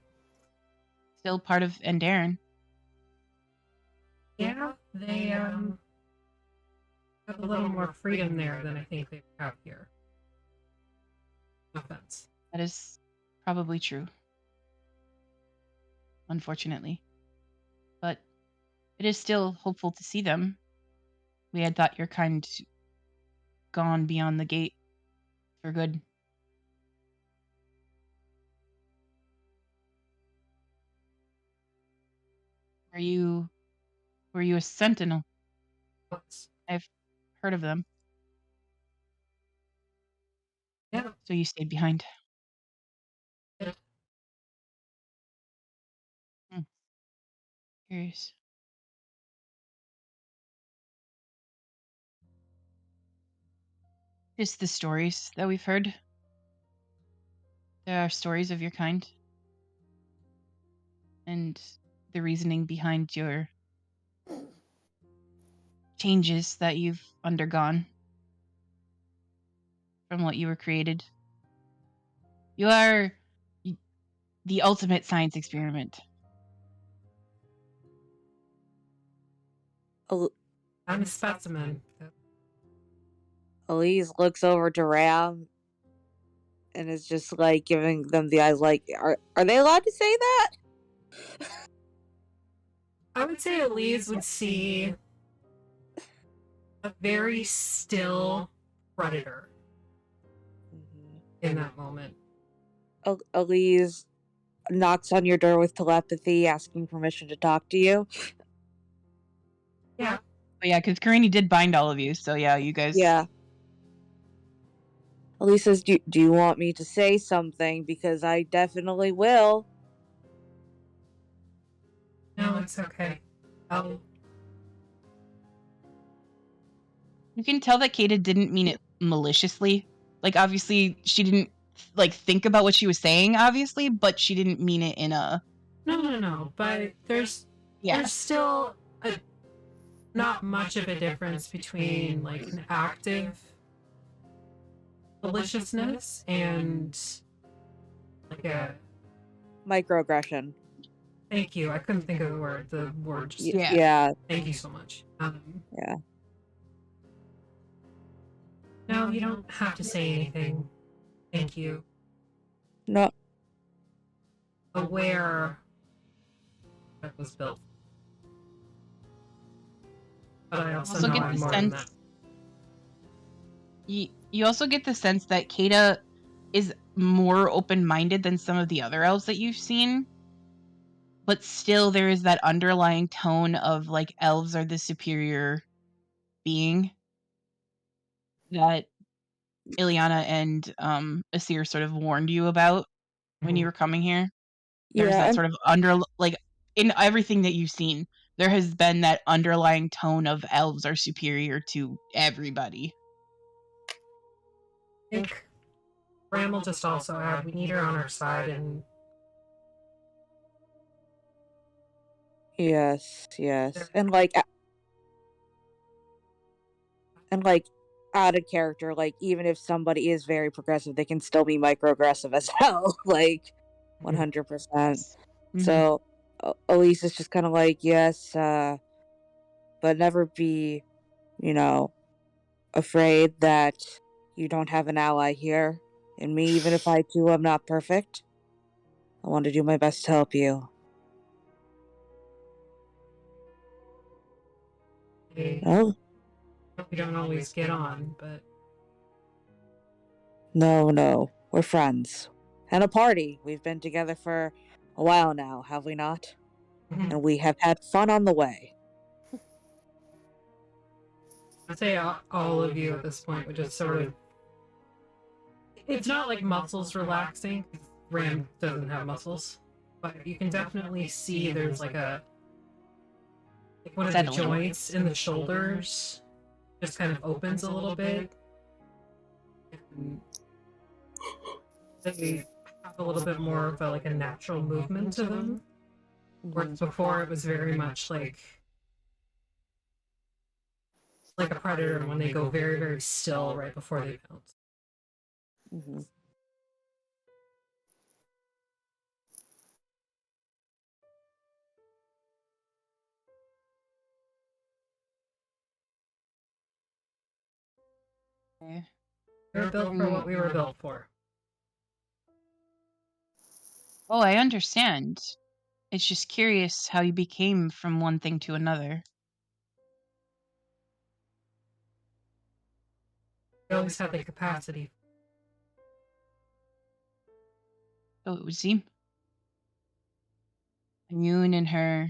Still part of Endarin. Yeah, they have a little more freedom there than I think they have here. No offense. That is probably true. Unfortunately. But it is still hopeful to see them. We had thought your kind gone beyond the gate for good. Were you a sentinel? What's- I've heard of them. Yeah. So you stayed behind. Yeah. Curious. Just the stories that we've heard. There are stories of your kind. And the reasoning behind your changes that you've undergone from what you were created. You are the ultimate science experiment. I'm a specimen. Elise looks over to Ram and is just like giving them the eyes like, are they allowed to say that? I would say Elise would see a very still predator in that moment. Elise knocks on your door with telepathy, asking permission to talk to you. Yeah. But yeah, because Karini did bind all of you, so yeah, you guys. Yeah. Elise says, do you want me to say something? Because I definitely will. No, it's okay. You can tell that Kata didn't mean it maliciously. Like, obviously, she didn't think about what she was saying, obviously, but she didn't mean it in a... No. But there's still not much of a difference between like an active maliciousness and like a... Microaggression. Thank you. I couldn't think of the word. The word just... Yeah. Thank you so much. Yeah. No, you don't have to say anything. Thank you. No. Aware that was built. But I also know get I'm the more than sense... that. You also get the sense that Kata is more open-minded than some of the other elves that you've seen. But still, there is that underlying tone of, like, elves are the superior being that Ileana and Asir sort of warned you about when you were coming here. There's that sort of in everything that you've seen, there has been that underlying tone of elves are superior to everybody. I think Bram will just also add, we need her on our side, and Yes. And out of character, like, even if somebody is very progressive, they can still be microaggressive as hell. Like, 100%. Mm-hmm. So Elise is just kind of like, yes, but never be, afraid that you don't have an ally here. And me, even if I too am not perfect, I want to do my best to help you. Oh, we don't always get on, but no, we're friends. And a party. We've been together for a while now, have we not? And we have had fun on the way. I'd say all of you at this point would just sort of... It's not like muscles relaxing. Ram doesn't have muscles. But you can definitely see there's like one of the joints in the shoulders just kind of opens a little bit. And they have a little bit more of a natural movement to them. Whereas before it was very much like a predator when they go very, very still right before they pounce. Mm-hmm. We were built for what we were built for. Oh, I understand. It's just curious how you became from one thing to another. We always had the capacity. So it would seem. Yoon in her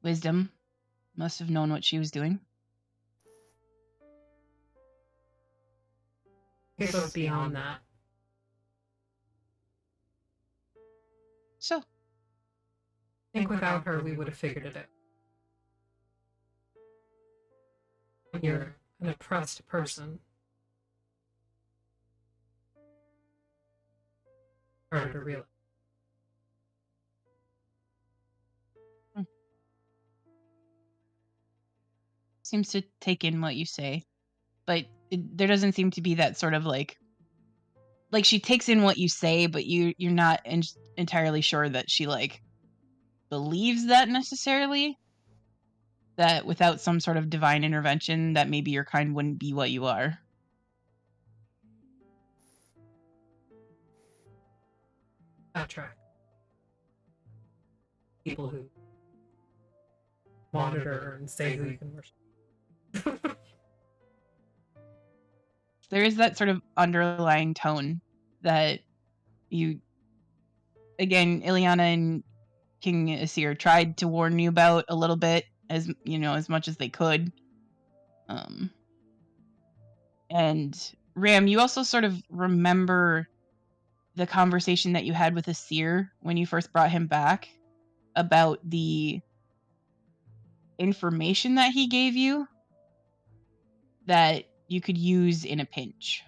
wisdom must have known what she was doing. It goes beyond that. So, I think without her, we would have figured it out. When you're an oppressed person, harder to realize. seems to take in what you say, but there doesn't seem to be that sort of like she takes in what you say, but you're not entirely sure that she believes that necessarily. That without some sort of divine intervention, that maybe your kind wouldn't be what you are. That track. People who monitor and say who you can worship. There is that sort of underlying tone that you, again, Ileana and King Asir tried to warn you about a little bit, as much as they could. And Ram, you also sort of remember the conversation that you had with Asir when you first brought him back about the information that he gave you that you could use in a pinch.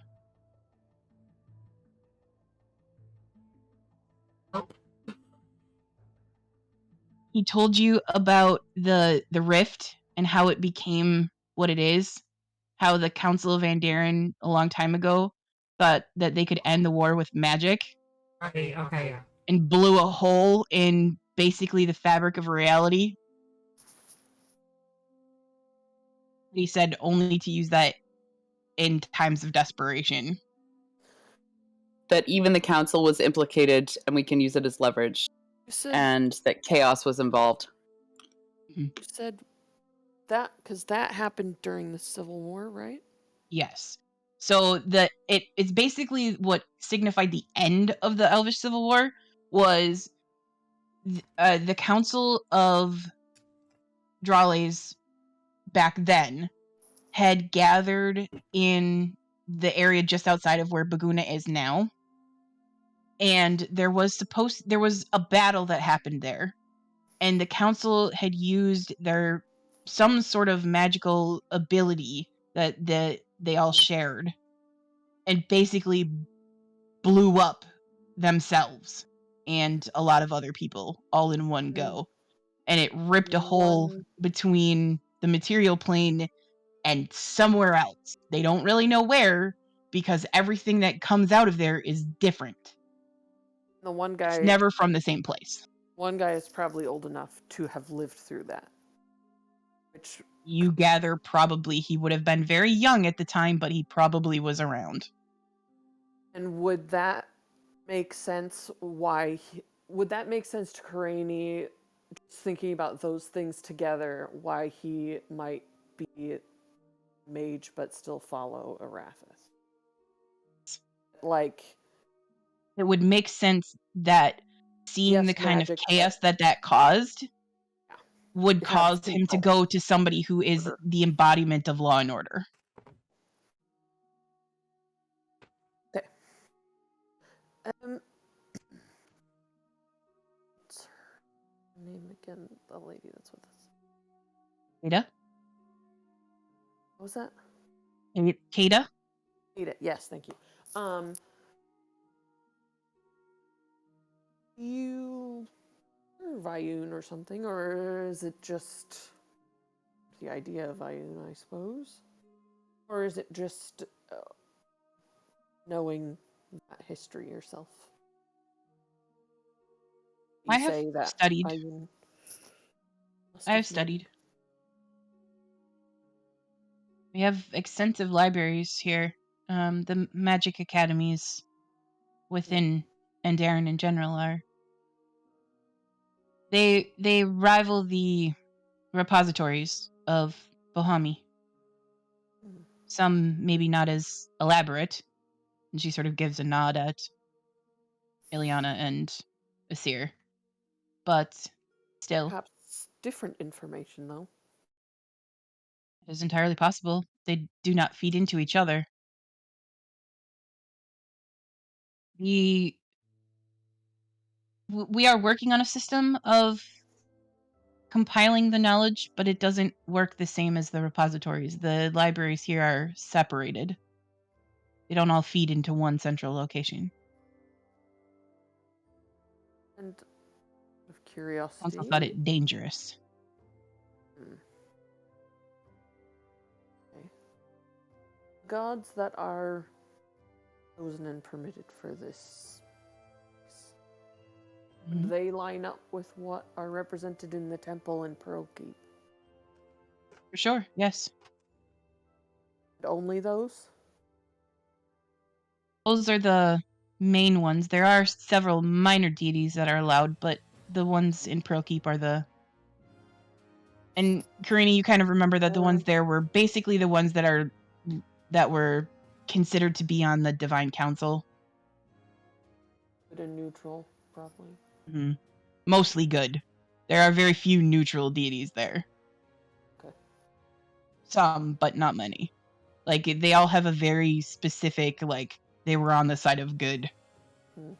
He told you about the rift and how it became what it is, how the Council of Andaren a long time ago thought that they could end the war with magic Right, okay, yeah. and blew a hole in basically the fabric of reality. He said only to use that in times of desperation. That even the council was implicated and we can use it as leverage. You said, And that chaos was involved. you said that because that happened during the Civil War, right? Yes. So it's basically what signified the end of the Elvish Civil War was the Council of Dralles back then had gathered in the area just outside of where Baguna is now. And there was a battle that happened there. And the council had used some sort of magical ability that they all shared and basically blew up themselves and a lot of other people all in one go. And it ripped a hole between the material plane and somewhere else. They don't really know where because everything that comes out of there is different. The one It's guy, never from the same place. one guy is probably old enough to have lived through that. Which You gather probably he would have been very young at the time, but he probably was around. And would that make sense? Would that make sense to Karani? Just thinking about those things together, why he might be mage but still follow Arathis. Like, It would make sense that seeing yes, the kind of magic, chaos that caused would you have cause some him to help. go to somebody who is Order. the embodiment of law and order. Okay. What's her name again? The lady that's with us. Kada? What was that? Kada? Ada. Yes, thank you. You or Vayun or something, or is it just the idea of Vayun, I suppose? Or is it just knowing that history yourself? You I have say that studied. Vayun must I have known. studied. We have extensive libraries here. The magic academies within Andaren in general are. They rival the repositories of Bohami. Some maybe not as elaborate. And she sort of gives a nod at Ileana and Asir. But still, Perhaps different information, though. it is entirely possible. They do not feed into each other. We are working on a system of compiling the knowledge, but it doesn't work the same as the repositories. The libraries here are separated. They don't all feed into one central location. And of curiosity, Also thought it dangerous. Okay. Gods that are chosen and permitted for this, Mhm. they line up with what are represented in the temple in Pearl Keep. For sure, yes. And only those? Those are the main ones. There are several minor deities that are allowed, but the ones in Pearl Keep are the... And Karini, you kind of remember that the ones there were basically the ones that were considered to be on the Divine Council. Good and neutral, probably. Mm-hmm. Mostly good. There are very few neutral deities there. Okay. Some, but not many. Like they all have a very specific, like they were on the side of good. Hmm.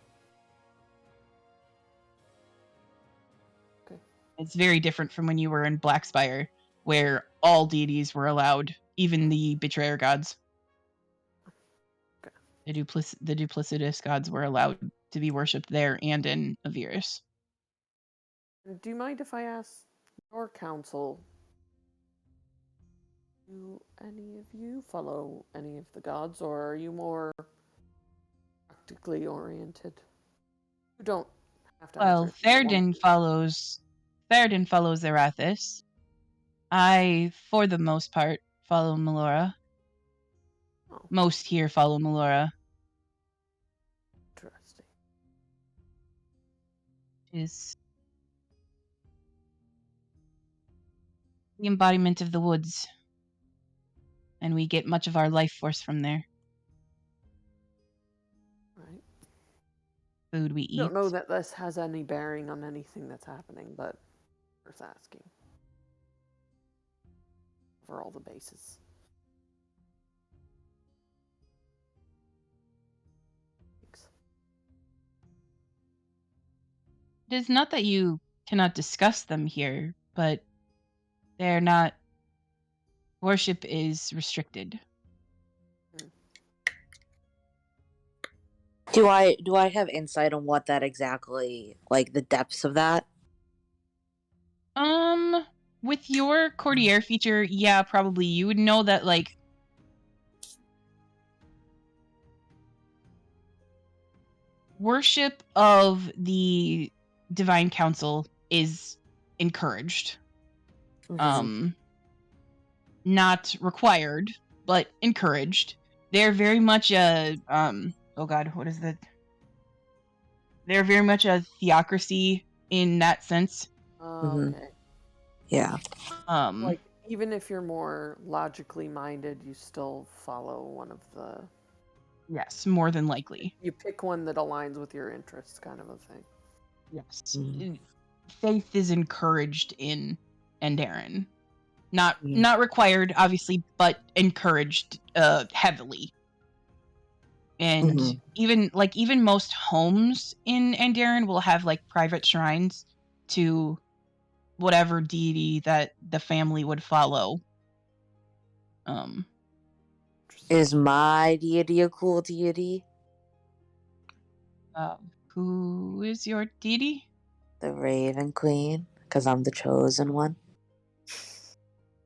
Okay. It's very different from when you were in Blackspire, where all deities were allowed, even the betrayer gods. Okay. The duplicitous gods were allowed to be worshipped there and in Avirus. Do you mind if I ask your council? Do any of you follow any of the gods, or are you more practically oriented? You don't have to Well, answer. if you don't want Theoden follows Arathis. I, for the most part, follow Melora. to. Oh, Most here follow Melora. interesting. Is the embodiment of the woods, and we get much of our life force from there. Right. Food we I eat. don't know that this has any bearing on anything that's happening, but worth asking. For all the bases. Thanks. It is not that you cannot discuss them here, but they're not. Worship is restricted. Do I have insight on what that exactly, like the depths of that? With your Courtier feature, yeah, probably you would know that, like, worship of the Divine Council is encouraged. Not required, but encouraged. They're very much a oh god, what is that? They're very much a theocracy in that sense. Okay. Yeah. Like, even if you're more logically minded, you still follow one of the. Yes, more than likely. You pick one that aligns with your interests, kind of a thing. Yes. Faith is encouraged in Andarin. Not required, obviously, but encouraged heavily. And even most homes in Andarin will have like private shrines to whatever deity that the family would follow. Is my deity a cool deity? Who is your deity? The Raven Queen, because I'm the chosen one.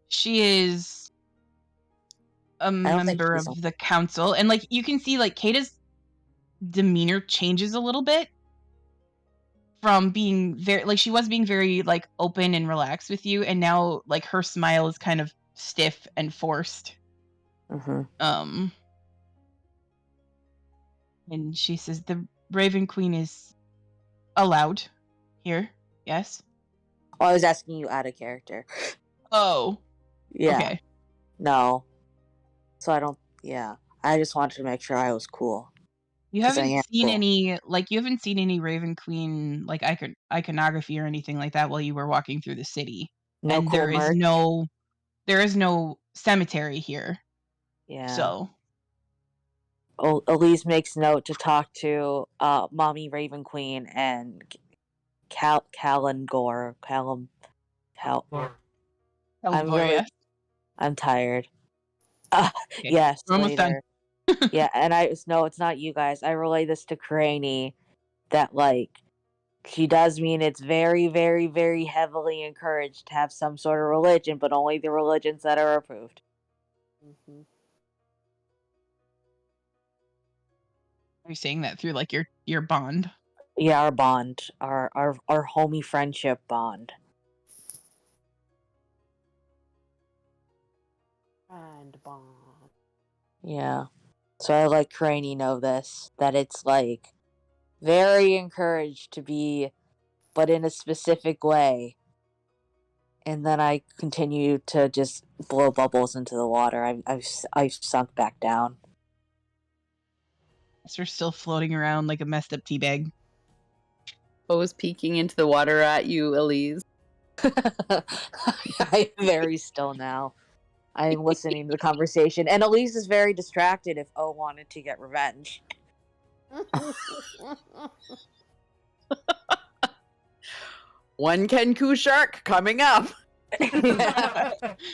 She is a member of the council, and like you can see, like Kata's demeanor changes a little bit from being very like she was being very like open and relaxed with you, and now like her smile is kind of stiff and forced. And she says the Raven Queen is allowed here. Yes. Oh, I was asking you out of character. Oh. Yeah. Okay. No. So I don't. Yeah. I just wanted to make sure I was cool. You haven't seen any Raven Queen like iconography or anything like that while you were walking through the city. No and cool merch? there is no cemetery here. Yeah. So Elise makes note to talk to Mommy Raven Queen and Calangor. I'm tired. Okay. Yes, We're almost later. Done. Yeah, and no, it's not you guys. I relay this to Craney that like she does mean it's very, very, very heavily encouraged to have some sort of religion, but only the religions that are approved. Are you saying that through like your bond? Yeah, our bond, our homie friendship bond. And bond. Yeah. So I let Craney know this, that it's like very encouraged to be, but in a specific way. And then I continue to just blow bubbles into the water. I've sunk back down. So we're still floating around like a messed up teabag. Bo's peeking into the water at you, Elise. I'm very still now. I'm listening to the conversation, and Elise is very distracted if O wanted to get revenge. One Kenku shark coming up.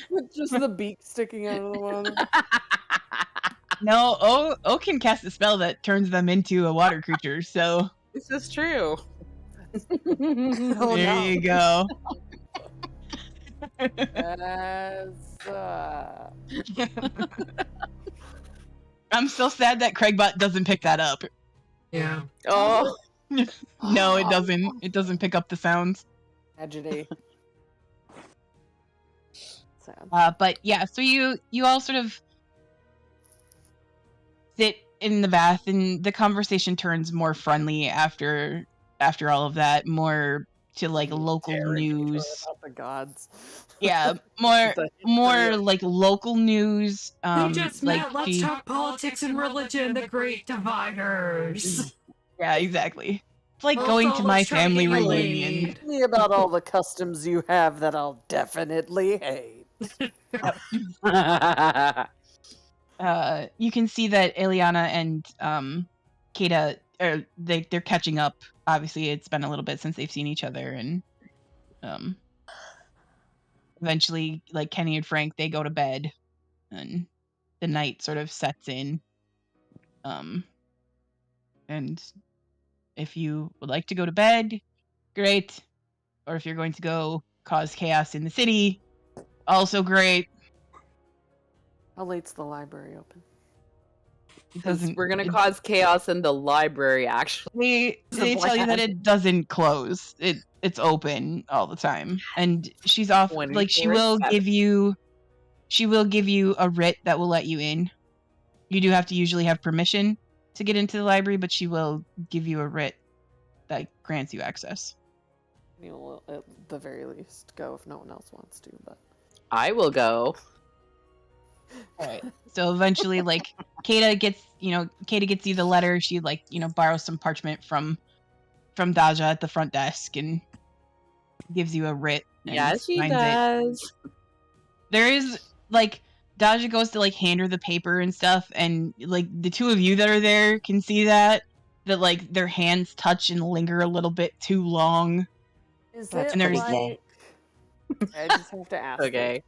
With just the beak sticking out of the water. No, O can cast a spell that turns them into a water creature, so This is true. Oh, there no. you go. Yes. I'm still sad that Craigbot doesn't pick that up. Yeah. Oh, No, it doesn't. It doesn't pick up the sounds. Tragedy. Sad. But yeah, so you all sort of sit in the bath, and the conversation turns more friendly after all of that, more to like local news. About the gods. Yeah, more The more history of- like local news. We just like met. Let's she- talk politics and religion, the great dividers. Yeah, exactly. It's like Well, going so to my let's try to family get you reunion. laid. Tell me about all the customs you have that I'll definitely hate. You can see that Eliana and Kata they're catching up. Obviously, it's been a little bit since they've seen each other, and eventually, like Kenny and Frank, they go to bed, and the night sort of sets in. And if you would like to go to bed, great. Or if you're going to go cause chaos in the city, also great. How late's the library open? It 'cause doesn't. we're gonna it- cause chaos in the library. Actually, They tell you that it doesn't close. It's open all the time, and she's off. Like she will 24/7. give you a writ that will let you in. You do have to usually have permission to get into the library, but she will give you a writ that grants you access. You'll at the very least go if no one else wants to, but I will go. All right. So eventually, like Kata gets you the letter. She borrows some parchment from Daja at the front desk and gives you a writ. And Yeah, she signs it. does. There is Daja goes to hand her the paper and stuff, and the two of you that are there can see that their hands touch and linger a little bit too long. is That's it pretty like... I just have to ask. Okay.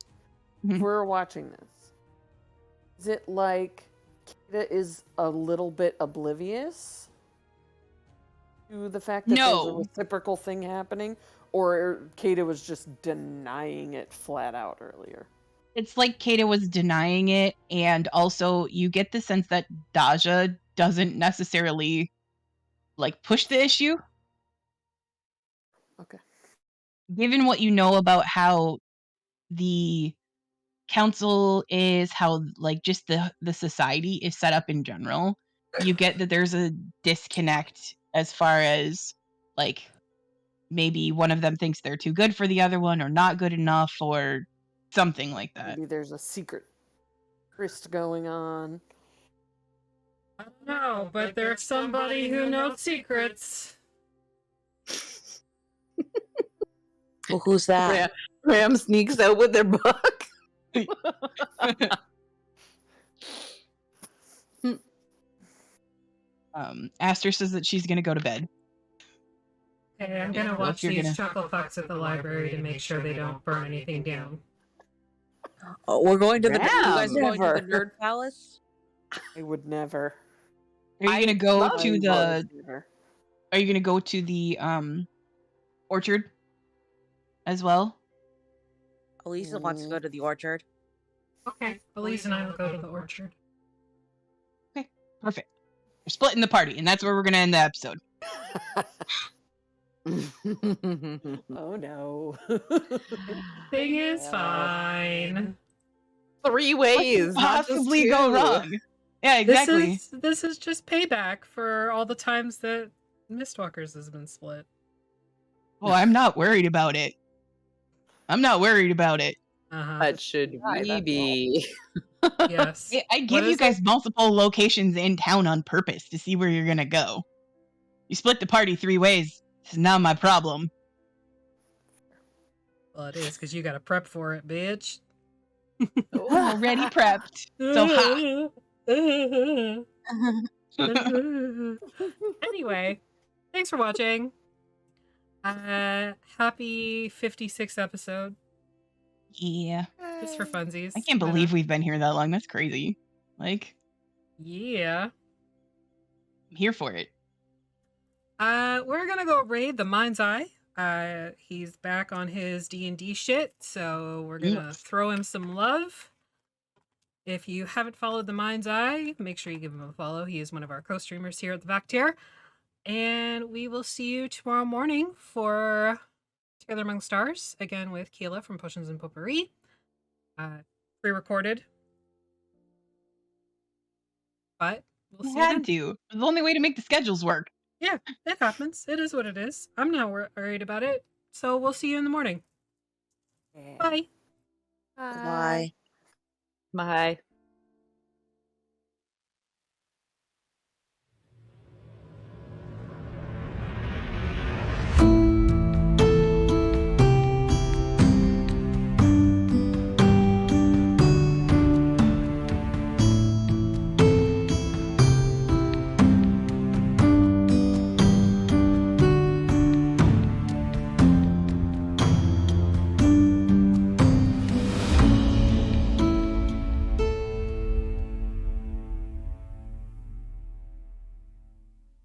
If we're watching this, is it like Kata is a little bit oblivious to the fact that there's a No. reciprocal thing happening, or Kata was just denying it flat out earlier? It's like Kata was denying it, and also you get the sense that Daja doesn't necessarily push the issue. Okay. Given what you know about how the council is, how just the society is set up in general, you get that there's a disconnect as far as maybe one of them thinks they're too good for the other one, or not good enough, or something like that. Maybe there's a secret tryst going on. I don't know, but there's somebody who knows secrets. Well, who's that? Ram sneaks out with their book. Aster says that she's gonna go to bed. Okay, I'm gonna Well, watch if you're these gonna- chuckle fucks at the library to make sure they don't burn anything down. Oh, we're going to the. You guys are going to the Never. Nerd Palace? I would never. Are you I gonna go love to I the? would never. Are you gonna go to the orchard as well? Elisa wants to go to the orchard. Okay, Elise and I will go to the orchard. Perfect. We're splitting the party, and that's where we're gonna end the episode. Oh no. Thing is Yeah. fine. 3 ways. not just Possibly go 2. wrong. Yeah, exactly. This is just payback for all the times that Mistwalkers has been split. Well, I'm not worried about it. Uh-huh. But should Right, we that's be? Yes. I give What you is guys multiple locations in town on purpose to see where you're gonna go. You split the party 3 ways. It's not my problem. Well, it is because you got to prep for it, bitch. Already prepped. So ha. Anyway, thanks for watching. Happy 56th episode. Yeah. Just for funsies. I can't believe we've been here that long. That's crazy. Like, Yeah. I'm here for it. We're gonna go raid the Mind's Eye. He's back on his D&D shit, so we're gonna throw him some love. If you haven't followed the Mind's Eye, make sure you give him a follow. He is one of our co-streamers here at the back tier. And we will see you tomorrow morning for Together Among Stars, again with Kayla from Potions and Potpourri. Pre-recorded. But we'll see you Had then. to. It was the only way to make the schedules work. Yeah, it happens. It is what it is. I'm not worried about it. So we'll see you in the morning. Bye. Bye. Bye.